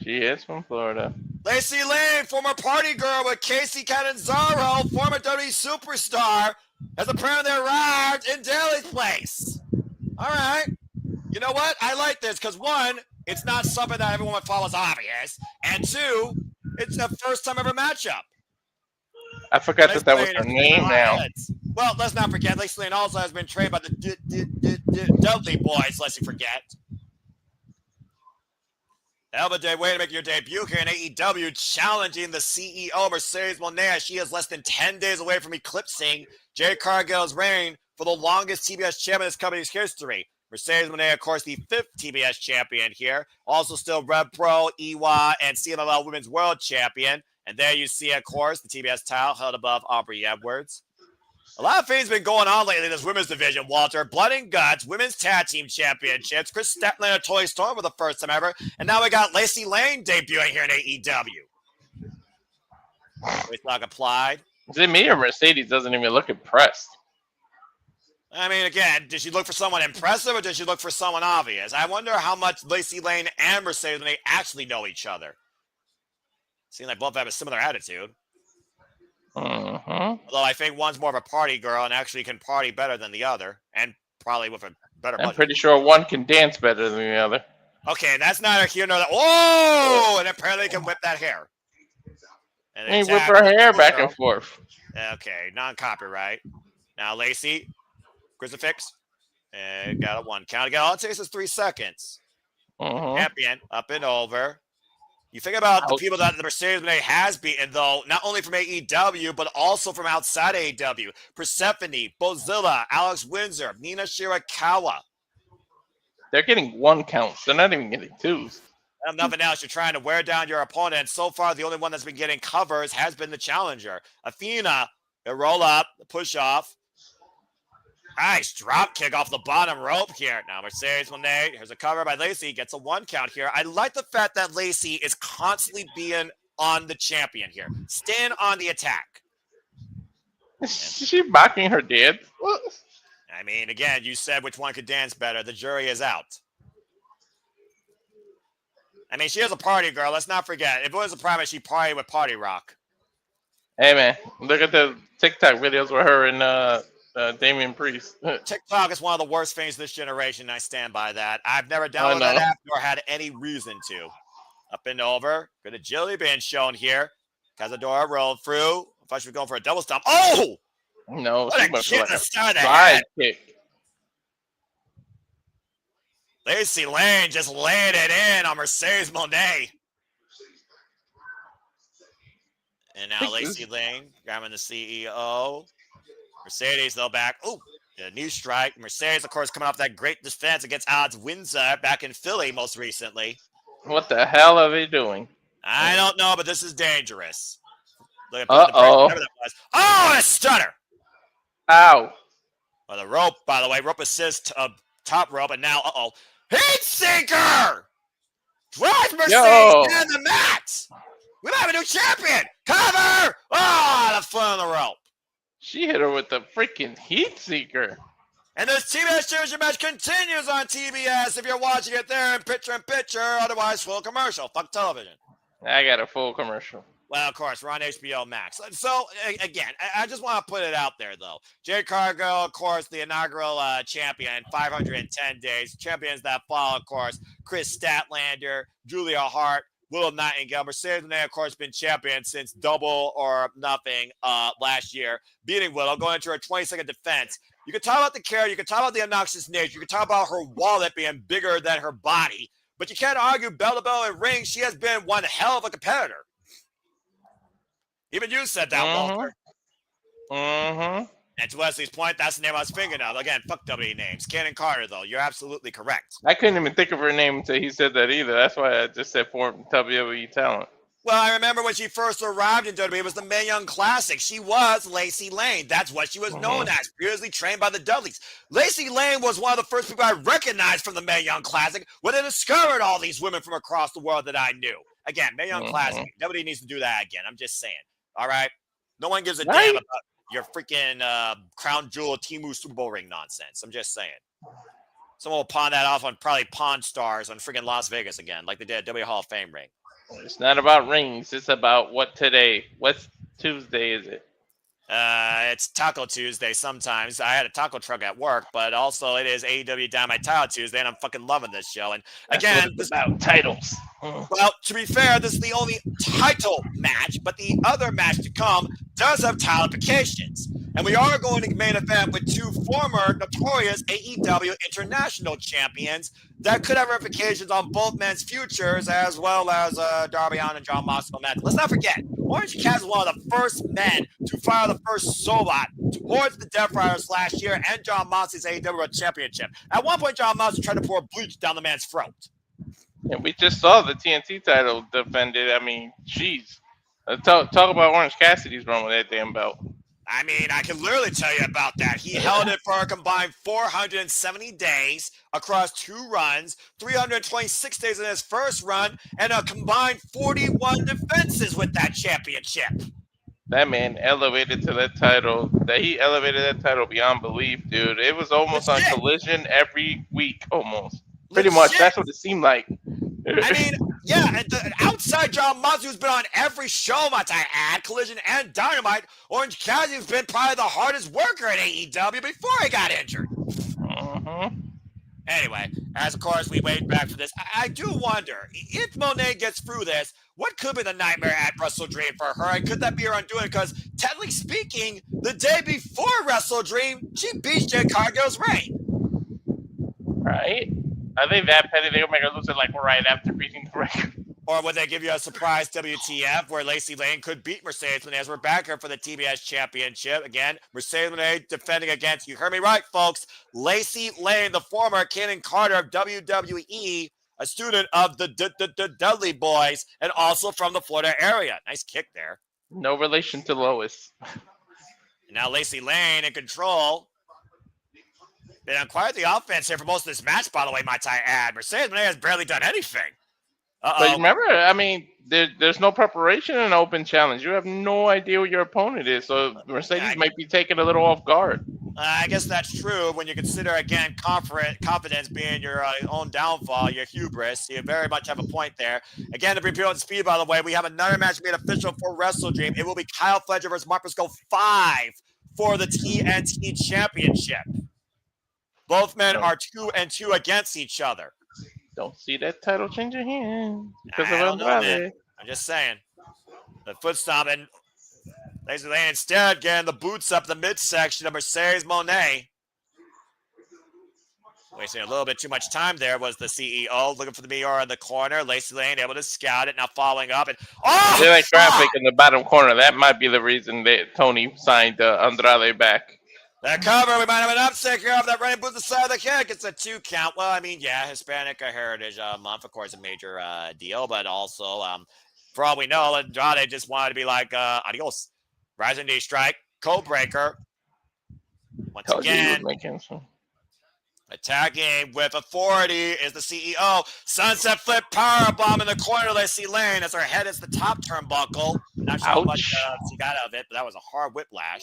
She is from Florida. Lacey Lane, former party girl with Casey Catanzaro, former WWE superstar, has apparently arrived in Daly's place. All right. You know what? I like this because, one, it's not something that everyone would follow as obvious, and two, it's a first-time ever matchup. I forgot that was her name now. Well, let's not forget, Lacey Lane also has been trained by the Dudley boys, lest you forget. Elba Day, way to make your debut here in AEW, challenging the CEO, Mercedes Mone. She is less than 10 days away from eclipsing Jade Cargill's reign for the longest TBS champion in this company's history. Mercedes Mone, of course, the 5th TBS champion here. Also still Rev Pro, EWA, and CMLL Women's World Champion. And there you see, of course, the TBS title held above Aubrey Edwards. A lot of things been going on lately in this women's division, Walter. Blood and Guts, Women's Tag Team Championships, Chris Statler and Toy Storm for the first time ever, and now we got Lacey Lane debuting here in AEW. It's not applied. Is it me or Mercedes doesn't even look impressed? I mean, again, did she look for someone impressive or did she look for someone obvious? I wonder how much Lacey Lane and Mercedes Lane actually know each other. Seems like both have a similar attitude. Although I think one's more of a party girl and actually can party better than the other, and probably with a better budget. I'm pretty sure one can dance better than the other. Okay, that's neither here nor there. Oh, and apparently can whip that hair. And whip her hair back and forth. Okay, non-copyright. Now Lacey, crucifix, and got a 1 count. Again, all it takes is 3 seconds. Champion, up and over. You think about the people that the Mercedes Mone has beaten, though, not only from AEW, but also from outside AEW. Persephone, Bozilla, Alex Windsor, Nina Shirakawa. They're getting 1 count. They're not even getting 2s. If nothing else, you're trying to wear down your opponent. So far, the only one that's been getting covers has been the challenger. Athena, a roll up, push off. Nice drop kick off the bottom rope here. Now Mercedes Moné, here's a cover by Lacey, gets a 1 count here. I like the fact that Lacey is constantly being on the champion here. Staying on the attack. Is she mocking her dad? I mean, again, you said which one could dance better. The jury is out. I mean, she is a party girl. Let's not forget. If it was a private, she'd party with Party Rock. Hey, man. Look at the TikTok videos with her and Damian Priest. TikTok is one of the worst things this generation. I stand by that. I've never downloaded that app nor had any reason to. Up and over. Good agility being shown here. Cazadora rolled through. I thought she was going for a double stomp. Oh! No, what she a must kick like to a start the side head. kick. Lacey Lane just laying it in on Mercedes Moné. And now Lacey Lane grabbing the CEO. Mercedes, though, back. Oh, a new strike. Mercedes, of course, coming off that great defense against Odds Windsor back in Philly most recently. What the hell are they doing? I don't know, but this is dangerous. Look at Uh-oh. whatever that was. Oh, a stunner. Ow. Well, the rope, by the way, rope assist top rope, and now, heat sinker! Drives Mercedes down the mat! We might have a new champion! Cover! Oh, the foot on the rope. She hit her with the freaking heat seeker. And this TBS Championship match continues on TBS if you're watching it there in picture, otherwise full commercial. Fuck television. I got a full commercial. Well, of course, we're on HBO Max. So, again, I just want to put it out there, though. Jade Cargill, of course, the inaugural champion, 510 days. Champions that follow, of course, Chris Statlander, Julia Hart, Willow Nightingale. Mercedes Moné, of course, been champion since Double or Nothing last year, beating Willow, going into her 22nd defense. You can talk about the care, you can talk about the obnoxious nature, you can talk about her wallet being bigger than her body, but you can't argue bell to bell in ring. She has been one hell of a competitor. Even you said that, Walter. Mm-hmm. And to Wesley's point, that's the name I was thinking of. Again, fuck WWE names. Cannon Carter, though. You're absolutely correct. I couldn't even think of her name until he said that either. That's why I just said for WWE talent. Well, I remember when she first arrived in WWE, it was the Mae Young Classic. She was Lacey Lane. That's what she was known as, previously trained by the Dudleys. Lacey Lane was one of the first people I recognized from the Mae Young Classic when they discovered all these women from across the world that I knew. Again, Mae Young Classic. WWE needs to do that again. I'm just saying. All right? No one gives a damn about your freaking Crown Jewel Temu Super Bowl ring nonsense. I'm just saying. Someone will pawn that off on probably Pawn Stars on freaking Las Vegas again, like they did at WWE Hall of Fame ring. It's not about rings. It's about what today. What Tuesday is it? It's Taco Tuesday sometimes. I had a taco truck at work, but also it is AEW Dynamite Title Tuesday, and I'm fucking loving this show. And again, it's about titles. Well, to be fair, this is the only title match, but the other match to come does have title implications. And we are going to main event with two former notorious AEW International Champions that could have ramifications on both men's futures, as well as Darby Allin and John Moxley match. Let's not forget, Orange Cassidy was one of the first men to fire the first Solot towards the Death Riders last year and John Moxley's AEW World Championship. At one point, John Moxley tried to pour bleach down the man's throat. And we just saw the TNT title defended. I mean, jeez. Talk about Orange Cassidy's run with that damn belt. I mean, I can literally tell you about that. He held it for a combined 470 days across 2 runs, 326 days in his first run, and a combined 41 defenses with that championship. That man elevated to that title. He elevated that title beyond belief, dude. It was almost on Collision every week, almost. Pretty much. That's what it seemed like. I mean, yeah, outside John Moxley, who's been on every show, might I add, Collision and Dynamite, Orange Cassidy's been probably the hardest worker at AEW before he got injured. Anyway, as of course we wait back for this, I do wonder, if Moné gets through this, what could be the nightmare at Wrestle Dream for her? And could that be her undoing? Because technically speaking, the day before Wrestle Dream, she beat Jade Cargill's reign. Right? Are they that petty? They'll make her lose it like right after beating the record. Or would they give you a surprise WTF where Lacey Lane could beat Mercedes Moné as we're back here for the TBS Championship? Again, Mercedes Moné defending against, you heard me right, folks, Lacey Lane, the former Cannon Carter of WWE, a student of the Dudley boys, and also from the Florida area. Nice kick there. No relation to Lois. And now Lacey Lane in control. Been on quite the offense here for most of this match, by the way, might I add. Mercedes Moné has barely done anything. But remember, I mean, there's no preparation in an open challenge. You have no idea who your opponent is, so Mercedes might be taken a little off guard. I guess that's true when you consider, again, confidence being your own downfall, your hubris. You very much have a point there. Again, to preview on speed, by the way, we have another match made official for Wrestle Dream. It will be Kyle Fletcher versus Mark Briscoe 5 for the TNT Championship. Both men are 2-2 against each other. Don't see that title changing hands because I of don't know, man. Andrade. I'm just saying. The foot stomp and Lacey Lane instead getting the boots up the midsection of Mercedes Moné. Wasting a little bit too much time there was the CEO looking for the Miura in the corner. Lacey Lane able to scout it, now following up. And They like traffic in the bottom corner. That might be the reason that Tony signed Andrade back. That cover, we might have an upset here off that running boot the side of the kick. It's a 2 count. Well, I mean, yeah, Hispanic Heritage Month, of course, a major deal, but also, for all we know, Andrade just wanted to be like, adios. Rising knee strike, code breaker. Once again, attacking with authority is the CEO. Sunset flip power bomb in the corner. Lacey Lane as her head is the top turnbuckle. Not sure how much she got out of it, but that was a hard whiplash.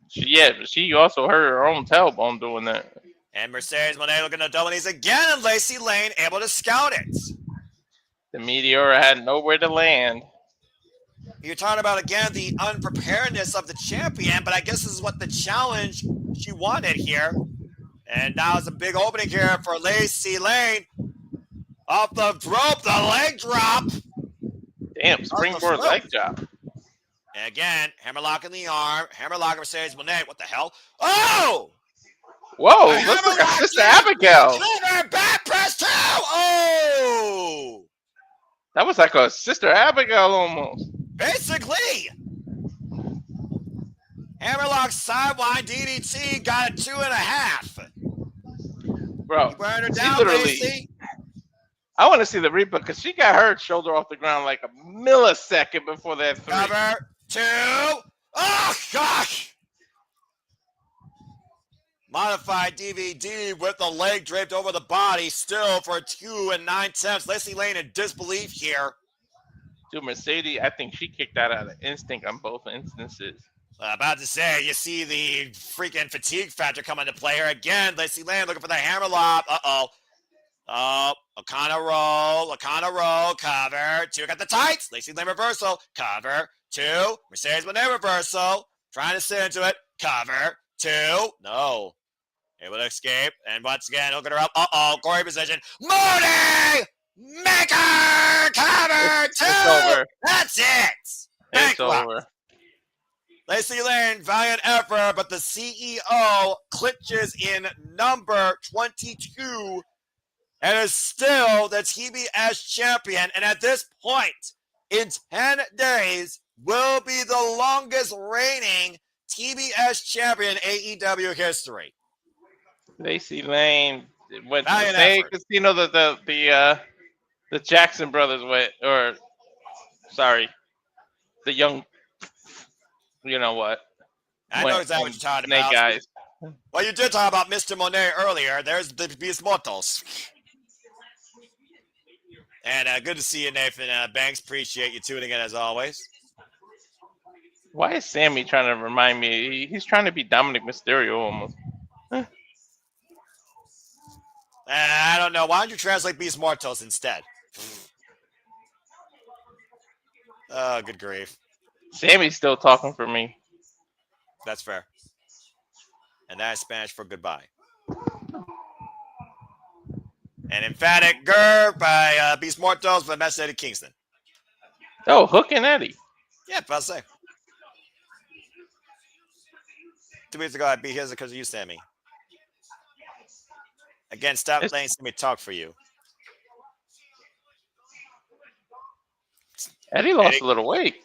She also hurt her own tailbone doing that. And Mercedes Moné looking to double knees again, and Lacey Lane able to scout it. The Meteor had nowhere to land. You're talking about, again, the unpreparedness of the champion, but I guess this is what the challenge she wanted here. And now it's a big opening here for Lacey Lane. Off the rope, the leg drop. Damn, springboard leg drop. And again, hammerlock in the arm. Hammerlock Mercedes Moné. What the hell? Oh! Whoa, looks like a Sister Abigail. Back press too! Oh! That was like a Sister Abigail almost. Basically. Hammerlock sideline DDT got a 2.5. Bro, wearing her down, literally. Lacey. I want to see the replay because she got her shoulder off the ground like a millisecond before that 3. Cover 2. Oh, gosh. Modified DVD with the leg draped over the body, still for 2 9/10. Lacey Lane in disbelief here. Dude, Mercedes, I think she kicked out of instinct on both instances. About to say, you see the freaking fatigue factor come into play here again. Lacey Lane looking for the hammerlock. Uh-oh. Oh, Okada roll, cover 2, got the tights. Lacey Lane reversal, cover 2. Mercedes Moné reversal, trying to sit into it, cover 2. No. Able to escape, and once again, hooking her up. Uh-oh, Corey position. Mone! Maker! Cover 2! It's over. That's it! It's over. Lacey Lane, valiant effort, but the CEO clinches in number 22 and is still the TBS champion. And at this point, in 10 days, will be the longest reigning TBS champion in AEW history. Lacey Lane went to Valiant the same effort. casino that the Jackson brothers went, or sorry, the young, you know what? I know exactly what you're talking about. Guys. Well, you did talk about Mr. Moné earlier. There's the Beast Mortals. And good to see you, Nathan Banks. Appreciate you tuning in as always. Why is Sammy trying to remind me? He's trying to be Dominic Mysterio almost. I don't know. Why don't you translate Beast Mortals instead? Oh, good grief. Sammy's still talking for me. That's fair. And that's Spanish for goodbye. An emphatic grr by Beast Mortals for Matt Eddie Kingston. Oh, Hook and Eddie. Yeah, I'll say. 2 weeks ago, I'd be here because of you, Sammy. Again, stop letting Sammy talk for you. Eddie lost a little weight.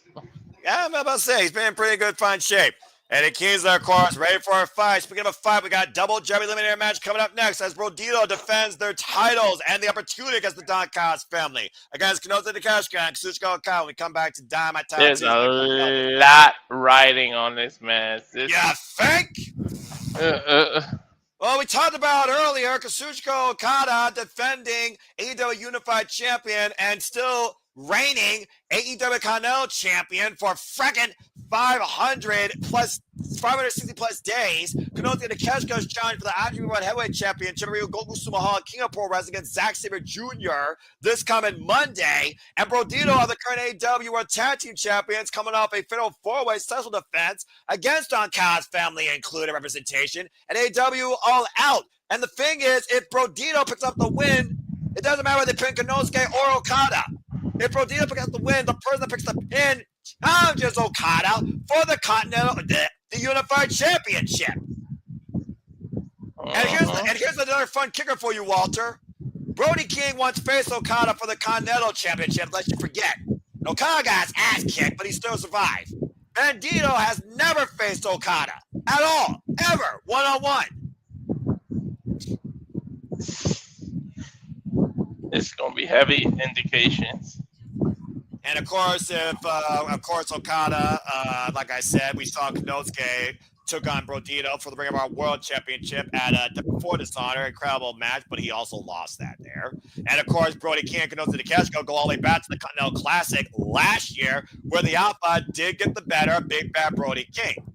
Yeah, I'm about to say, he's been in pretty good, fine shape. And the Kings are, of course, ready for a fight. Speaking of a fight, we got a double jeopardy eliminator match coming up next as Brodido defends their titles and the opportunity against the Don Callis family against Konosuke Takeshita and Kazuchika Okada when we come back to Dynamite Title There's Tuesday. a lot riding on this match. You think? Well, we talked about earlier Kazuchika Okada defending AEW Unified Champion and still reigning AEW Continental Champion for frickin' 560 plus days. Konosuke Takeshita's challenge for the IWGP World Heavyweight Championship, Goku Sumaha, King of Pro Wrestling against Zack Sabre Jr. this coming Monday. And Brodido are the current AEW World Tag Team Champions coming off a fatal four-way special defense against Don Callis family included representation and AEW All Out. And the thing is, if Brodido picks up the win, it doesn't matter whether they pin Konosuke or Okada. If Brodido picks up the win, the person that picks the pin challenges Okada for the Continental, the Unified Championship. And here's another fun kicker for you, Walter. Brody King once faced Okada for the Continental Championship, lest you forget. Okada got his ass kicked, but he still survived. Bandido has never faced Okada at all, ever, one-on-one. It's going to be heavy indications. And of course, Okada, like I said, we saw Konosuke took on Brodido for the Ring of Honor World Championship at before Dishonor, incredible match, but he also lost that there. And of course, Brody King and Konosuke Takeshita go all the way back to the Continental Classic last year, where the Alpha did get the better of Big Bad Brody King.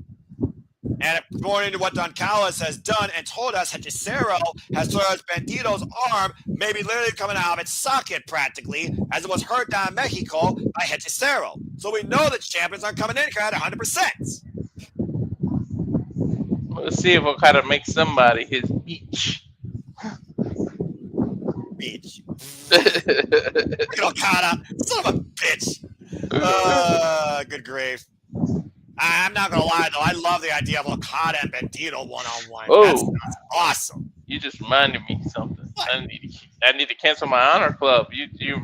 And going into what Don Callis has done and told us, Hechicero has told us Bandido's arm may be literally coming out of its socket practically, as it was hurt down in Mexico by Hechicero. So we know that champions aren't coming in at 100%. Let's see if Okada makes somebody his beach. Beach. Okada, son of a bitch. Good grief. I'm not gonna lie though, I love the idea of Okada and Bandido one-on-one. Oh, that's awesome. You just reminded me of something. I need to cancel my honor club. You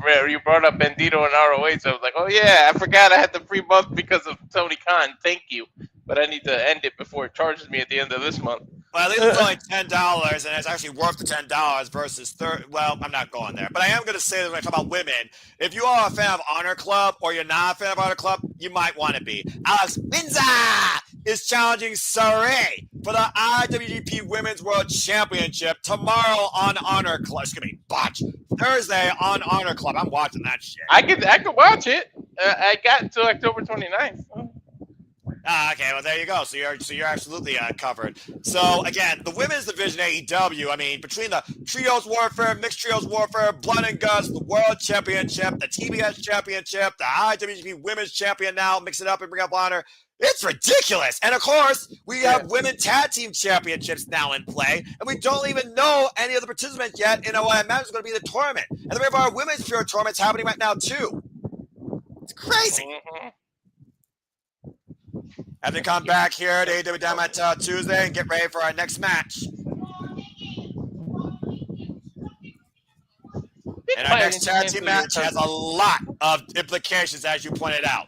brought up Bandido and ROH. So I was like, oh yeah, I forgot I had the free month because of Tony Khan. Thank you, but I need to end it before it charges me at the end of this month. Well, at least it's only $10, and it's actually worth the $10 versus $30. Well, I'm not going there, but I am going to say that when I talk about women, if you are a fan of Honor Club or you're not a fan of Honor Club, you might want to be. Alex Minza is challenging Saray for the IWGP Women's World Championship tomorrow on Honor Club. Excuse me, botch. Thursday on Honor Club. I'm watching that shit. I could watch it. I got until October 29th. So. Okay, well there you go. So you're absolutely covered. So again, the women's division AEW. I mean, between the trios warfare, mixed trios warfare, blood and guts, the World Championship, the TBS Championship, the IWGP Women's Champion now, mix it up and bring up honor. It's ridiculous. And of course, we have women tag team championships now in play, and we don't even know any of the participants yet in what I imagine is going to be the tournament. And then we have our women's pure tournaments happening right now too. It's crazy. Mm-hmm. Have to come back here at AEW Dynamite Tuesday and get ready for our next match. And our next tag team match has a lot of implications, as you pointed out.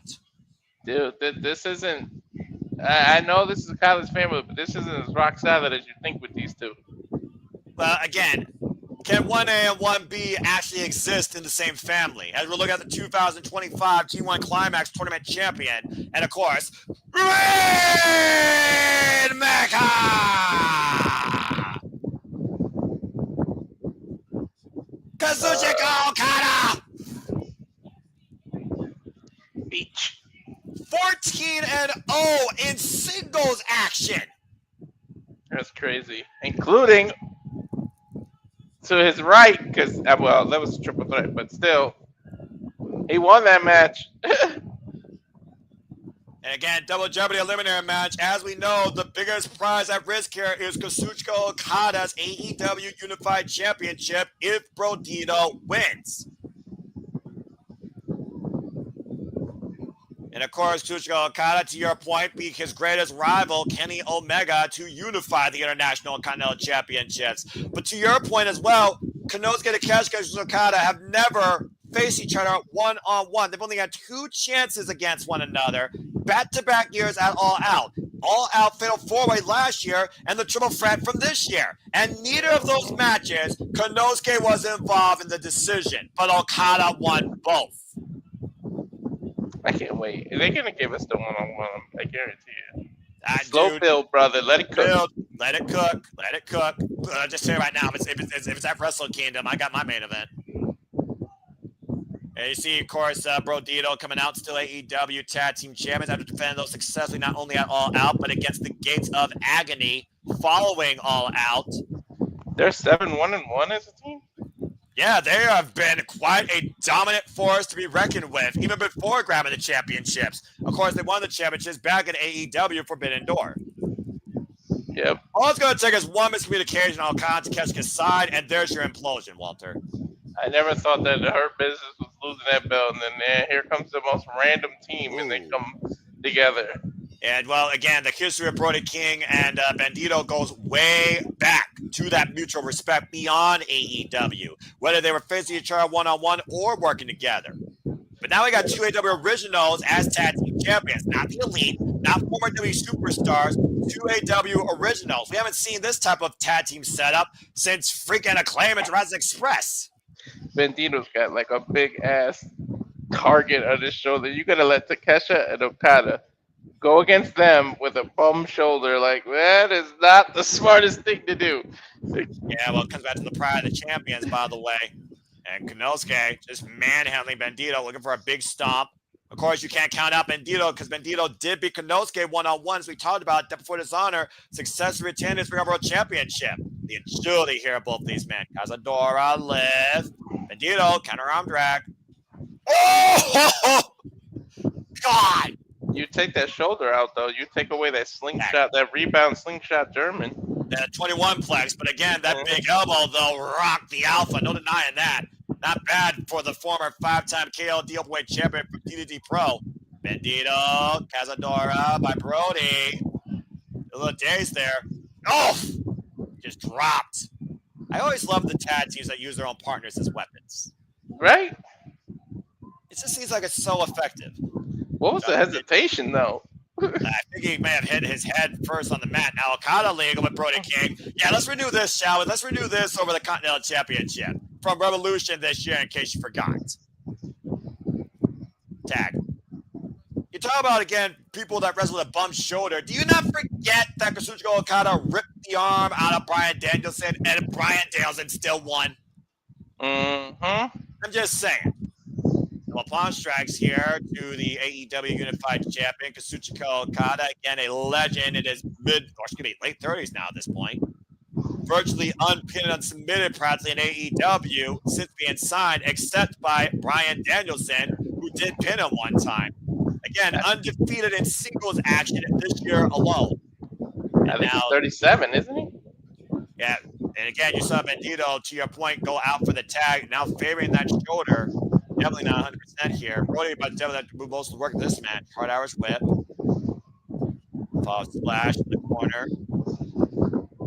Dude, this isn't... I know this is a college family, but this isn't as rock solid as you think with these two. Well, again, can 1A and 1B actually exist in the same family? As we're looking at the 2025 G1 Climax Tournament Champion, and of course, Rainmaker! Kazuchika Okada! Beach. 14-0 in singles action. That's crazy. Including to his right, because, well, that was a triple threat, but still, he won that match. And again, Double Jeopardy Eliminator match. As we know, the biggest prize at risk here is Kazuchika Okada's AEW Unified Championship if Brodido wins. And of course, Kazuchika Okada, to your point, beat his greatest rival, Kenny Omega, to unify the International and Continental Championships. But to your point as well, Konosuke Takeshita and Kazuchika Okada have never faced each other one-on-one. They've only had 2 chances against one another, back-to-back years at All Out. all-out fatal four-way last year and the triple threat from this year. And neither of those matches, Konosuke was involved in the decision, but Okada won both. I can't wait. They're gonna give us the one-on-one. I guarantee you. That Slow dude, build, brother. Let it cook. build, let it cook, let it cook. Just say right now, if it's at Wrestle Kingdom, I got my main event. And you see, of course, Brodido coming out, still AEW Tag Team Champions after defending those successfully not only at All Out, but against the Gates of Agony following All Out. They're 7-1-1 as a team. Yeah, they have been quite a dominant force to be reckoned with, even before grabbing the championships. Of course, they won the championships back in AEW Forbidden Door. Yep. All it's going to take is one miscommunication on Kaun to catch his side, and there's your implosion, Walter. I never thought that the Hurt Business was losing that belt, and then here comes the most random team, and they come together. And, well, again, the history of Brody King and Bandido goes way back to that mutual respect beyond AEW, whether they were facing each other one-on-one or working together. But now we got two AEW originals as tag team champions, not the elite, not former W superstars, two AEW originals. We haven't seen this type of tag team setup since freaking Acclaim and Jurassic Express. Bandido's got like a big-ass target on his shoulder. You got to let Takeshita and Okada go against them with a bum shoulder. Like, that is not the smartest thing to do. Yeah, well, it comes back to the pride of the champions, by the way. And Konosuke just manhandling Bandido, looking for a big stomp. Of course, you can't count out Bandido because Bandido did beat Konosuke one-on-one, as we talked about, before Dishonor, successfully retained his World Championship. The agility here of both these men. Cazadora lift. Bandido, counter arm drag. Oh! God! You take that shoulder out, though. You take away that slingshot, that rebound slingshot German. That 21 plex, but again, that big elbow, though, rocked the alpha. No denying that. Not bad for the former five-time KLD openweight champion from DDT Pro. Bandido, Cazadora by Brody. A little dazed there. Oh! Just dropped. I always love the tag teams that use their own partners as weapons. Right? It just seems like it's so effective. What was the hesitation, though? I think he may have hit his head first on the mat. Now, Okada legal with Brody King. Yeah, let's renew this, shall we? Let's renew this over the Continental Championship from Revolution this year, in case you forgot. Tag. You talk about, again, people that wrestle with a bum shoulder. Do you not forget that Kazuchika Okada ripped the arm out of Bryan Danielson, and Bryan Danielson still won? Mm-hmm. I'm just saying. LaPlante strikes here to the AEW Unified Champion, Kazuchika Okada. Again, a legend in his late 30s now at this point. Virtually unpinned and unsubmitted practically in AEW since being signed, except by Bryan Danielson, who did pin him one time. Again, undefeated in singles action this year alone. I think he's 37, isn't he? Yeah, and again, you saw Bandido, to your point, go out for the tag, now favoring that shoulder. Definitely not 100% here. Brody about to definitely have to move most of the work in this match. Hard hours whip. Fall splash in the corner.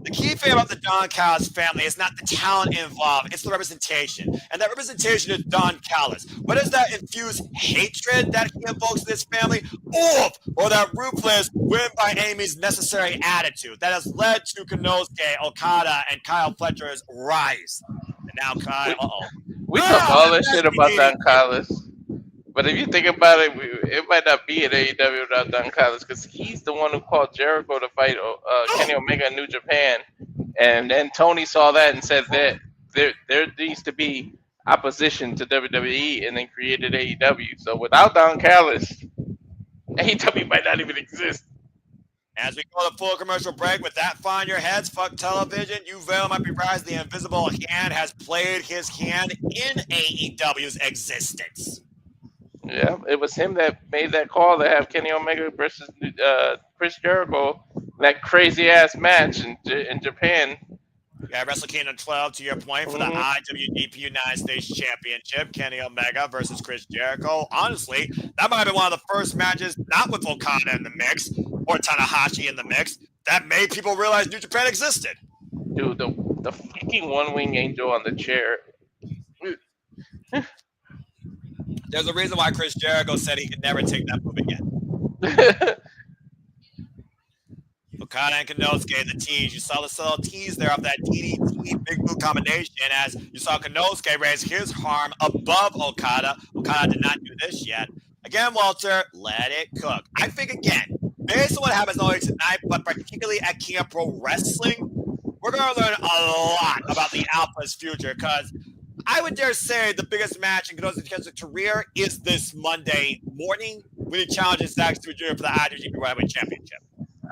The key thing about the Don Callis family is not the talent involved, it's the representation. And that representation is Don Callis. What does that infuse hatred that he invokes in this family? Or that ruthless, win by any means necessary attitude that has led to Konosuke, Okada, and Kyle Fletcher's rise. And now Kyle, We talk all this shit about Don Callis. But if you think about it, it might not be an AEW without Don Callis, because he's the one who called Jericho to fight Kenny Omega in New Japan. And then Tony saw that and said that there needs to be opposition to WWE, and then created AEW. So without Don Callis, AEW might not even exist. As we go to full commercial break, with that fire in your heads, fuck television, you very might be realized the invisible hand has played his hand in AEW's existence. Yeah, it was him that made that call to have Kenny Omega versus Chris Jericho, that crazy ass match in Japan. Yeah, Wrestle Kingdom 12, to your point, for the IWGP United States Championship, Kenny Omega versus Chris Jericho. Honestly, that might have been one of the first matches, not with Okada in the mix, or Tanahashi in the mix, that made people realize New Japan existed. Dude, the freaking one-wing angel on the chair. There's a reason why Chris Jericho said he could never take that move again. Okada and Konosuke, the tease. You saw the subtle tease there of that DDT Big Blue combination as you saw Konosuke raise his arm above Okada. Okada did not do this yet. Again, Walter, let it cook. I think, again, based on what happens not only tonight, but particularly at King of Pro Wrestling, we're going to learn a lot about the Alpha's future because I would dare say the biggest match in Konosuke's career is this Monday morning when he challenges Zack Sabre Jr. for the IWGP Heavyweight Championship.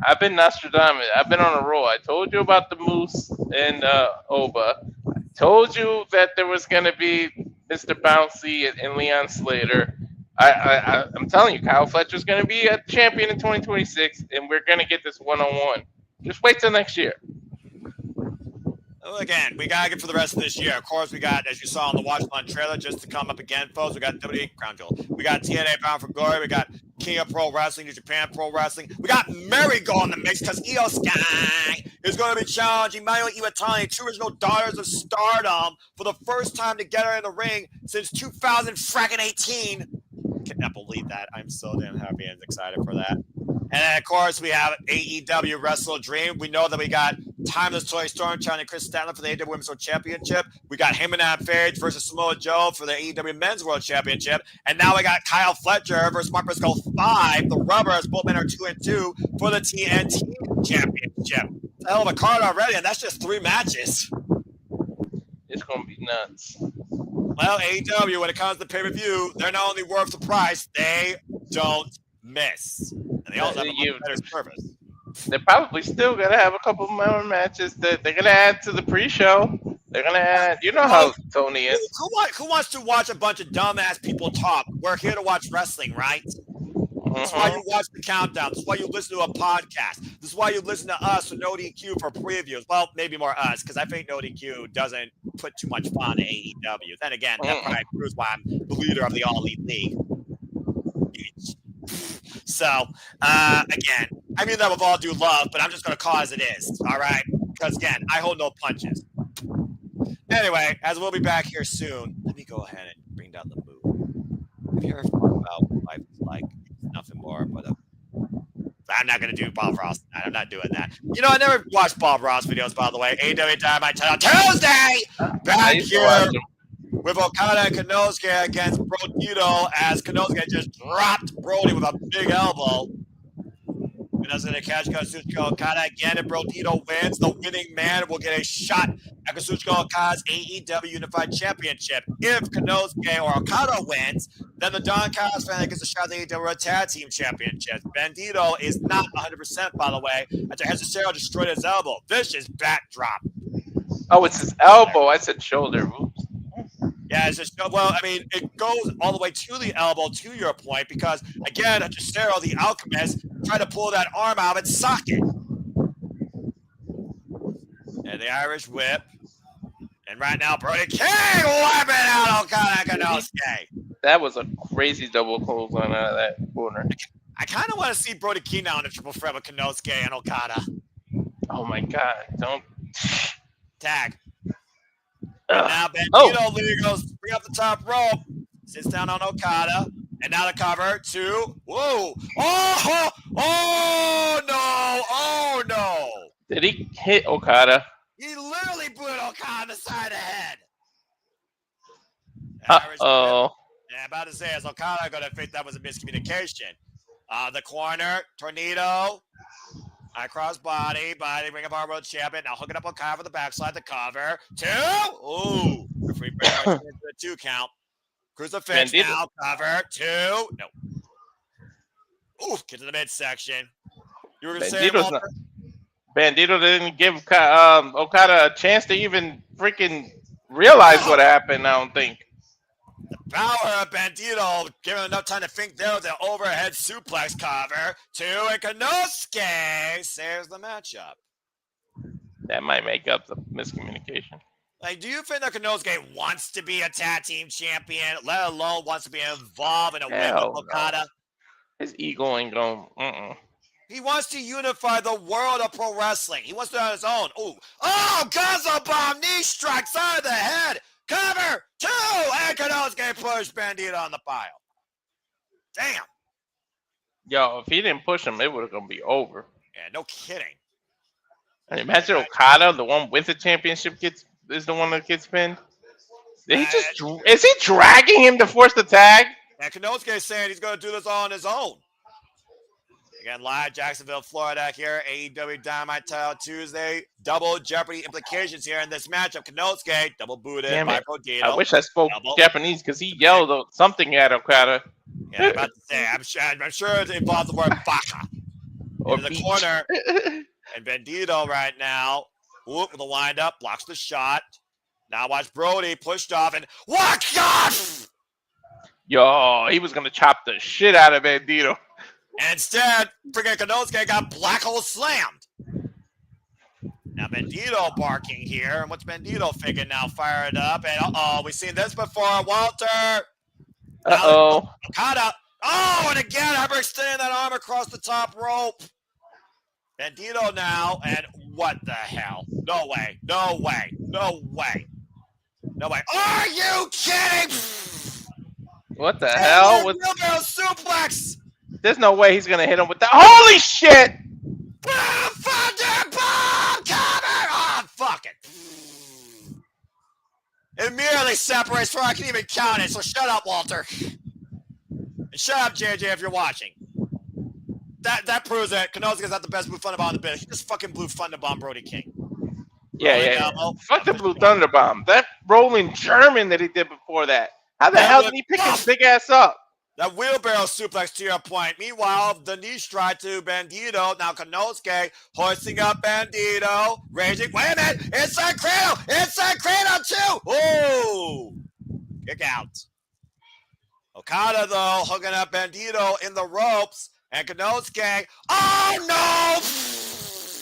I've been Nostradamus. I've been on a roll. I told you about the Moose and Oba. I told you that there was going to be Mr. Bouncy and Leon Slater. I'm telling you, Kyle Fletcher's going to be a champion in 2026, and we're going to get this one-on-one. Just wait till next year. Well, again, we got to get for the rest of this year. Of course, we got, as you saw in the Watch On trailer, just to come up again, folks, we got WWE Crown Jewel. We got TNA Bound for Glory. We got King of Pro Wrestling, New Japan Pro Wrestling. We got Marigold in the mix because Io Sky is going to be challenging Mayu Iwatani, two original Daughters of Stardom, for the first time together in the ring since 2018. Cannot believe that. I'm so damn happy and excited for that. And then, of course, we have AEW Wrestle Dream. We know that we got Timeless Toy Storm challenging Chris Statler for the AEW Women's World Championship. We got Hangman Page versus Samoa Joe for the AEW Men's World Championship. And now we got Kyle Fletcher versus Mark Briscoe 5. The Rubbers, both men are 2-2 for the TNT Championship. It's a hell of a card already, and that's just 3 matches. It's going to be nuts. Well, AEW, when it comes to pay-per-view, they're not only worth the price, they don't miss. And they also have a much better service. They're probably still going to have a couple more matches that they're going to add to the pre-show. They're going to add, you know how Tony is. Who wants to watch a bunch of dumbass people talk? We're here to watch wrestling, right? That's why you watch the countdown. That's why you listen to a podcast. This is why you listen to us for No DQ for previews. Well, maybe more us, because I think No DQ doesn't put too much fun in AEW. Then again, that probably proves why I'm the leader of the All Elite League. So, again, I mean that with all due love, but I'm just going to call as it is, all right? Because, again, I hold no punches. Anyway, as we'll be back here soon, let me go ahead and bring down the mood. Have you ever thought about what life is like? Nothing more but I'm not going to do Bob Ross tonight. I'm not doing that. You know, I never watched Bob Ross videos, by the way. AEW Dynamite title Tuesday! Back here with Okada and Konosuke against Brodido as Konosuke just dropped Brody with a big elbow. Konosuke going to catch Kazuchika Okada again, and Brodido wins. The winning man will get a shot at Kazuchika Okada's AEW Unified Championship. If Konosuke or Okada wins, then the Don Callis family gets a shot at the AEW Tag Team Championship. Bandido is not 100%, by the way, after Hezusero destroyed his elbow. Vicious backdrop. Oh, it's his elbow. I said shoulder. Oops. Yeah, it's just, well, I mean, it goes all the way to the elbow, to your point, because, again, Hezusero, the Alchemist, tried to pull that arm out of its socket. And the Irish whip. And right now, Brody King wiping out Okada and Konosuke. That was a crazy double clothesline out of that corner. I kind of want to see Brody King now in a triple threat with Konosuke and Okada. Oh, my God. Don't. Tag. And now Bandido goes bring up the top rope, sits down on Okada, and now the cover to whoa! Oh no! Did he hit Okada? He literally put Okada on the side of the head. Oh. Yeah, about to say, is Okada going to think that was a miscommunication? The corner, tornado. High cross body, Ring of Honor World Champion. Now hooking up Okada for the backslide, the cover. 2. Ooh. Referee brings it to the 2 count. Crucifix now, cover. 2. No. Ooh, get to the midsection. You were going to say, Bandido didn't give Okada a chance to even freaking realize what happened, I don't think. The power of Bandido, giving him enough time to think there with the overhead suplex cover. 2, and Konosuke saves the matchup. That might make up the miscommunication. Like, do you think that Konosuke wants to be a tag team champion, let alone wants to be involved in a win with Okada? No. His ego ain't going. He wants to unify the world of pro wrestling. He wants to do it on his own. Gazo bomb, knee strike, side of the head. Cover 2, and Konosuke pushed Bandido on the pile. Damn. Yo, if he didn't push him, it would have gonna be over. Yeah, no kidding. And imagine Okada, the one with the championship, is the one that gets pinned. Is he dragging him to force the tag? And Konosuke is saying he's going to do this all on his own. Again, live Jacksonville, Florida here. AEW Dynamite title Tuesday. Double Jeopardy implications here in this matchup. Konosuke double booted by Brodido. I wish I spoke Japanese because he yelled something at Okada. Yeah, I'm about to say. I'm sure it involves the word baka. In the corner. And Bandido right now. With the wind up. Blocks the shot. Now watch Brody pushed off and what God! Yo, he was going to chop the shit out of Bandido. Instead, freaking Konosuke got black hole slammed. Now Bandido barking here. And what's Bandido thinking now? Fired up. And we've seen this before. Walter. Okada. Oh, and again, hyperextending that arm across the top rope. Bandido now. And what the hell? No way. No way. No way. No way. Are you kidding? What the hell? Wheelbarrow suplex. There's no way he's gonna hit him with that. Holy shit! Thunderbomb cover! Oh, fuck it. It immediately separates before I can even count it. So shut up, Walter. And shut up, JJ, if you're watching. That proves that Konosuke's not the best Blue Thunderbomb in the business. He just fucking Blue Thunderbomb Brody King. Yeah. Fuck the Blue Thunderbomb. That rolling German that he did before that. How the hell did he pick his big ass up? That wheelbarrow suplex to your point. Meanwhile, the knee strike to Bandido. Now Konosuke hoisting up Bandido. Raging. Wait a minute. Inside cradle. Inside cradle too. Oh. Kick out. Okada, though, hooking up Bandido in the ropes. And Konosuke. Oh, no.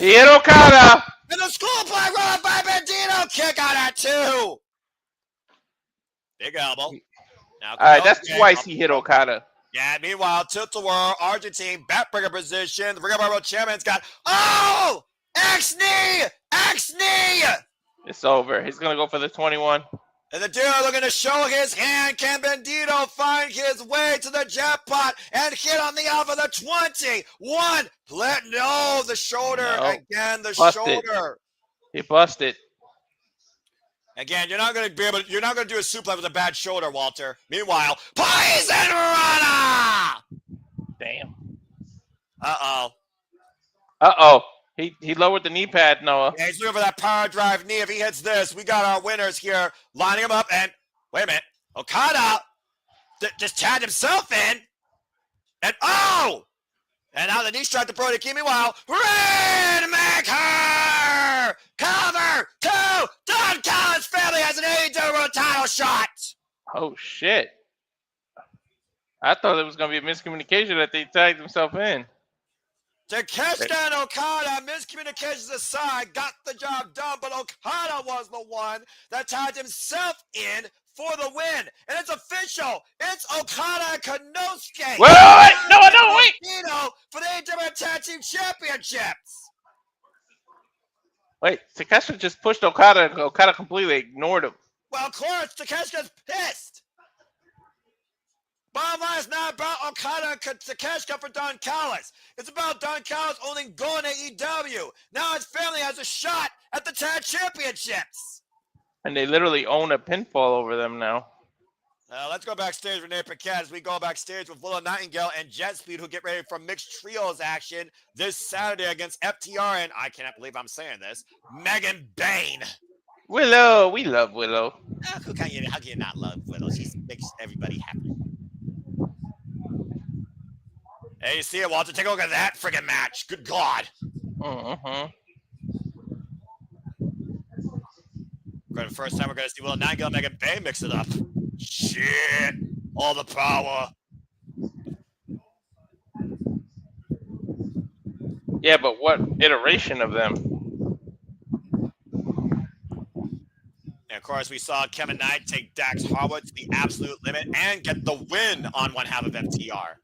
He hit Okada. And the schoolboy run by Bandido. Kick out at two. Big elbow. Now, all right, that's twice he hit Okada. Yeah, meanwhile, tilt-a-whirl, Argentine, backbreaker position. The Ring of Honor champion's got, X-knee! X-knee! It's over. He's going to go for the 21. And the dude looking to show his hand. Can Bandido find his way to the jackpot and hit on the out of the 21? No, the shoulder. Again, the shoulder. He busted. Again, you're not going to do a suplex with a bad shoulder, Walter. Meanwhile, Poison Rana! Damn. Uh-oh. He lowered the knee pad, Noah. Yeah, he's looking for that power drive knee. If he hits this, we got our winners here. Lining him up, and wait a minute. Okada just tagged himself in. And and now the knee strike to Brody. Meanwhile, Rainmaker! Cover 2! Don Callis family has an AEW title shot! Oh, shit. I thought it was going to be a miscommunication that they tagged themselves in. Takeshita and Okada, miscommunications aside, got the job done, but Okada was the one that tagged himself in for the win. And it's official. It's Okada and Konosuke. Wait. No, wait. For the AEW Tag Team Championships. Wait, Takeshita just pushed Okada, and Okada completely ignored him. Well, of course, Takeshita's pissed. Bottom line is not about Okada and Takeshita for Don Callis. It's about Don Callis only going to AEW. Now his family has a shot at the Tag Championships. And they literally own a pinfall over them now. Let's go backstage with Nate Paquette as we go backstage with Willow Nightingale and Jet Speed, who get ready for mixed trios action this Saturday against FTR and, I cannot believe I'm saying this, Megan Bain. Willow, we love Willow. How can you not love Willow? She makes everybody happy. Hey, you see it, Walter? Take a look at that friggin' match. Good God. For the first time, we're going to see Willow Nightingale and Megan Bain mix it up. Shit. All the power. Yeah, but what iteration of them? And, of course, we saw Kevin Knight take Dax Harwood to the absolute limit and get the win on one half of FTR.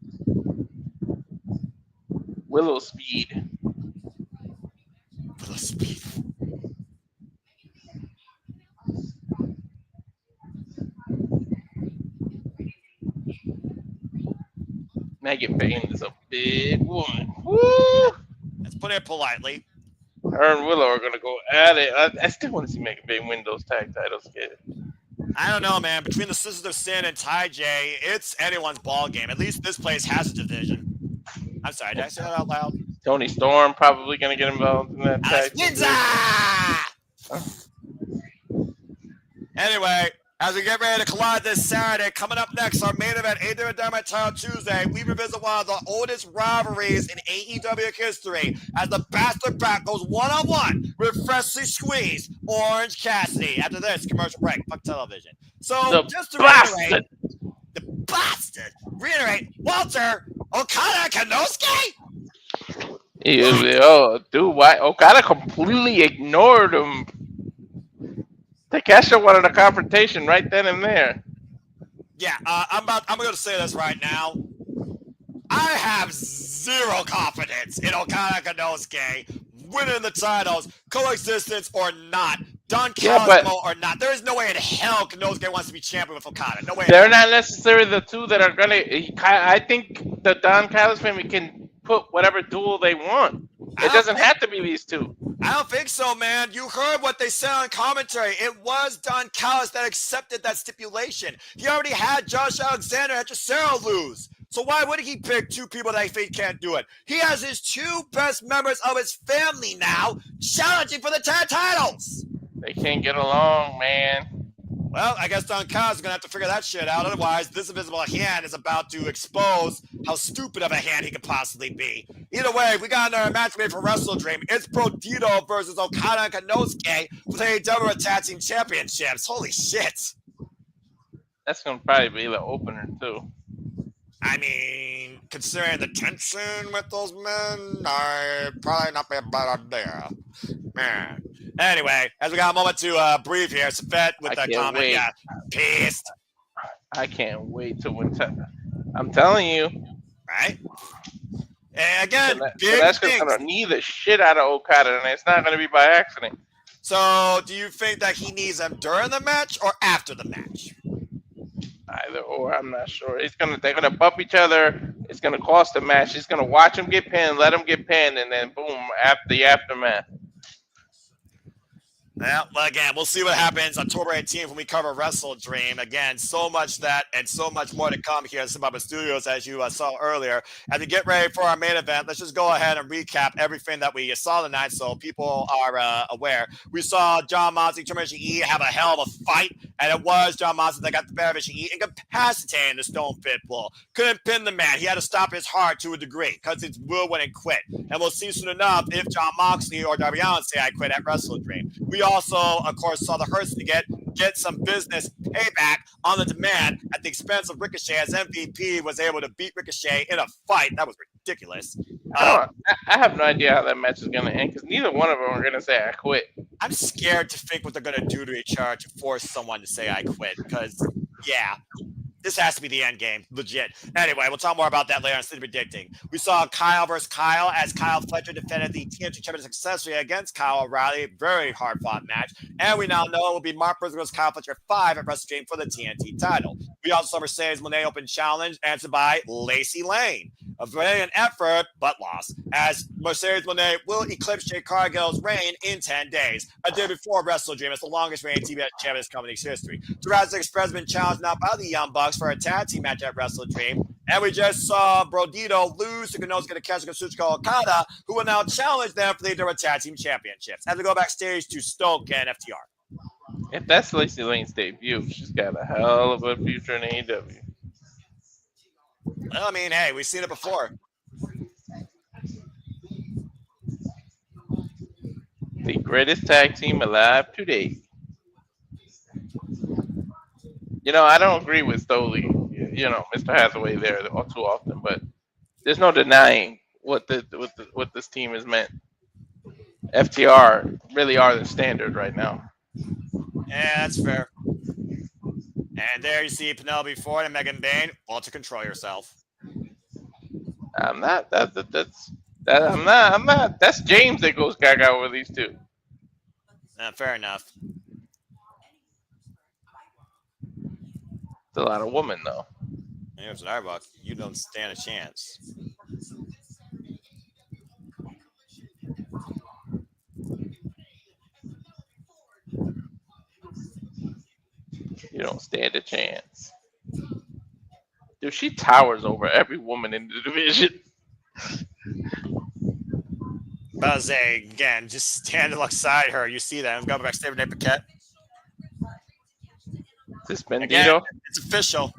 Willow Speed. Willow Speed. Megan Bain is a big woman. Woo! Let's put it politely. Her and Willow are gonna go at it. I still want to see Mega Bay win those tag titles. Kid. I don't know, man. Between the Sisters of Sin and Ty J, it's anyone's ball game. At least this place has a division. I'm sorry, did I say that out loud? Tony Storm probably gonna get involved in that tag. Anyway, as we get ready to collide this Saturday, coming up next, our main event, AEW Dynamite Title Tuesday, we revisit one of the oldest rivalries in AEW history as the Bastard Pack goes one-on-one with freshly squeezed Orange Cassidy. After this commercial break, fuck television. So, just to reiterate, Walter, Okada Konosuke? Oh, dude, why? Okada completely ignored him. Takeshita wanted a confrontation right then and there. Yeah, I'm going to say this right now. I have zero confidence in Okada Konosuke winning the titles, coexistence or not, Don Callis or not. There is no way in hell Konosuke wants to be champion with Okada. No way. They're not necessarily the two that are going to... I think the Don Callis family can put whatever duel they want. It doesn't have to be these two. I don't think so, man. You heard what they said on commentary. It was Don Callis that accepted that stipulation. He already had Josh Alexander and Cesaro lose. So why would he pick two people that he thinks can't do it? He has his two best members of his family now challenging for the tag titles. They can't get along, man. Well, I guess Don Callis is going to have to figure that shit out. Otherwise, this invisible hand is about to expose how stupid of a hand he could possibly be. Either way, we got another match made for Wrestle Dream. It's Brodido versus Okada and Konosuke for the AEW Tag Team Championships. Holy shit. That's going to probably be the opener, too. I mean, considering the tension with those men, I'd probably not be a bad idea. Man. Anyway, as we got a moment to breathe here, Safet with that comment. Wait. Yeah, pissed. I can't wait to win. I'm telling you. Right? And again, that's going to need the shit out of Okada, and it's not going to be by accident. So, do you think that he needs them during the match or after the match? Either or, I'm not sure. They're gonna bump each other. It's gonna cost the match. He's gonna watch him get pinned, let him get pinned, and then boom, after the aftermath. Well, again, we'll see what happens October 18th when we cover Wrestle Dream. Again, so much that and so much more to come here at Zimbabwe Studios, as you saw earlier. As we get ready for our main event, let's just go ahead and recap everything that we saw tonight so people are aware. We saw Jon Moxley, Ishii have a hell of a fight, and it was Jon Moxley that got the better of Ishii, incapacitating the Stone Pit Bull. Couldn't pin the man. He had to stop his heart to a degree because his will went and quit. And we'll see soon enough if Jon Moxley or Darby Allin say I quit at Wrestle Dream. We also, of course, saw the Hurts get some business payback on the demand at the expense of Ricochet, as MVP was able to beat Ricochet in a fight. That was ridiculous. I have no idea how that match is going to end because neither one of them are going to say I quit. I'm scared to think what they're going to do to each other to force someone to say I quit because, yeah. This has to be the end game, legit. Anyway, we'll talk more about that later instead of predicting. We saw Kyle versus Kyle as Kyle Fletcher defended the TNT Championship successfully against Kyle O'Reilly. Very hard-fought match. And we now know it will be Mark Briscoe versus Kyle Fletcher 5 at Wrestle Dream for the TNT title. We also saw Mercedes Moné Open Challenge answered by Lacey Lane. A brilliant effort, but lost, as Mercedes Moné will eclipse Jade Cargill's reign in 10 days. A day before Wrestle Dream, it's the longest reigning TV champion in this company's history. Jurassic Express has been challenged now by the Young Bucks for a tag team match at Wrestle Dream. And we just saw Brodido lose to Konosuke Kazuchika Okada, who will now challenge them for the AEW Tag Team Championships. As we go backstage to Stoke and FTR. If that's Lacey Lane's debut, she's got a hell of a future in AEW. Well, I mean, hey, we've seen it before. The greatest tag team alive today. You know, I don't agree with Daly, Mr. Hathaway there too often, but there's no denying what this team has meant. FTR really are the standard right now. Yeah, that's fair. And there you see Penelope Ford and Megan Bayne. Well, to control yourself. I'm not. I'm not. That's James that goes gaga over these two. Fair enough. It's a lot of women, though. Here's an Arbuck. You don't stand a chance. You don't stand a chance. Dude, she towers over every woman in the division. But as again, just stand alongside her. You see that. I'm going backstage with Nate Paquette. This Again, Bandido. it's official.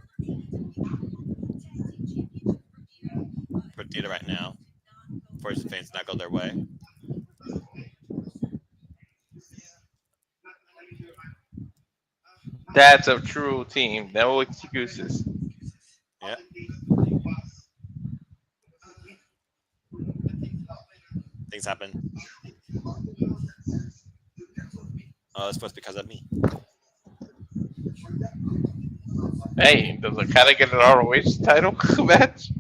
Brodido right now. Force the fans not go their way. That's a true team. No excuses. Yeah. Things happen. Oh, it's supposed to be because of me. Hey, does Okada get an ROH title match?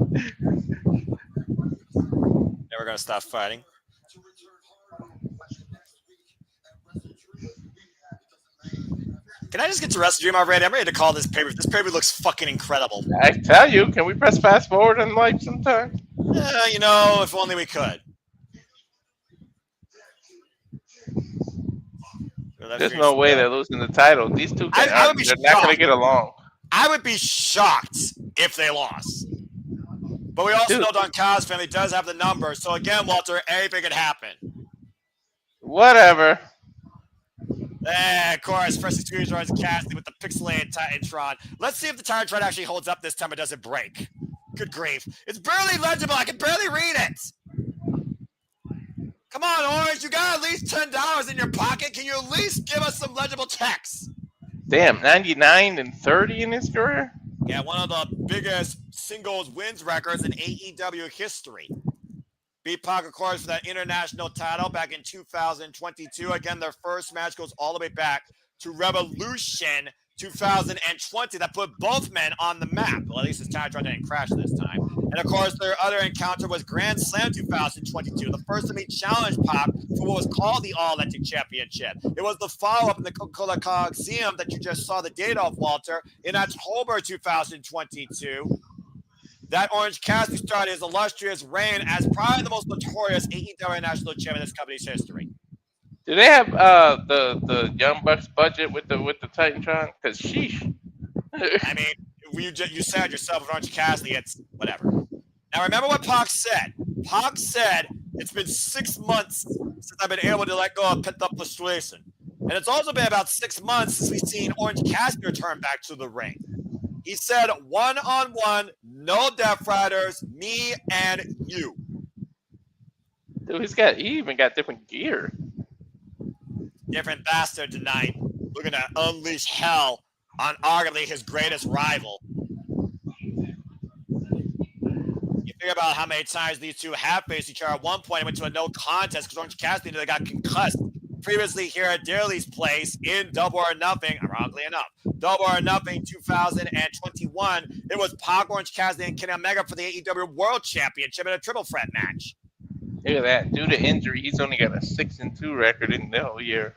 Never gonna stop fighting. Can I just get to Wrestle Dream already? I'm ready to call this paper. This paper looks fucking incredible. I tell you, can we press fast forward in life sometime? You know, if only we could. There's no way they're losing the title. These two guys, I would be they're not going to get along. I would be shocked if they lost. But we also know Don Callis' family does have the number. So again, Walter, anything could happen. Whatever. Of course, first experience runs Cassidy with the pixelated Titantron. Let's see if the Titantron actually holds up this time or doesn't break. Good grief. It's barely legible. I can barely read it. Come on, Orange. You got at least $10 in your pocket. Can you at least give us some legible text? Damn, 99 and 30 in his career? Yeah, one of the biggest singles wins records in AEW history. Beat Pac, of course, for that international title back in 2022. Again, their first match goes all the way back to Revolution 2020 that put both men on the map. Well, at least his Titantron didn't crash this time. And, of course, their other encounter was Grand Slam 2022, the first time he challenged Pac for what was called the All-Atlantic Championship. It was the follow-up in the Coca-Cola Coliseum that you just saw the date of, Walter, in October 2022. That Orange Cassidy started his illustrious reign as probably the most notorious AEW national champion in this company's history. Do they have the Young Bucks budget with the Titantron? Because sheesh. I mean, you said yourself with Orange Cassidy, it's whatever. Now remember what Pac said. Pac said it's been 6 months since I've been able to let go of pent-up frustration. And it's also been about 6 months since we've seen Orange Cassidy return back to the ring. He said, one-on-one, no Death Riders, me and you. Dude, he even got different gear. Different bastard tonight. Looking to unleash hell on arguably his greatest rival. You think about how many times these two have faced each other. At one point, it went to a no contest because Orange Cassidy nearly got concussed. Previously here at Daly's place in Double or Nothing, ironically enough, Double or Nothing 2021, it was Pac, Orange Cassidy, and Kenny Omega for the AEW World Championship in a triple threat match. Look at that. Due to injury, he's only got a 6-2 record in the whole year.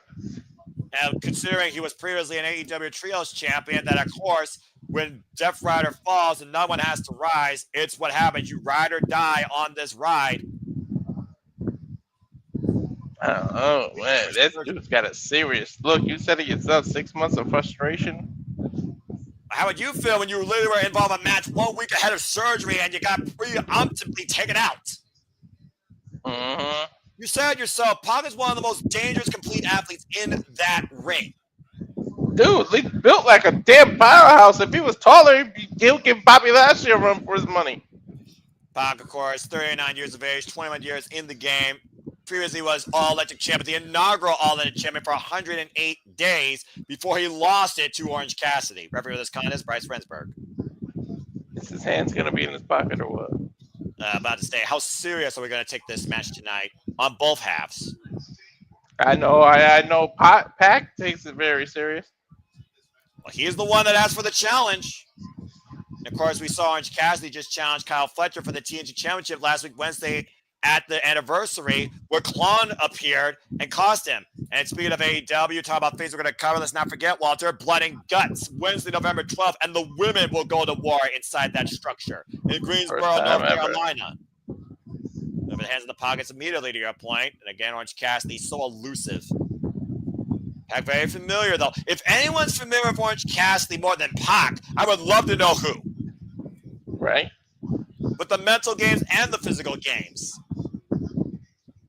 And considering he was previously an AEW Trios champion, that of course, when Death Rider falls and no one has to rise, it's what happens. You ride or die on this ride. Oh, man. That dude's got a serious look. You said it yourself, 6 months of frustration. How would you feel when you literally were involved in a match 1 week ahead of surgery and you got preemptively taken out? Mm-hmm. You said yourself, Pac is one of the most dangerous complete athletes in that ring. Dude, he's built like a damn powerhouse. If he was taller, he'll give Bobby Lashley a run for his money. Pac, of course, 39 years of age, 21 years in the game. Previously was All-Electric Champion, the inaugural All-Electric Champion for 108 days before he lost it to Orange Cassidy. Referee of this contest, Bryce Rensburg. Is his hand's going to be in his pocket or what? About to say, how serious are we going to take this match tonight on both halves? I know Pac takes it very serious. Well, he's the one that asked for the challenge. And of course, we saw Orange Cassidy just challenge Kyle Fletcher for the TNT Championship last week, Wednesday, at the anniversary, where Kaun appeared and cost him. And speaking of AEW, talk about things we're going to cover. Let's not forget, Walter, Blood and Guts, Wednesday, November 12th, and the women will go to war inside that structure in Greensboro, North Carolina. Over the hands in the pockets immediately, to your point. And again, Orange Cassidy, so elusive. Pac very familiar, though. If anyone's familiar with Orange Cassidy more than Pac, I would love to know who. Right? With the mental games and the physical games.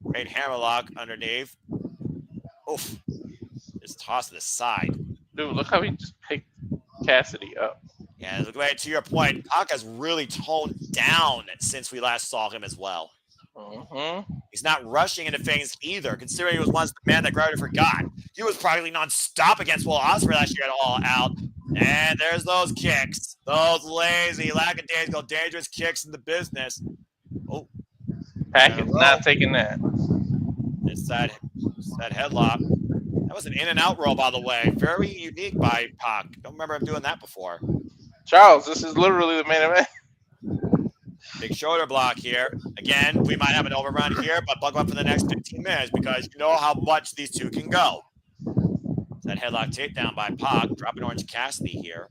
Great hammerlock underneath. Oof. Just tossed to the side. Dude, look how he just picked Cassidy up. Yeah, to your point, Pac has really toned down since we last saw him as well. Mm-hmm. He's not rushing into things either, considering he was once the man that gravity forgot. He was probably non-stop against Will Ospreay last year at All Out. And there's those kicks. Those lazy, lackadaisical, dangerous kicks in the business. Oh. Pac is not taking that. It's that headlock. That was an in-and-out roll, by the way. Very unique by Pac. Don't remember him doing that before. Charles, this is literally the main event. Big shoulder block here. Again, we might have an overrun here, but buckle up for the next 15 minutes because you know how much these two can go. That headlock takedown by Pac, dropping Orange Cassidy here.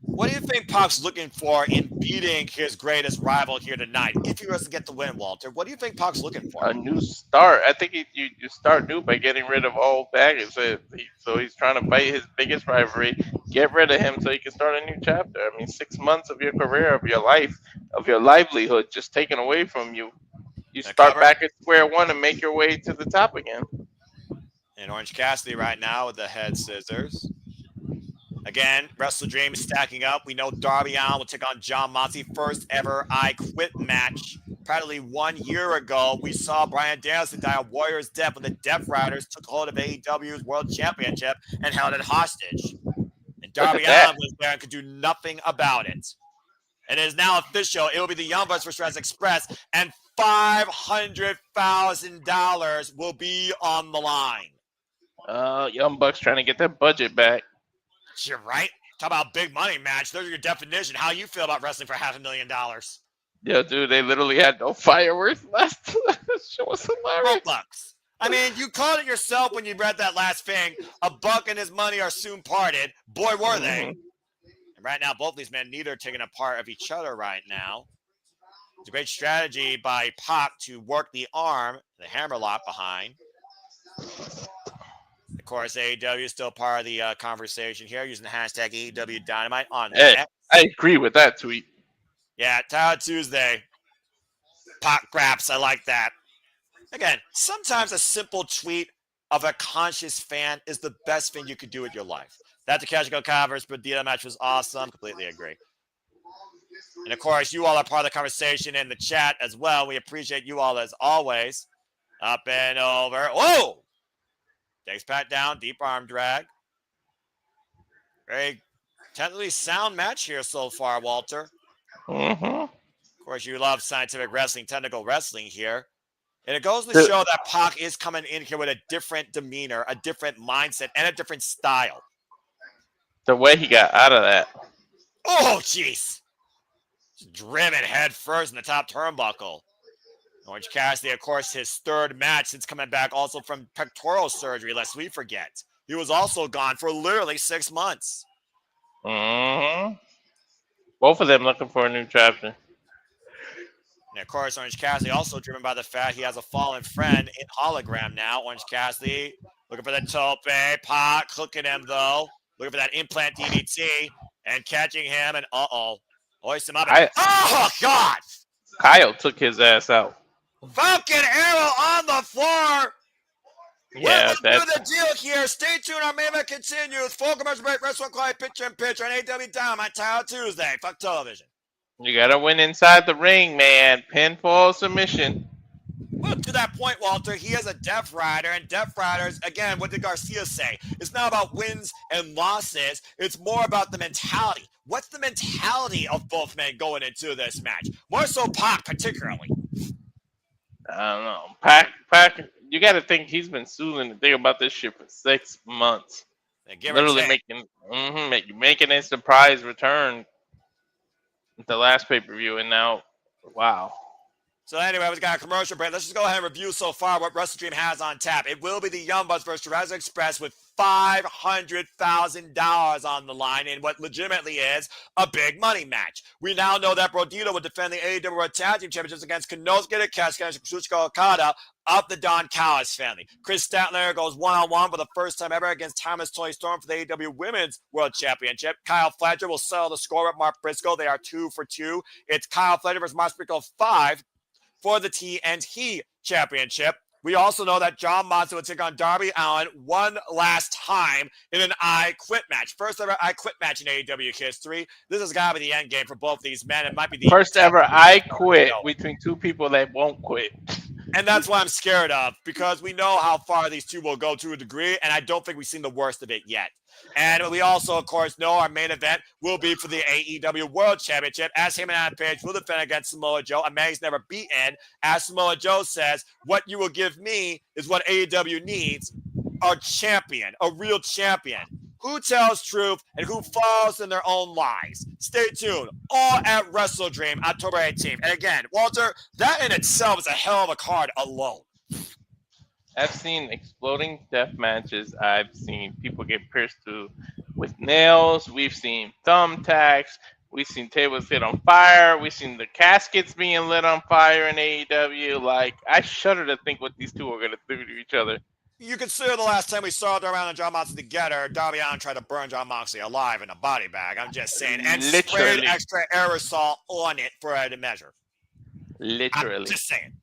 What do you think Pac's looking for in beating his greatest rival here tonight? If he was to get the win, Walter, what do you think Pac's looking for? A new start. I think you start new by getting rid of old baggage. So he's trying to fight his biggest rivalry, get rid of him so he can start a new chapter. I mean, 6 months of your career, of your life, of your livelihood just taken away from you. You start back at square one and make your way to the top again. And Orange Cassidy right now with the head scissors. Again, Wrestle Dream stacking up. We know Darby Allin will take on John Moxley. First ever I Quit match. Practically 1 year ago, we saw Bryan Danielson die a warrior's death when the Death Riders took hold of AEW's World Championship and held it hostage. And Darby Allin was there and could do nothing about it. And it is now official. It will be the Young Bucks vs. Jurassic Express, and $500,000 will be on the line. Young Bucks trying to get that budget back. You're right. Talk about big money match. Those are your definition. How you feel about wrestling for $500,000? Yeah, dude, they literally had no fireworks last. Show was hilarious. $12. I mean, you called it yourself when you read that last thing. A buck and his money are soon parted. Boy, were they. And right now, both these men, neither are taking a part of each other right now. It's a great strategy by Pac to work the arm, the hammerlock behind. Of course, AEW is still part of the conversation here, using the hashtag AEW Dynamite on Hey, I agree with that tweet. Yeah, Tyler Tuesday. Pac graps, I like that. Again, sometimes a simple tweet of a conscious fan is the best thing you could do with your life. That Takeshita Okada versus Brodido match was awesome. Completely agree. And of course, you all are part of the conversation in the chat as well. We appreciate you all as always. Up and over. Whoa! Takes Pat down, deep arm drag. Very technically sound match here so far, Walter. Mm-hmm. Of course, you love scientific wrestling, technical wrestling here. And it goes to show that Pac is coming in here with a different demeanor, a different mindset, and a different style. The way he got out of that. Oh, jeez. Driven head first in the top turnbuckle. Orange Cassidy, of course, his third match since coming back also from pectoral surgery, lest we forget. He was also gone for literally 6 months. Mm-hmm. Both of them looking for a new chapter. And of course, Orange Cassidy also driven by the fact he has a fallen friend in hologram now. Orange Cassidy looking for the tope. Pac hooking him, though. Looking for that implant DDT and catching him. And hoist him up. Oh, God! Kyle took his ass out. Falcon Arrow on the floor. Yeah, that's the deal here. Stay tuned. Our main event continues. Full commercial break. Wrestling Quiet Picture in Picture on AEW Dynamite Tyler Tuesday. Fuck television. You gotta win inside the ring, man. Pinfall submission. Well, to that point, Walter, he is a Death Rider, and Death Riders, again, what did Garcia say? It's not about wins and losses. It's more about the mentality. What's the mentality of both men going into this match? More so Pac, particularly. I don't know. Pac, you got to think he's been soothing the thing about this shit for 6 months. Literally making a surprise return at the last pay-per-view, and now, wow. So anyway, we've got a commercial break. Let's just go ahead and review so far what WrestleDream has on tap. It will be the Young Bucks versus Jurassic Express with $500,000 on the line in what legitimately is a big money match. We now know that Brodido will defend the AEW World Tag Team Championships against Konosuke, Cassidy, and Kazuchika Okada of the Don Callis family. Chris Statler goes one-on-one for the first time ever against Thomas Tony Storm for the AEW Women's World Championship. Kyle Fletcher will settle the score with Mark Briscoe. They are 2 for 2. It's Kyle Fletcher versus Mark Briscoe 5 for the TNT Championship. We also know that John Moxley will take on Darby Allin one last time in an I Quit match. First ever I Quit match in AEW history. This has got to be the end game for both these men. It might be the first ever I Quit between two people that won't quit. And that's what I'm scared of, because we know how far these two will go to a degree, and I don't think we've seen the worst of it yet. And we also, of course, know our main event will be for the AEW World Championship, as Hangman Adam Page will defend against Samoa Joe, a man he's never beaten. As Samoa Joe says, what you will give me is what AEW needs, a champion, a real champion. Who tells truth and who falls in their own lies? Stay tuned. All at Wrestle Dream, October 18th. And again, Walter, that in itself is a hell of a card alone. I've seen exploding death matches. I've seen people get pierced with nails. We've seen thumbtacks. We've seen tables lit on fire. We've seen the caskets being lit on fire in AEW. Like, I shudder to think what these two are going to do to each other. You consider the last time we saw Darby Allin and John Moxley together, Darby Allin tried to burn John Moxley alive in a body bag. I'm just saying. And sprayed extra aerosol on it for a measure. Literally. I'm just saying.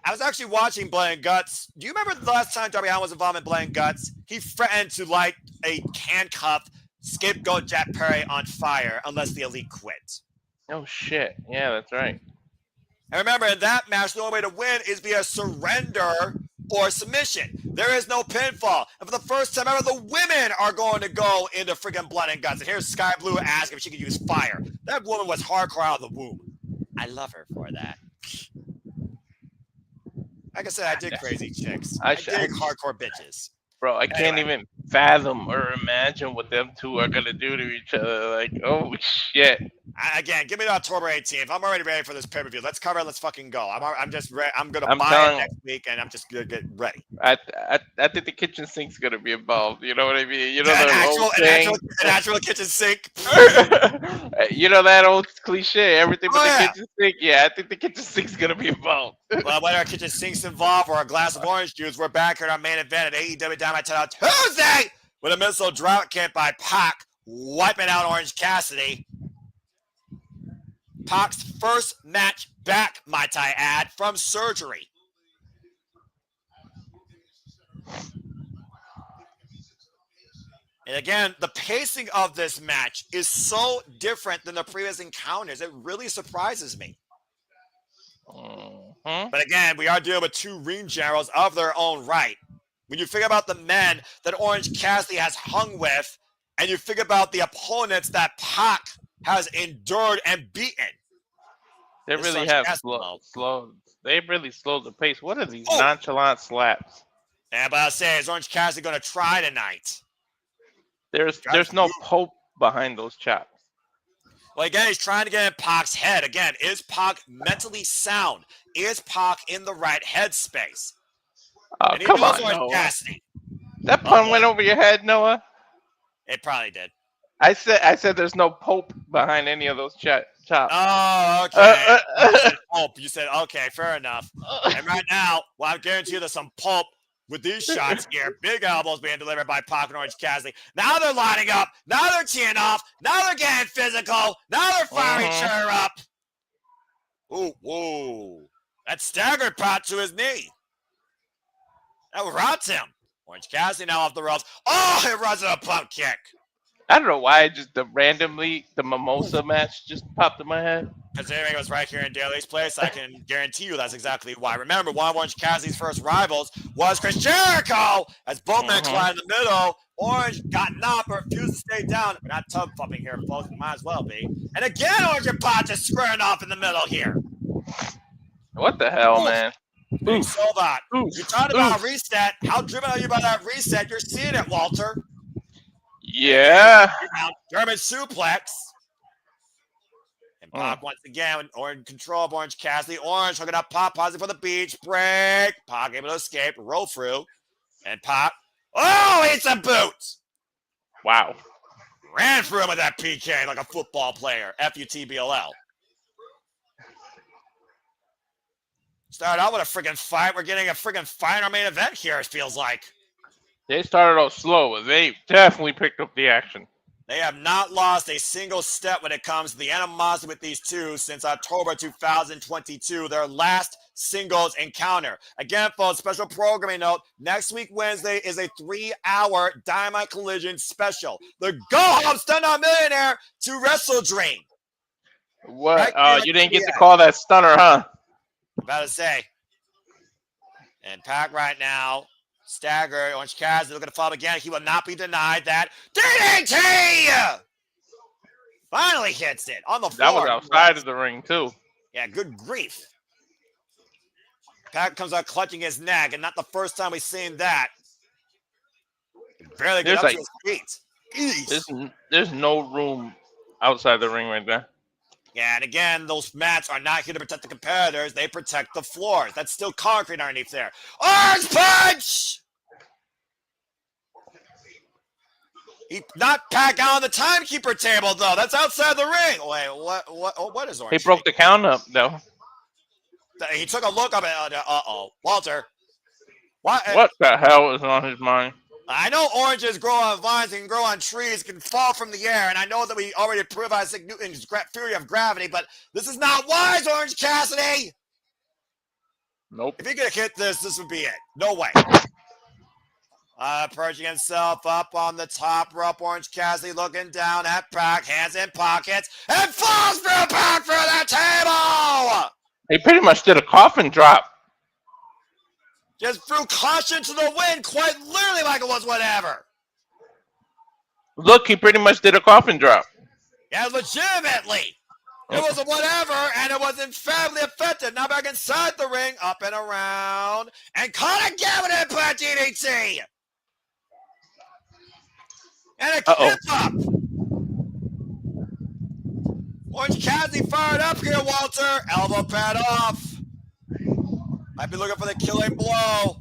I was actually watching Blood and Guts. Do you remember the last time Darby Allin was involved in Blood and Guts? He threatened to light a handcuffed scapegoat Jack Perry on fire unless the Elite quit. Oh, shit. Yeah, that's right. And remember, in that match, the only way to win is via surrender or submission. There is no pinfall. And for the first time ever, the women are going to go into freaking Blood and Guts. And here's Sky Blue asking if she could use fire. That woman was hardcore out of the womb. I love her for that. Like I said, I dig crazy chicks. I dig hardcore bitches. Bro, I can't even fathom or imagine what them two are going to do to each other. Like, oh, shit. Again, give me the October 18th. I'm already ready for this pay-per-view. Let's cover it. Let's fucking go. I'm just ready. I'm going to buy it next week, and I'm just going to get ready. I think the kitchen sink's going to be involved. You know what I mean? You know an actual kitchen sink. You know that old cliche, everything but the kitchen sink? Yeah, I think the kitchen sink's going to be involved. Well, whether our kitchen sink's involved or a glass of orange juice, we're back at our main event at AEW Dynamite on Tuesday with a missile drought kick by Pac, wiping out Orange Cassidy. Pac's first match back, might I add, from surgery. And again, the pacing of this match is so different than the previous encounters. It really surprises me. But again, we are dealing with two ring generals of their own right. When you figure about the men that Orange Cassidy has hung with, and you figure about the opponents that Pac has endured and beaten. They really have slowed. They really slowed the pace. What are these nonchalant slaps? Yeah, but I'll say, is Orange Cassidy going to try tonight? There's no poke behind those chops. Well, again, he's trying to get in Pac's head. Again, is Pac mentally sound? Is Pac in the right headspace? Oh, and he come knows on, Orange Noah. Cassidy. That pun went over your head, Noah? It probably did. I said there's no pope behind any of those chops. Oh, okay. You said pulp. You said, okay, fair enough. And right now, well, I guarantee you there's some pulp with these shots here. Big elbows being delivered by Pac and Orange Cassidy. Now they're lining up. Now they're teeing off. Now they're getting physical. Now they're firing each other up. Ooh, whoa. That staggered Pac to his knee. That rots him. Orange Cassidy now off the ropes. Oh, it runs in a pump kick. I don't know why randomly the Mimosa match just popped in my head. Considering it was right here in Daly's place, I can guarantee you that's exactly why. Remember, one of Orange Cassidy's first rivals was Chris Jericho. As both men collided in the middle, Orange got knocked but refused to stay down. We're not tub thumping here, folks. We might as well be. And again, Orange and Pot just squaring off in the middle here. What the hell, man? You saw that. You talked about a reset. How driven are you by that reset? You're seeing it, Walter. Yeah. German suplex. And Pac once again, or in control of Orange Cassidy. Orange hooking up Pac, positive for the beach break. Pac able to escape, roll through. And Pac. Oh, it's a boot. Wow. Ran through him with that PK like a football player. FUTBLL. Started out with a friggin' fight. We're getting a friggin' fight in our main event here, it feels like. They started off slow, but they definitely picked up the action. They have not lost a single step when it comes to the animosity with these two since October 2022, their last singles encounter. Again, folks, special programming note, next week Wednesday is a 3-hour Dynamite Collision special. The Go Home Stun On Millionaire to Wrestle Dream. What? Right You didn't get to call that stunner, huh? About to say. And Pac right now, staggered. Orange Cassidy looking to follow again. He will not be denied that. DDT! Finally hits it on the floor. That was outside of the ring, too. Yeah, good grief. Pac comes out clutching his neck, and not the first time we've seen that. He barely get up to his feet. There's no room outside the ring right there. Yeah, and again, those mats are not here to protect the competitors. They protect the floor. That's still concrete underneath there. Orange punch! He knocked Pac out on the timekeeper table, though. That's outside the ring. Wait, what is Orange? He broke the count up, though. He took a look up at, Walter. What the hell is on his mind? I know oranges grow on vines and can grow on trees, can fall from the air, and I know that we already proved Isaac Newton's theory of gravity, but this is not wise, Orange Cassidy! Nope. If he could hit this would be it. No way. Perching himself up on the top rope, Orange Cassidy looking down at Pac, hands in pockets, and falls through Pac through the table! He pretty much did a coffin drop. Just threw caution to the wind, quite literally like it was whatever. Look, he pretty much did a coffin drop. Yeah, legitimately. It was a whatever, and it was emphatically effective. Now back inside the ring, up and around, and caught again with an implant DDT. And a kick up. Orange Cassidy fired up here, Walter. Elbow pad off. Might be looking for the killing blow.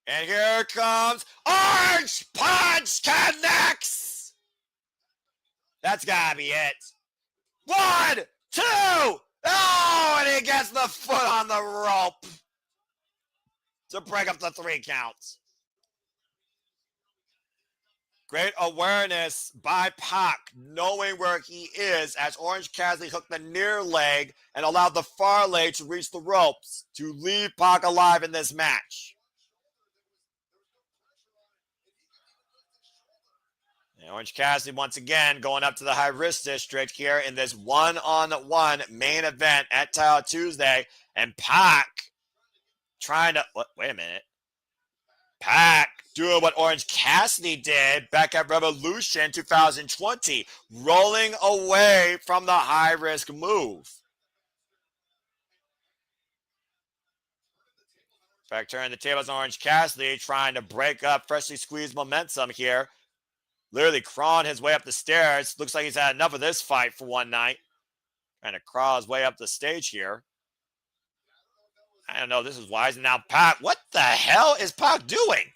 And here comes Orange Punch connects. That's gotta be it. 1, 2. Oh, and he gets the foot on the rope to break up the 3 counts. Great awareness by Pac, knowing where he is as Orange Cassidy hooked the near leg and allowed the far leg to reach the ropes to leave Pac alive in this match. And Orange Cassidy once again going up to the high risk district here in this one-on-one main event at Title Tuesday. And Pac trying to, wait a minute. Pac doing what Orange Cassidy did back at Revolution 2020, rolling away from the high-risk move. In fact, turning the tables on Orange Cassidy, trying to break up freshly squeezed momentum here. Literally crawling his way up the stairs. Looks like he's had enough of this fight for one night. Trying to crawl his way up the stage here. I don't know, this is wise. And now Pac, what the hell is Pac doing?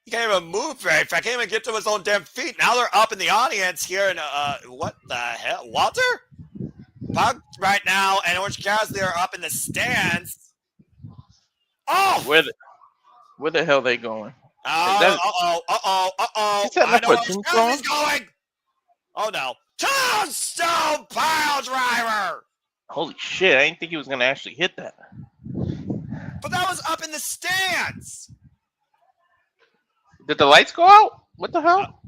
He can't even move very fast. Can't even get to his own damn feet. Now they're up in the audience here. And what the hell? Walter? Pac right now and Orange Cassidy are up in the stands. Oh! Where the hell are they going? Uh-oh. Is that I know like where a Cassidy's going. Oh, no. Tombstone pile driver. Holy shit, I didn't think he was going to actually hit that. But that was up in the stands. Did the lights go out? What the hell?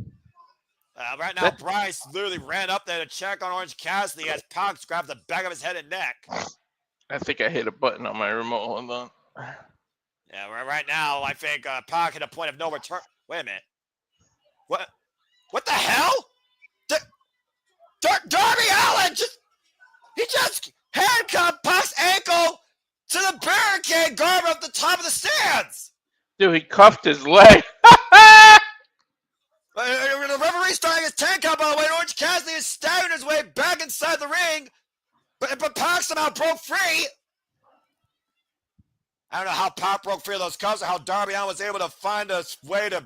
Right now, Bryce literally ran up there to check on Orange Cassidy as Pac grabbed the back of his head and neck. I think I hit a button on my remote. Hold on. Yeah, right now, I think Pac hit a point of no return. Wait a minute. What the hell? Darby Allin just handcuffed Pac's ankle to the barricade guard up the top of the stands. Dude, he cuffed his leg. The referee's starting his 10 count, by the way. Orange Cassidy is staggering his way back inside the ring, but Pac somehow broke free. I don't know how Pac broke free of those cuffs or how Darby Allin was able to find a way to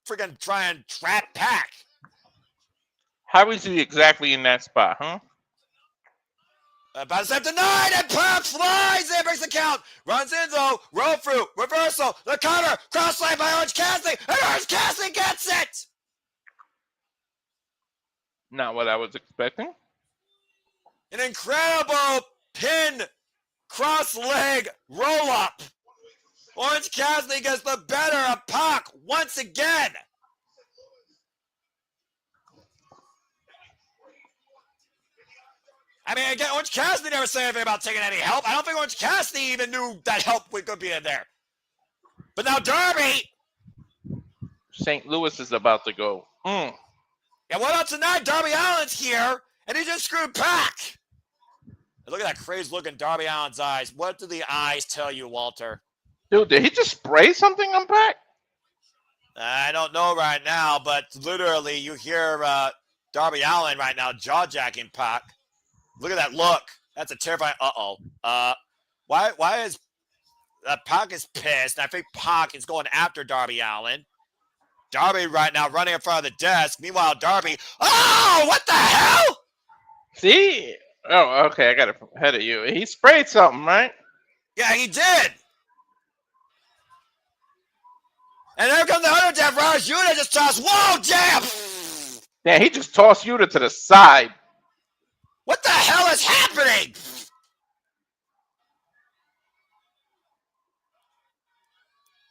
freaking try and trap Pac. How is he exactly in that spot, huh? About to step denied, and Pac flies in, breaks the count, runs in though, roll through, reversal, the cover, cross line by Orange Cassidy, and Orange Cassidy gets it! Not what I was expecting. An incredible pin cross leg roll up. Orange Cassidy gets the better of Pac once again. I mean, again, Orange Cassidy never said anything about taking any help. I don't think Orange Cassidy even knew that help could be in there. But now Darby. St. Louis is about to go. And what about tonight? Darby Allin's here, and he just screwed Pac. And look at that crazy look in Darby Allin's eyes. What do the eyes tell you, Walter? Dude, did he just spray something on Pac? I don't know right now, but literally you hear Darby Allin right now jaw-jacking Pac. Look at that look. That's a terrifying. Why is Pac is pissed? And I think Pac is going after Darby Allin. Darby right now running in front of the desk. Meanwhile, Darby. Oh, what the hell? See? Oh, okay. I got it ahead of you. He sprayed something, right? Yeah, he did. And there comes the other Death Riders. Yuta just tossed. Whoa, damn. Yeah, he just tossed Yuta to the side. What the hell is happening?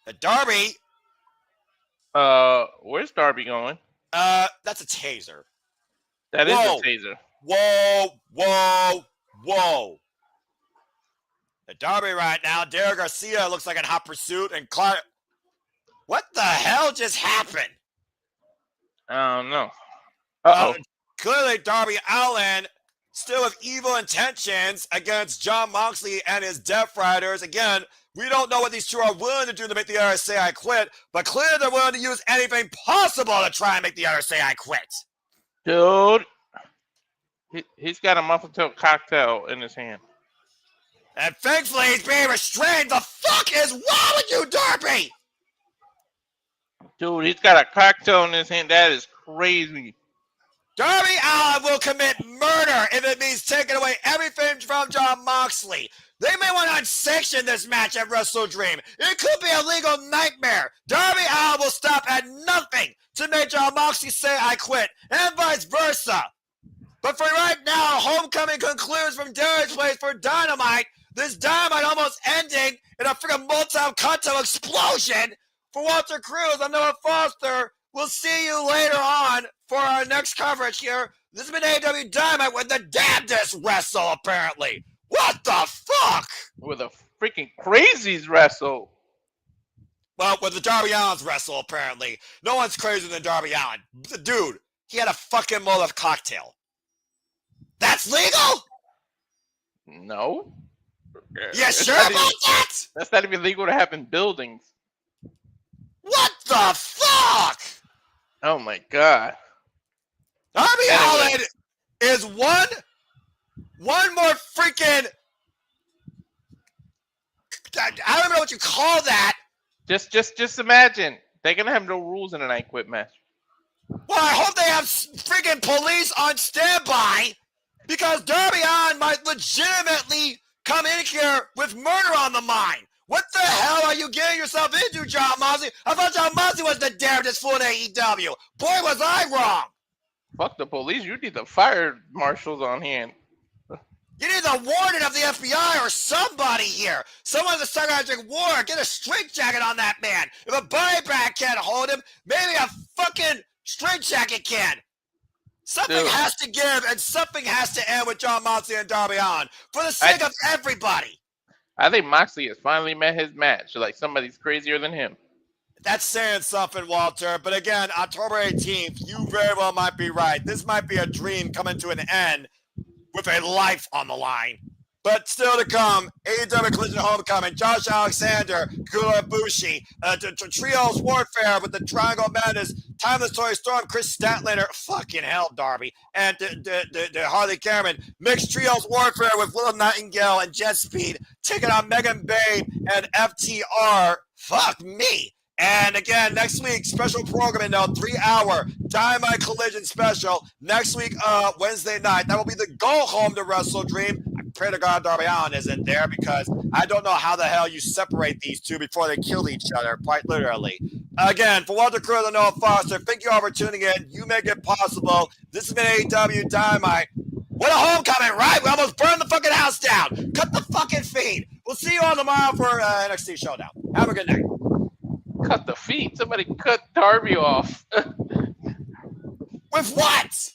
The Darby. Where's Darby going? That's a taser. That is a taser. Whoa. The Darby right now. Derek Garcia looks like in hot pursuit, and Clark. What the hell just happened? I don't know. Clearly, Darby Allin still with evil intentions against Jon Moxley and his Death Riders. Again, we don't know what these two are willing to do to make the other say I quit, but clearly they're willing to use anything possible to try and make the other say I quit. Dude, he's got a muffin tail cocktail in his hand. And thankfully, he's being restrained. The fuck is wrong with you, Darby? Dude, he's got a cocktail in his hand. That is crazy. Darby Allin will commit murder if it means taking away everything from Jon Moxley. They may want to unsanction this match at Wrestle Dream. It could be a legal nightmare. Darby Allin will stop at nothing to make Jon Moxley say I quit, and vice versa. But for right now, homecoming concludes from Derek's place for Dynamite. This Dynamite almost ending in a freaking multi-conto explosion. For Walter Cruz, I'm Noah Foster. We'll see you later on for our next coverage here. This has been AEW Dynamite with the damnedest wrestle, apparently. What the fuck? With the freaking crazies wrestle. Well, with the Darby Allin's wrestle, apparently. No one's crazier than Darby Allin. The dude, he had a fucking Molotov cocktail. That's legal? No. You sure about that? That's not even legal to have in buildings. What the fuck? Oh my god. Darby Allin is one more freaking. I don't know what you call that. Just imagine. They're gonna have no rules in an I Quit match. Well, I hope they have freaking police on standby because Darby Allin might legitimately come in here with murder on the mind. What the hell are you getting yourself into, Jon Moxley? I thought Jon Moxley was the damnedest fool in AEW. Boy, was I wrong. Fuck the police. You need the fire marshals on hand. You need the warden of the FBI or somebody here. Someone in the psychiatric ward. Get a straitjacket on that man. If a body bag can't hold him, maybe a fucking straitjacket can. Something has to give and something has to end with Jon Moxley and Darby Allin for the sake of everybody. I think Moxley has finally met his match. Like somebody's crazier than him. That's saying something, Walter. But again, October 18th, you very well might be right. This might be a dream coming to an end with a life on the line. But still to come, AEW Collision Homecoming, Josh Alexander, Kula Ibushi, Trios Warfare with the Triangle Madness, Timeless Toy Storm, Chris Statlander, fucking hell, Darby, and the Harley Cameron, Mixed Trios Warfare with Little Nightingale and Jet Speed, taking on Megan Babe and FTR. Fuck me. And again, next week, special programming, 3-hour Dynamite Collision special. Next week, Wednesday night. That will be the go home to Wrestle Dream. I pray to God Darby Allin isn't there because I don't know how the hell you separate these two before they kill each other, quite literally. Again, for Walter Cruz and Noah Foster, thank you all for tuning in. You make it possible. This has been AEW Dynamite. What a homecoming, right? We almost burned the fucking house down. Cut the fucking feed. We'll see you all tomorrow for NXT Showdown. Have a good night. Cut the feet. Somebody cut Darby off. With what?